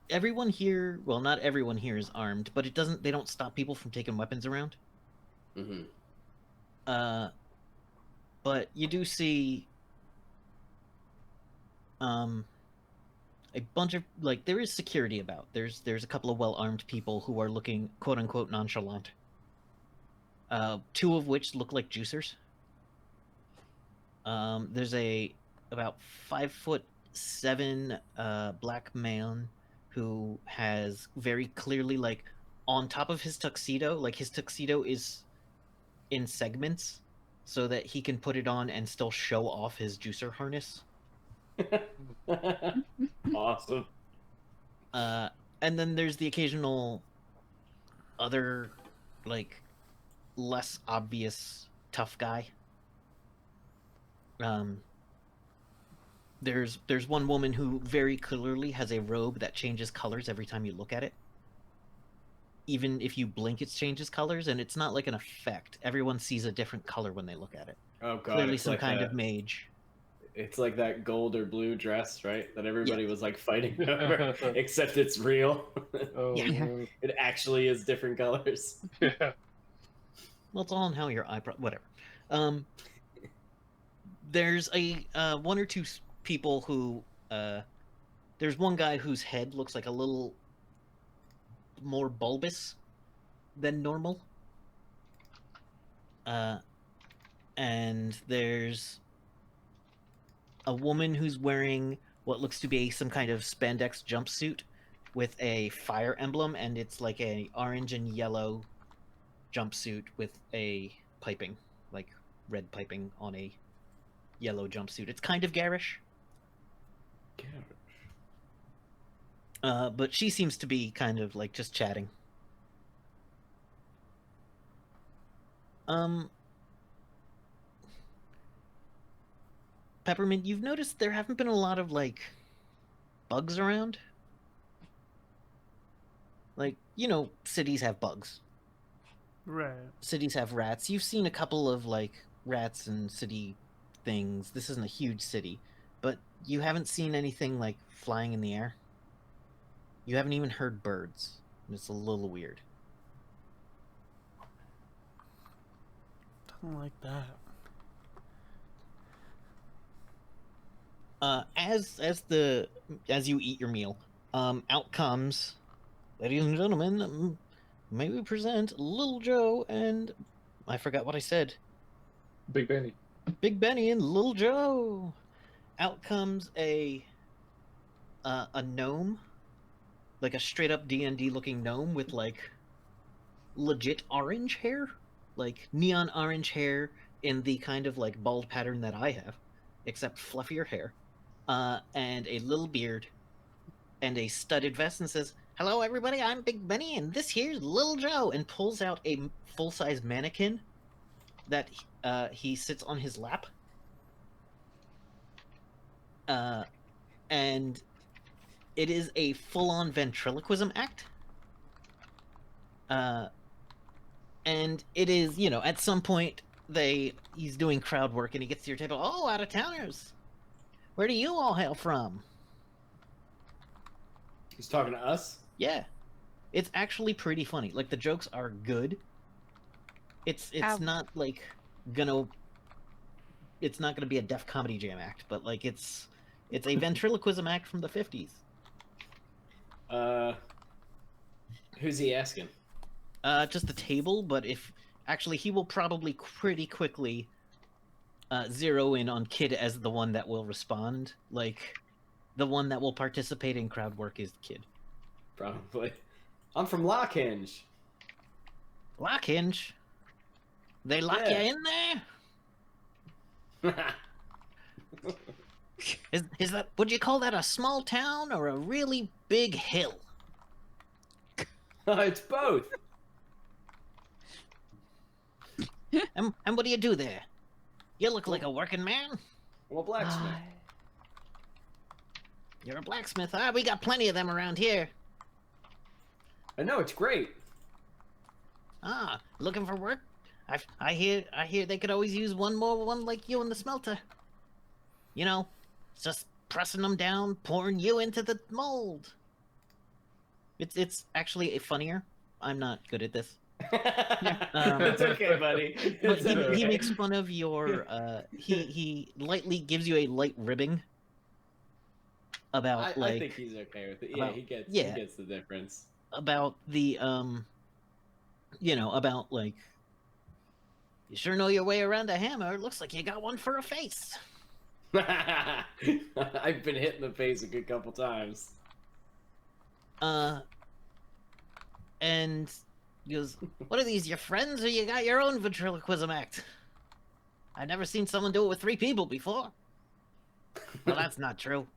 everyone here, well, not everyone here is armed, but they don't stop people from taking weapons around. Mm-hmm. But you do see a bunch of like there is security about. There's a couple of well-armed people who are looking quote unquote nonchalant. Two of which look like juicers. There's a about 5'7" black man who has very clearly like on top of his tuxedo, like his tuxedo is in segments so that he can put it on and still show off his juicer harness. Awesome. And then there's the occasional other like less obvious tough guy. There's one woman who very clearly has a robe that changes colors every time you look at it. Even if you blink, it changes colors, and it's not like an effect. Everyone sees a different color when they look at it. Oh god. Clearly it's some like kind that- of mage. It's like that gold or blue dress, right? That everybody was like fighting over, except it's real. Oh, Yeah. no. It actually is different colors. Yeah. Well, it's all in how your eyebrow. Whatever. There's a one or two people who there's one guy whose head looks like a little more bulbous than normal. And there's a woman who's wearing what looks to be some kind of spandex jumpsuit with a fire emblem, and it's like a orange and yellow jumpsuit with a piping, like red piping on a yellow jumpsuit. It's kind of garish. But she seems to be kind of like just chatting. Peppermint, you've noticed there haven't been a lot of like bugs around? Like, you know, cities have bugs. Right. Cities have rats. You've seen a couple of like rats and city things. This isn't a huge city, but you haven't seen anything like flying in the air. You haven't even heard birds. It's a little weird. Something like that. As you eat your meal, out comes, ladies and gentlemen, may we present Little Joe and I forgot what I said. Big Benny. Big Benny and Little Joe. Out comes a gnome, like a straight up D&D looking gnome with like legit orange hair, like neon orange hair in the kind of like bald pattern that I have, except fluffier hair, and a little beard and a studded vest, and says, "Hello, everybody. I'm Big Benny, and this here's Little Joe," and pulls out a full-size mannequin that he sits on his lap. And it is a full-on ventriloquism act. And it is, you know, at some point he's doing crowd work and he gets to your table. "Oh, out-of-towners, where do you all hail from?" He's talking to us? Yeah. It's actually pretty funny. Like, the jokes are good. It's not like it's not gonna be a Def Comedy Jam act, but like it's a ventriloquism act from the 50s. Who's he asking? Just the table, but he will probably pretty quickly zero in on Kid as the one that will respond. Like, the one that will participate in crowd work is the Kid. Probably. I'm from Lockhinge. Lockhinge? They lock you in there? Is that, would you call that a small town or a really big hill? It's both. And what do you do there? You look like a working man. Well, blacksmith. You're a blacksmith. We got plenty of them around here. I know, it's great. Looking for work? I hear they could always use one more one like you in the smelter. You know, just pressing them down, pouring you into the mold. It's actually funnier. I'm not good at this. It's okay, buddy. But he makes fun of your he lightly gives you a light ribbing about I think he's okay with it. Yeah, he gets the difference. About the you know, about like, "You sure know your way around a hammer. It looks like you got one for a face." I've been hit in the face a good couple times. And he goes, "What are these, your friends, or you got your own ventriloquism act? I've never seen someone do it with 3 people before." "Well, that's not true.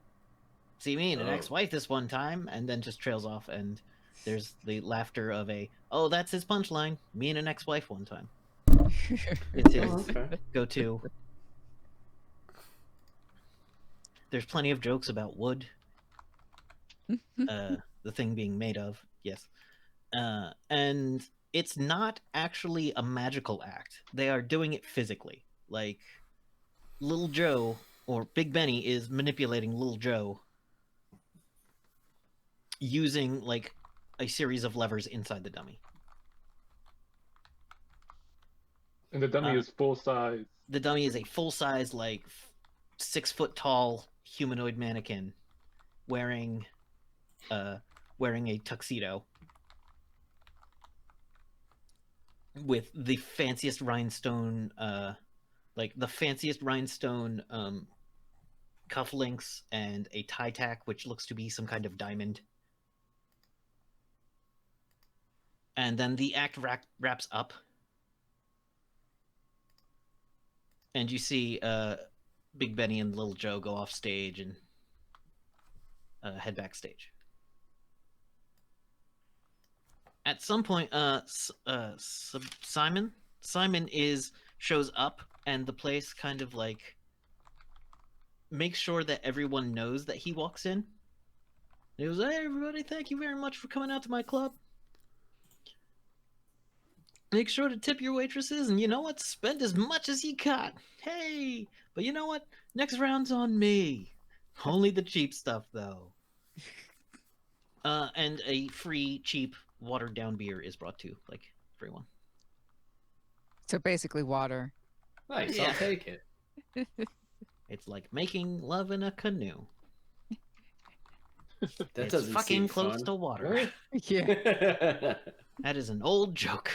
See me and an ex-wife this one time," and then just trails off, and there's the laughter of "Oh, that's his punchline. Me and an ex-wife one time." It's his go-to. There's plenty of jokes about wood. The thing being made of, yes. And it's not actually a magical act. They are doing it physically. Like, Little Joe, or Big Benny, is manipulating Little Joe using, like, a series of levers inside the dummy. And the dummy is full size. The dummy is a full-size, like, 6-foot tall humanoid mannequin wearing wearing a tuxedo with the fanciest rhinestone cufflinks and a tie tack, which looks to be some kind of diamond. And then the act wraps up, and you see Big Benny and Little Joe go off stage and head backstage. At some point, Simon shows up, and the place kind of like makes sure that everyone knows that he walks in. He goes, "Hey, everybody! Thank you very much for coming out to my club. Make sure to tip your waitresses, and you know what? Spend as much as you got. Hey, but you know what? Next round's on me. Only the cheap stuff, though." And a free, cheap, watered-down beer is brought to like everyone. So basically, water. Nice, Yeah. I'll take it. It's like making love in a canoe. That It's doesn't fucking seem close fun. to water. Yeah. That is an old joke.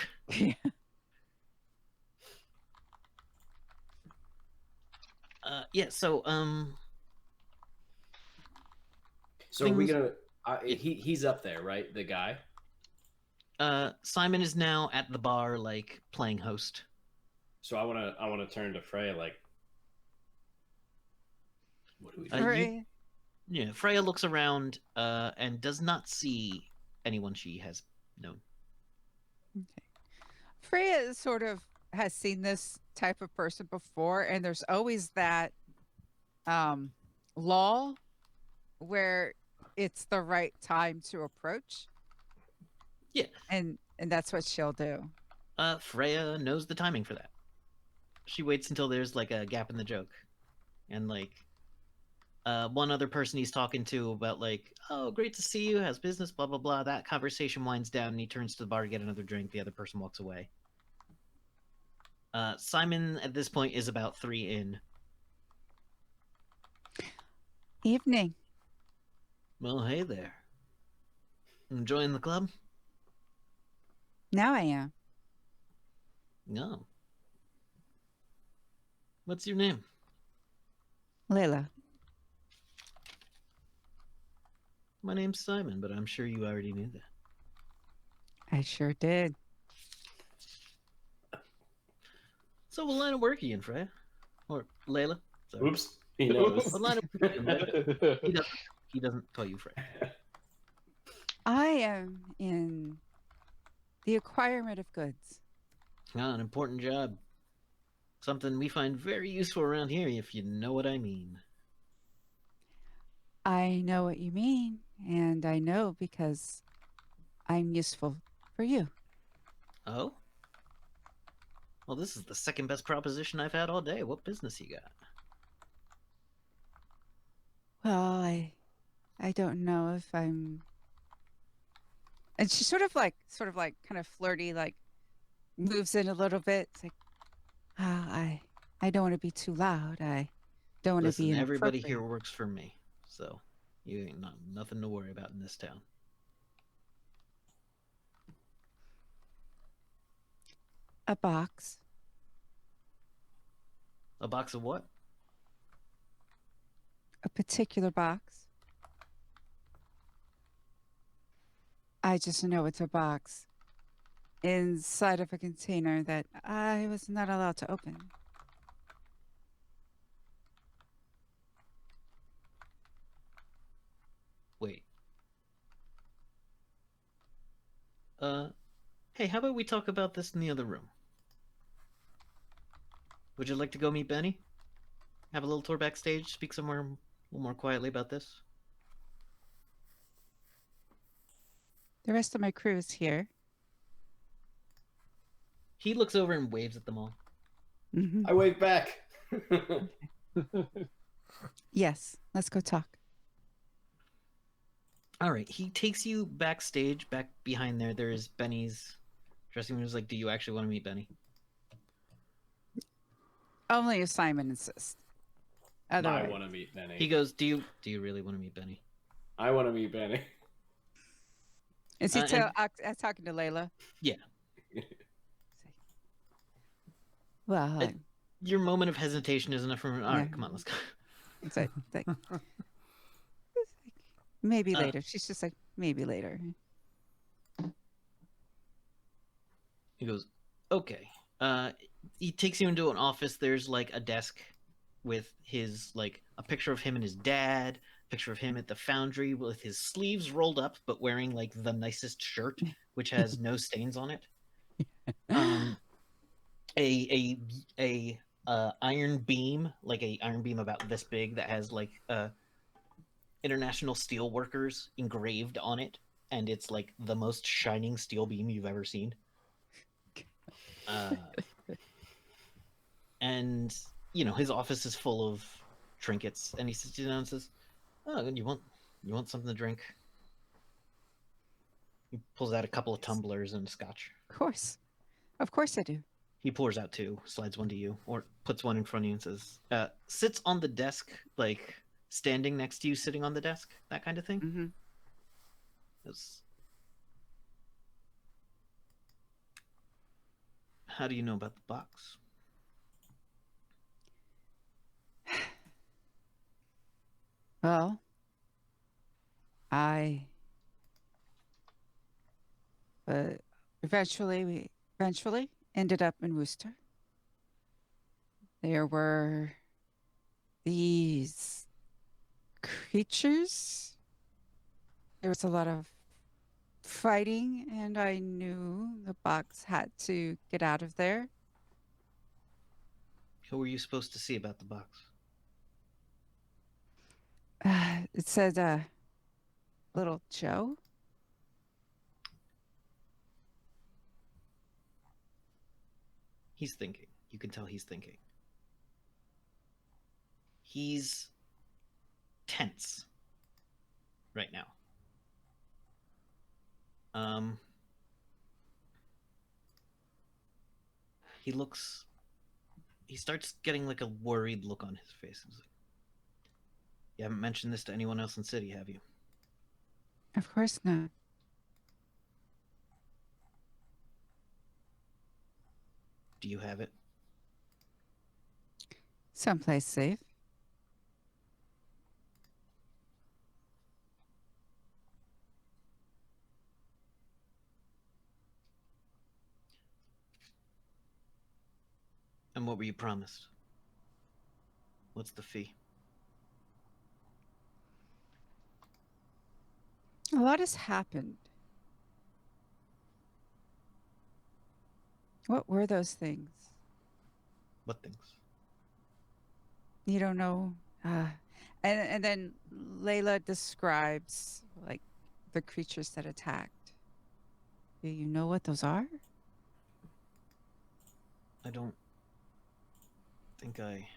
Yeah. So So are we Things- gonna? He's up there, right? The guy. Simon is now at the bar, like playing host. So I wanna turn to Freya like, what do we do? You- Right. Yeah, Freya looks around and does not see anyone she has known. Freya sort of has seen this type of person before, and there's always that lull where it's the right time to approach. Yeah. And that's what she'll do. Freya knows the timing for that. She waits until there's like a gap in the joke, and like one other person he's talking to about like, "Oh, great to see you, has business, blah blah blah." That conversation winds down, and he turns to the bar to get another drink. The other person walks away. Simon at this point is about 3 in. Evening. Well, hey there. Enjoying the club? Now I am. No. What's your name? Layla. My name's Simon, but I'm sure you already knew that. I sure did. So what line of work are you in, Freya? Or Layla? Sorry. Oops, he knows. What line of work are you in, Layla? He doesn't call you Freya. I am in the acquirement of goods. Ah, an important job. Something we find very useful around here, if you know what I mean. I know what you mean, and I know because I'm useful for you. Oh? Well, this is the second best proposition I've had all day. What business you got? Well, I don't know if I'm. And she sort of like kind of flirty, like moves in a little bit. It's like, I don't want to be too loud. I don't want to be Listen, everybody inappropriate. here works for me, so you ain't nothing to worry about in this town. A box. A box of what? A particular box. I just know it's a box inside of a container that I was not allowed to open. Wait. Hey, how about we talk about this in the other room? Would you like to go meet Benny? Have a little tour backstage, speak somewhere a little more quietly about this? The rest of my crew is here. He looks over and waves at them all. Mm-hmm. I wave back. Yes, let's go talk. All right, he takes you backstage, back behind there. There is Benny's dressing room. He's like, "Do you actually want to meet Benny?" Only if Simon insists. I Otherwise, want to meet Benny. He goes, "Do you really want to meet Benny?" I want to meet Benny. Is he And- talking to Layla? Yeah. Well, Your moment of hesitation is enough for me. All right, Yeah. come on, let's go. it's like maybe Uh, later. She's just like, maybe later. He goes, okay. He takes you into an office. There's like a desk with his like a picture of him and his dad, picture of him at the foundry with his sleeves rolled up, but wearing like the nicest shirt, which has no stains on it. A iron beam, like a iron beam about this big that has like international steel workers engraved on it, and it's like the most shining steel beam you've ever seen. And his office is full of trinkets, and he sits down and says, "Oh, you want something to drink?" He pulls out a couple of tumblers and scotch. Of course I do. He pours out two, slides one to you, or puts one in front of you and says, sits on the desk, like standing next to you, sitting on the desk, that kind of thing. Mm-hmm. How do you know about the box? Well, we eventually ended up in Worcester. There were these creatures. There was a lot of fighting, and I knew the box had to get out of there. Who were you supposed to see about the box? It said, little Joe. He's thinking. You can tell he's thinking. He's tense right now. He starts getting like a worried look on his face. He's like, you haven't mentioned this to anyone else in the city, have you? Of course not. Do you have it? Someplace safe. And what were you promised? What's the fee? A lot has happened. What were those things? What things? You don't know. And then Layla describes like the creatures that attacked. Do you know what those are? I don't think I...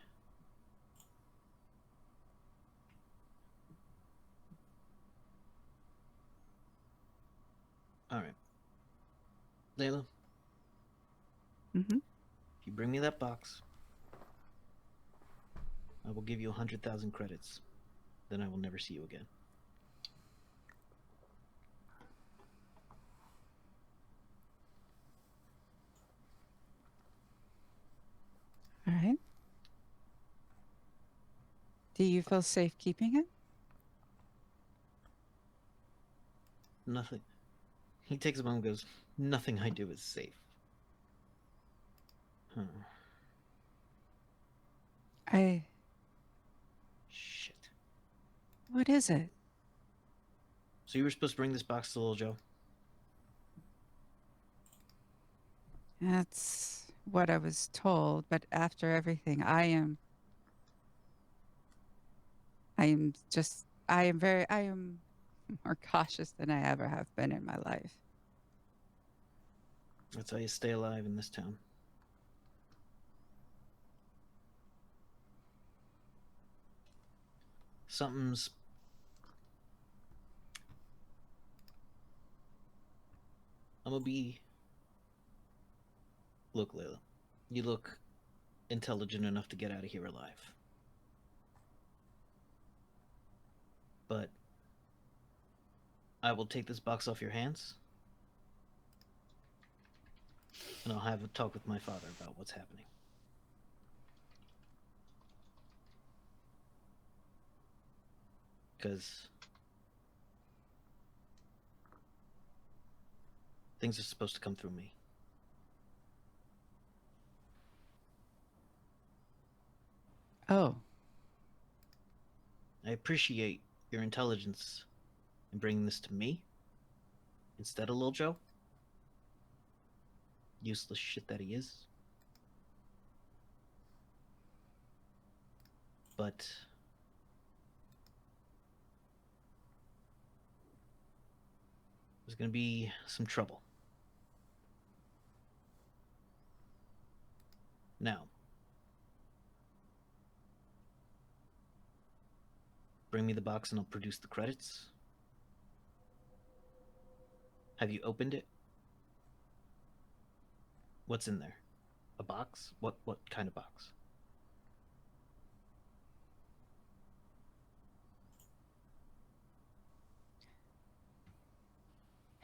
All right. Layla, Mm-hmm. if you bring me that box, I will give you 100,000 credits. Then I will never see you again. All right. Do you feel safe keeping it? Nothing. He takes a moment and goes, nothing I do is safe. Huh. Shit. What is it? So you were supposed to bring this box to Little Joe? That's what I was told, but after everything, I am more cautious than I ever have been in my life. That's how you stay alive in this town. Something's... I'm gonna be... Look, Layla. You look intelligent enough to get out of here alive. But I will take this box off your hands, and I'll have a talk with my father about what's happening. Because things are supposed to come through me. Oh, I appreciate your intelligence in bringing this to me instead of Lil Joe. Useless shit that he is. But there's gonna be some trouble. Now, bring me the box and I'll produce the credits. Have you opened it? What's in there? A box? What kind of box?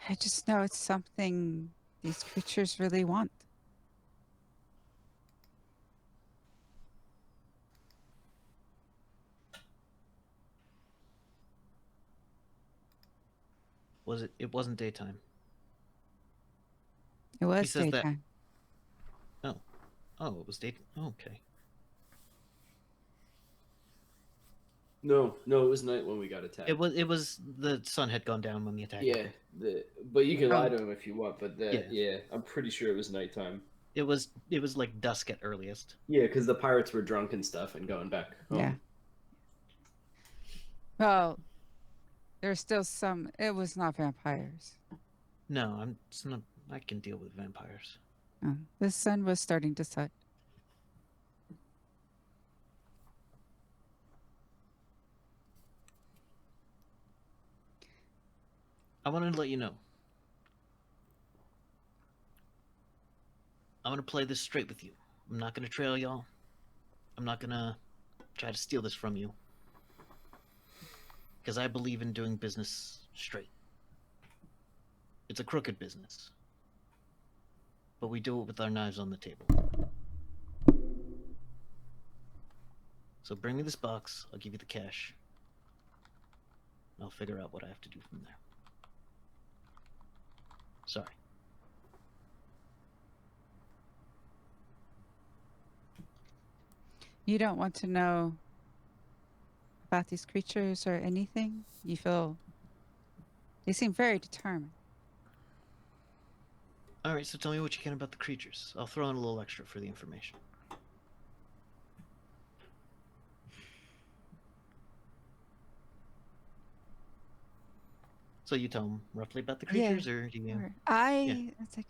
I just know it's something these creatures really want. Was it? It wasn't daytime. It was says that- daytime. Oh, it was daytime. Oh, okay. No, it was night when we got attacked. It was the sun had gone down when the attack Yeah, happened. but you can lie Oh. to him if you want. But Yeah. yeah, I'm pretty sure it was nighttime. It was like dusk at earliest. Yeah, because the pirates were drunk and stuff and going back home. Yeah. Well, there's still some. It was not vampires. No, it's not. I can deal with vampires. The sun was starting to set. I wanted to let you know. I'm gonna play this straight with you. I'm not gonna trail y'all. I'm not gonna try to steal this from you. Because I believe in doing business straight. It's a crooked business. But we do it with our knives on the table. So bring me this box, I'll give you the cash. I'll figure out what I have to do from there. Sorry. You don't want to know about these creatures or anything? You feel they seem very determined. Alright, so tell me what you can about the creatures. I'll throw in a little extra for the information. So you tell them roughly about the Yeah, creatures, or do you... Or Yeah. it's like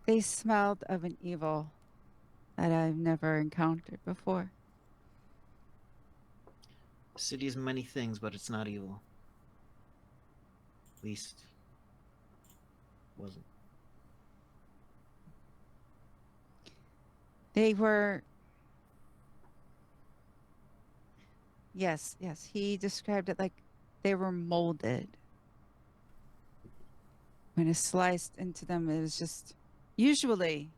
they smelled of an evil that I've never encountered before. The city is many things, but it's not evil. At least... wasn't. They were. Yes, he described it like they were molded. When it sliced into them, it was just usually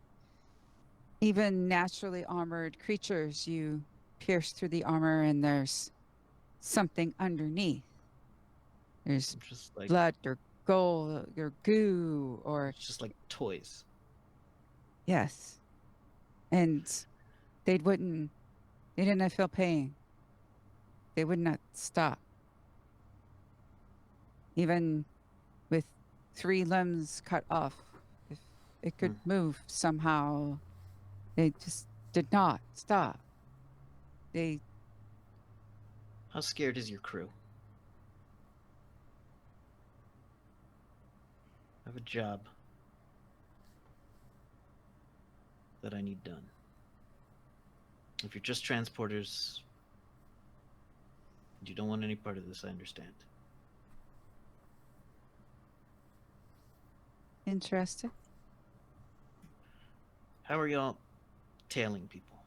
even naturally armored creatures, you pierce through the armor and there's something underneath. There's Just like... blood or gold or goo or It's just like toys. yes. And they didn't feel pain. They would not stop. Even with 3 limbs cut off, if it could move somehow, they just did not stop. They How scared is your crew? I have a job that I need done. If you're just transporters, and you don't want any part of this, I understand. interested. How are y'all tailing people?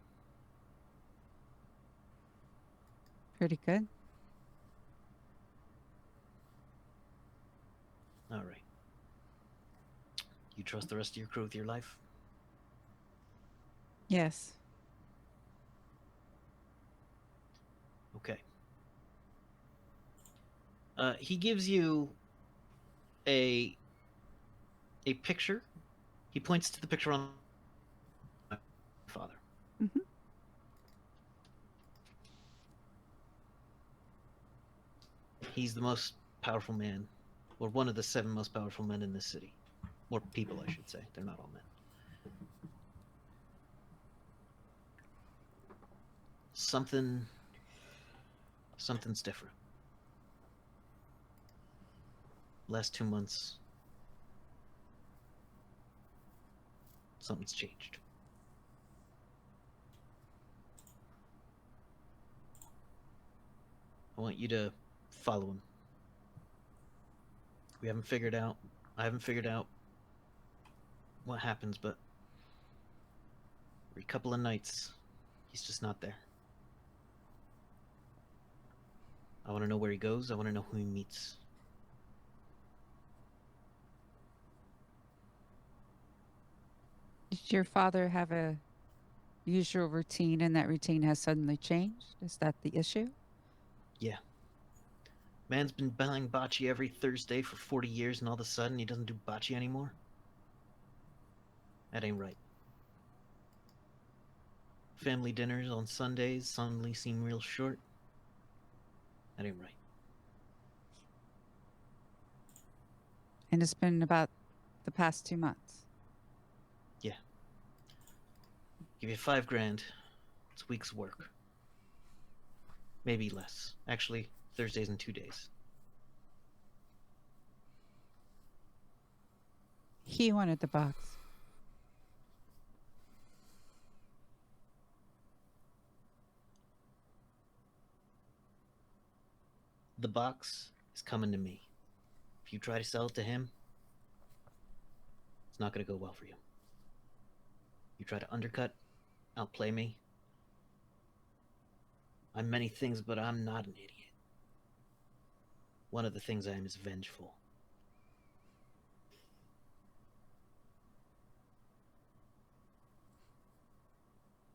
Pretty good. All right. You trust the rest of your crew with your life? Yes. Okay. He gives you a picture. He points to the picture on my father. Hmm. He's the most powerful man, or one of the 7 most powerful men in this city. Or people, I should say. They're not all men. Something's different. Last 2 months, something's changed. I want you to follow him. I haven't figured out what happens, but every couple of nights, he's just not there. I want to know where he goes. I want to know who he meets. Did your father have a usual routine and that routine has suddenly changed? Is that the issue? Yeah. Man's been buying bocce every Thursday for 40 years, and all of a sudden he doesn't do bocce anymore? That ain't right. Family dinners on Sundays suddenly seem real short. That ain't right. And it's been about the past 2 months. Yeah. Give you $5,000. It's a week's work. Maybe less. Actually, Thursdays and 2 days. He wanted the box. The box is coming to me. If you try to sell it to him, it's not going to go well for you. You try to undercut, outplay me. I'm many things, but I'm not an idiot. One of the things I am is vengeful.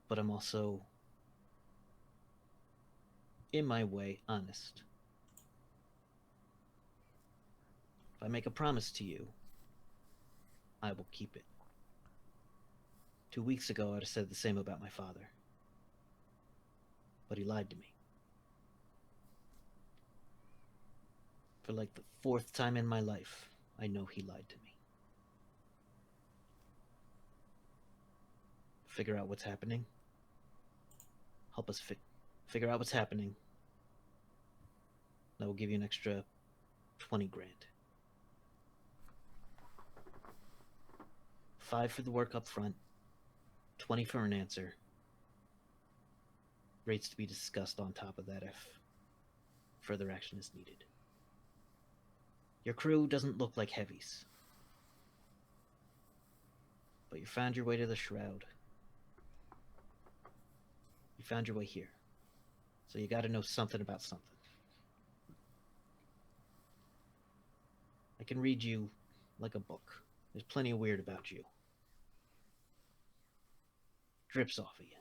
But I'm also, in my way, honest. If I make a promise to you, I will keep it. 2 weeks ago, I'd have said the same about my father. But he lied to me. For like the 4th time in my life, I know he lied to me. Figure out what's happening. Help us figure out what's happening. I will give you an extra 20,000. 5 for the work up front, 20 for an answer. Rates to be discussed on top of that if further action is needed. Your crew doesn't look like heavies. But you found your way to the shroud. You found your way here. So you gotta know something about something. I can read you like a book. There's plenty of weird about you. Drips off of you.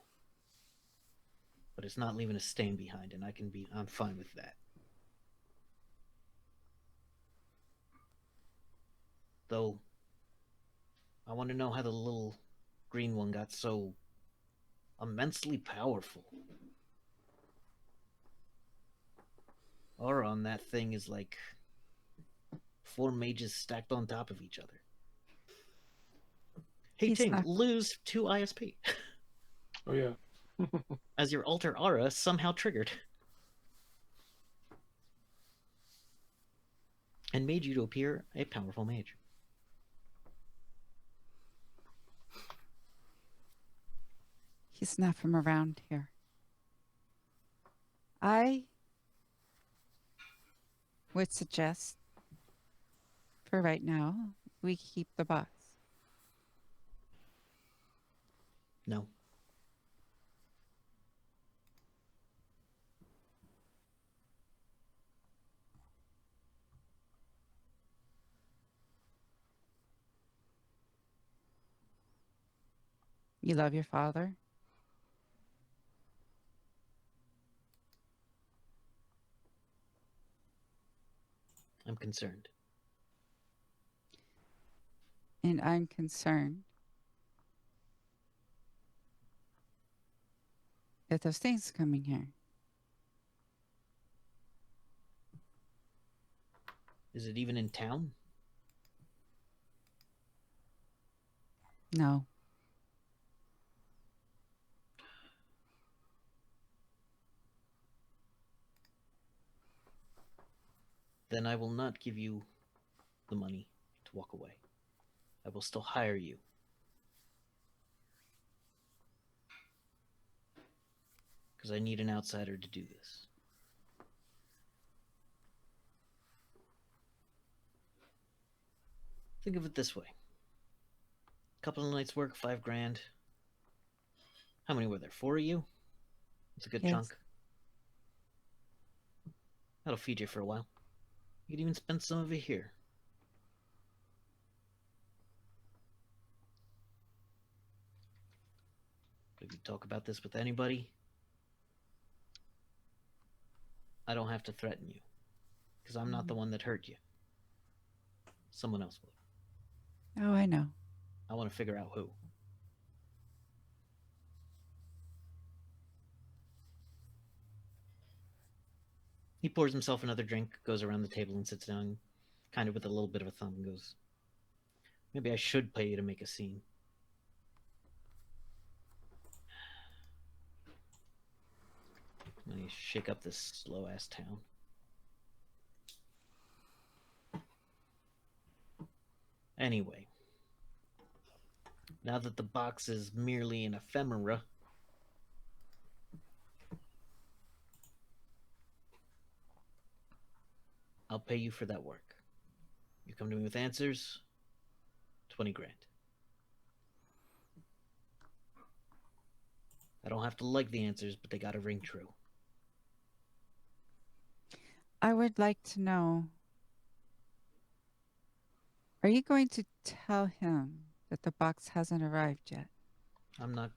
But it's not leaving a stain behind, and I'm fine with that. Though, I want to know how the little green one got so immensely powerful. Aura on that thing is like 4 mages stacked on top of each other. Hey, He's Ting, not- lose 2 ISP. Oh yeah. As your alter aura somehow triggered. And made you to appear a powerful mage. He's not from around here. I would suggest, for right now, we keep the box. No. You love your father? I'm concerned. And I'm concerned that those things coming here. Is it even in town? No. Then I will not give you the money to walk away. I will still hire you. Because I need an outsider to do this. Think of it this way. Couple of nights work, $5,000. How many were there? 4 of you? It's a good Yes. chunk. That'll feed you for a while. You could even spend some of it here. If you talk about this with anybody, I don't have to threaten you. Because I'm not the one that hurt you. Someone else would. Oh, I know. I want to figure out who. He pours himself another drink, goes around the table and sits down, kind of with a little bit of a thumb, and goes, maybe I should pay you to make a scene. Let me shake up this slow-ass town. Anyway, now that the box is merely an ephemera, I'll pay you for that work. You come to me with answers, 20 grand. I don't have to like the answers, but they gotta ring true. I would like to know, are you going to tell him that the box hasn't arrived yet? I'm not...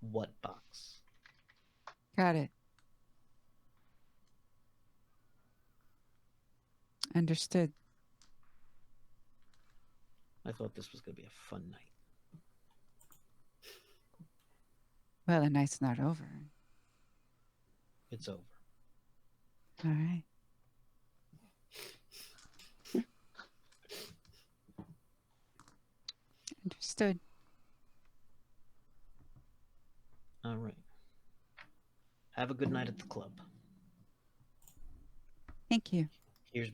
What box? Got it. Understood. I thought this was gonna be a fun night. Well, the night's not over. It's over. All right. Understood. All right. Have a good night at the club. Thank you. Here's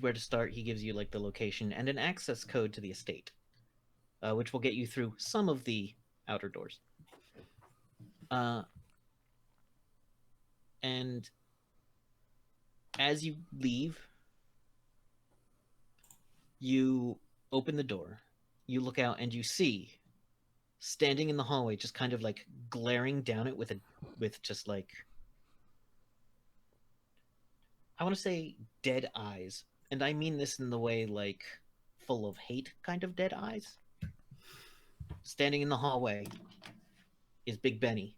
where to start. He gives you like the location and an access code to the estate, which will get you through some of the outer doors. And as you leave, you open the door, you look out, and you see, standing in the hallway, just kind of like glaring down it with just like, I want to say dead eyes, and I mean this in the way like full of hate kind of dead eyes. Standing in the hallway is Big Benny,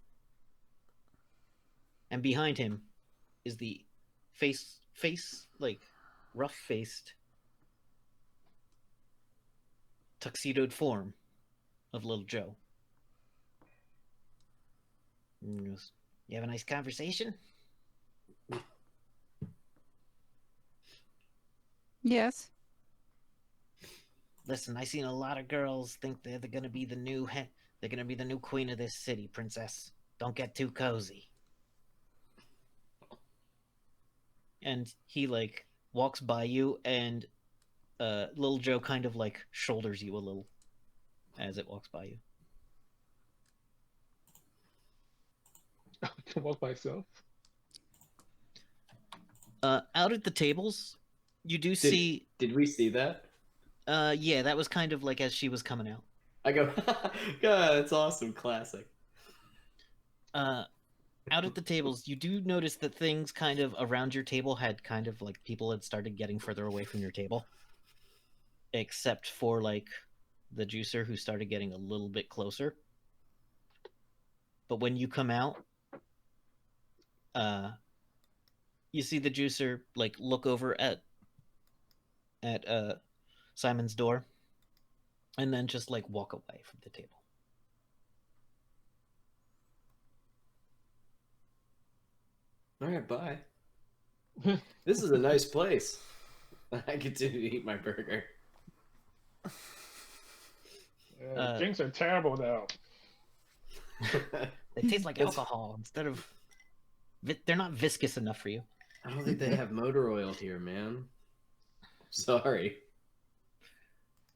and behind him is the face like rough-faced, tuxedoed form of Little Joe. And he goes, "You have a nice conversation?" Yes. "Listen, I seen a lot of girls think they're gonna be the new they're gonna be the new queen of this city, princess. Don't get too cozy." And he like walks by you, and Little Joe kind of like shoulders you a little as it walks by you. I can walk myself. Out at the tables, you do see. Did we see that? Yeah, that was kind of like as she was coming out. I go, God, that's awesome, classic. Out at the tables, you do notice that things kind of around your table had kind of like people had started getting further away from your table, except for like the juicer who started getting a little bit closer. but when you come out, you see the juicer like look over at Simon's door, and then just like walk away from the table. All right, bye. This is a nice place. I continue to eat my burger. Yeah, drinks are terrible now. They taste like alcohol instead of. They're not viscous enough for you. I don't think they have motor oil here, man. Sorry.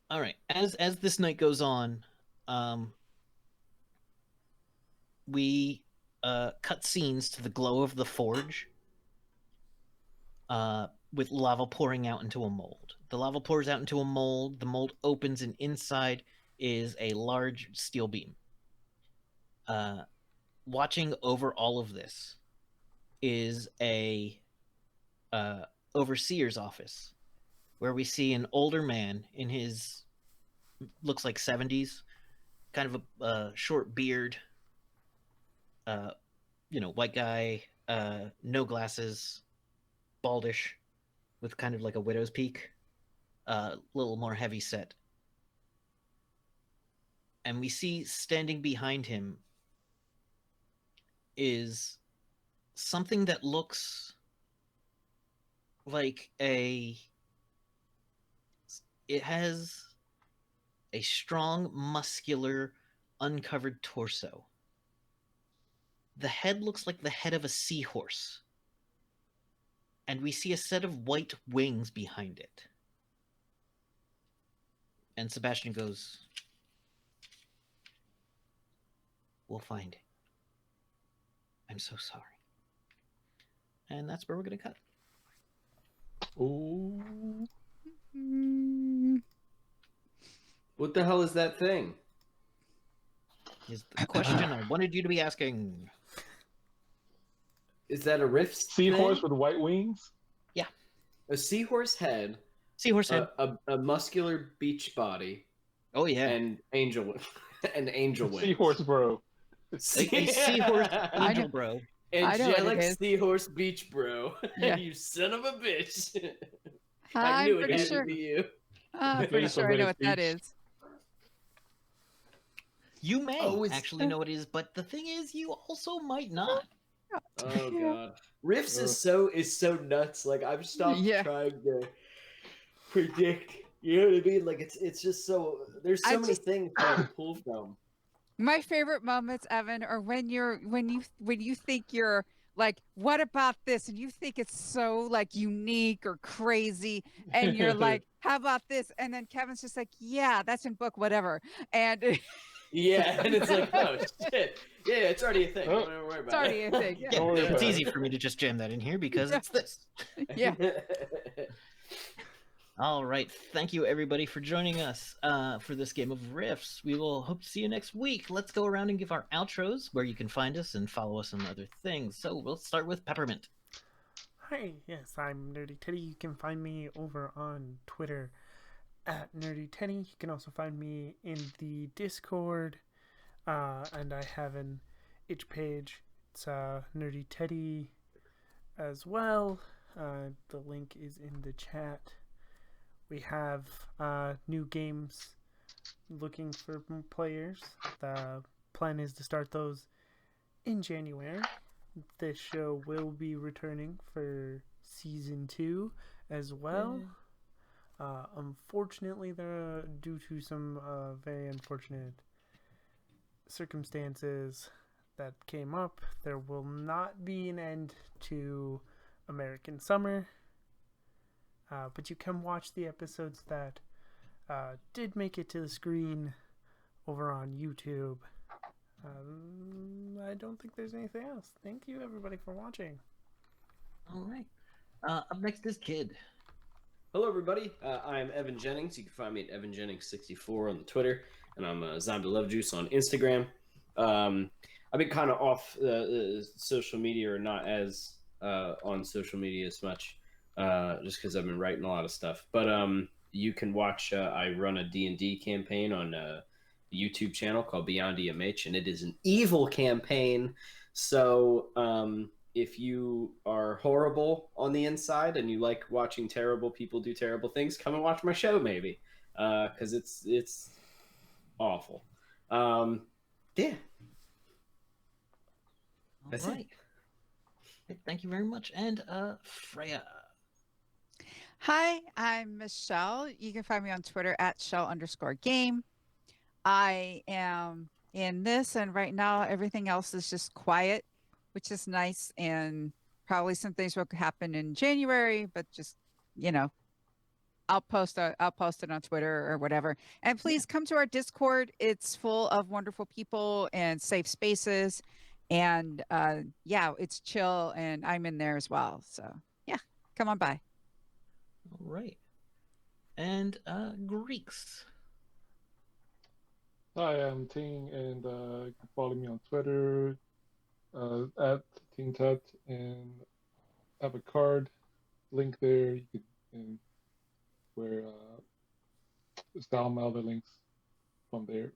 All right. As this night goes on, we cut scenes to the glow of the forge, with lava pouring out into a mold. The lava pours out into a mold. The mold opens, and inside is a large steel beam. Watching over all of this is a overseer's office, where we see an older man in his looks like 70s, kind of a short beard, white guy, no glasses, baldish, with kind of like a widow's peak, a little more heavy set. And we see standing behind him is something that looks like it has a strong, muscular, uncovered torso. The head looks like the head of a seahorse. And we see a set of white wings behind it. And Sebastian goes, "We'll find it. I'm so sorry." And that's where we're going to cut. Ooh. What the hell is that thing? Is the question I wanted you to be asking. Is that a rift Seahorse thing? with white wings? A seahorse head, Seahorse head. a muscular beach body, Oh, yeah. and angel wings. Seahorse bro. A seahorse angel bro. I know what it Angelic is. seahorse beach bro. Yeah. You son of a bitch. I'm I knew it pretty had sure. to be you. I'm pretty Face sure of I know Venice what that Beach. is. You may Oh, it's- actually know what it is, but the thing is, you also might not. Oh god. Riffs is so nuts. Like I've stopped Yeah. trying to predict. You know what I mean? Like it's just so there's so many things to pull from. My favorite moments, Evan, are when you think you're like, what about this? And you think it's so like unique or crazy, and you're like, how about this? And then Kevin's just like, yeah, that's in book whatever. And Yeah, and it's like, oh shit. Yeah, it's already a thing. Oh. Don't worry about it's already a thing. Yeah, Don't worry it's about easy it. for me to just jam that in here because Yeah. it's this. Yeah. All right. Thank you, everybody, for joining us for this game of Riffs. We will hope to see you next week. Let's go around and give our outros, where you can find us and follow us on other things. So we'll start with Peppermint. Hi, yes, I'm Nerdy Teddy. You can find me over on Twitter at Nerdy Teddy. You can also find me in the Discord, and I have an itch page. It's Nerdy Teddy as well. The link is in the chat. We have new games looking for players. The plan is to start those in January. This show will be returning for season 2 as well. Unfortunately, due to some very unfortunate circumstances that came up, there will not be an end to American Summer. But you can watch the episodes that did make it to the screen over on YouTube. I don't think there's anything else. Thank you, everybody, for watching. All right. Up next is Kid. Hello, everybody. I'm Evan Jennings. You can find me at EvanJennings64 on the Twitter, and I'm Zombie Love Juice on Instagram. I've been kind of off social media, or not as on social media as much, just because I've been writing a lot of stuff. But you can watch. I run a D&D campaign on YouTube channel called Beyond EMH, and it is an evil campaign. So if you are horrible on the inside and you like watching terrible people do terrible things, come and watch my show, maybe, because it's awful. Yeah. That's All it. right. Thank you very much. And Freya. Hi, I'm Michelle. You can find me on Twitter at Shell_game. I am in this, and right now everything else is just quiet, which is nice. And probably some things will happen in January, but just, you know, I'll post it on Twitter or whatever. And please come to our Discord. It's full of wonderful people and safe spaces. And yeah, it's chill, and I'm in there as well. So yeah, come on by. All right. And Greeks. Hi, I'm Ting, and you can follow me on Twitter at TingTut, and I have a card link there. You can, and where there's down other links from there.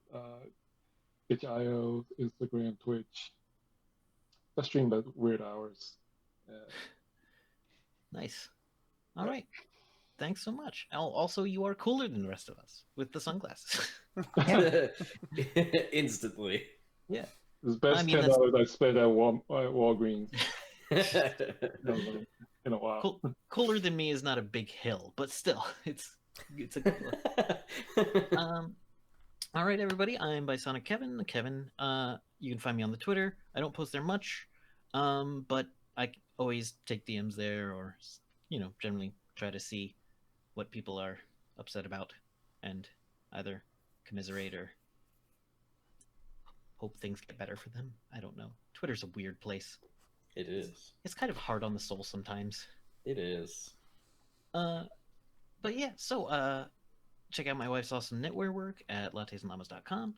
itch.io, Instagram, Twitch. I stream at weird hours. Nice. All right. Thanks so much. Also, you are cooler than the rest of us with the sunglasses. Instantly. Yeah. It's the best I mean, $10 I spent at Walgreens in a while. Cooler than me is not a big hill, but still, it's a good look. All right, everybody. I'm Bisonic Kevin. Kevin. You can find me on the Twitter. I don't post there much, but I always take DMs there, or generally try to see what people are upset about, and either commiserate or hope things get better for them. I don't know. Twitter's a weird place. It is. It's kind of hard on the soul sometimes. It is. But yeah, so check out my wife's awesome knitwear work at lattesandllamas.com.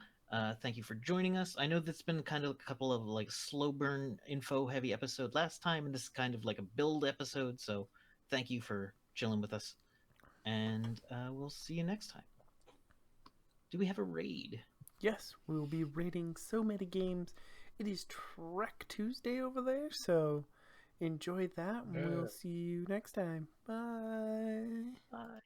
Thank you for joining us. I know that's been kind of a couple of like slow burn info heavy episode last time, and this is kind of like a build episode, so thank you for chilling with us. And we'll see you next time. Do we have a raid? Yes, we will be raiding so many games. It is Trek Tuesday over there, so enjoy that, and we'll see you next time. Bye. Bye.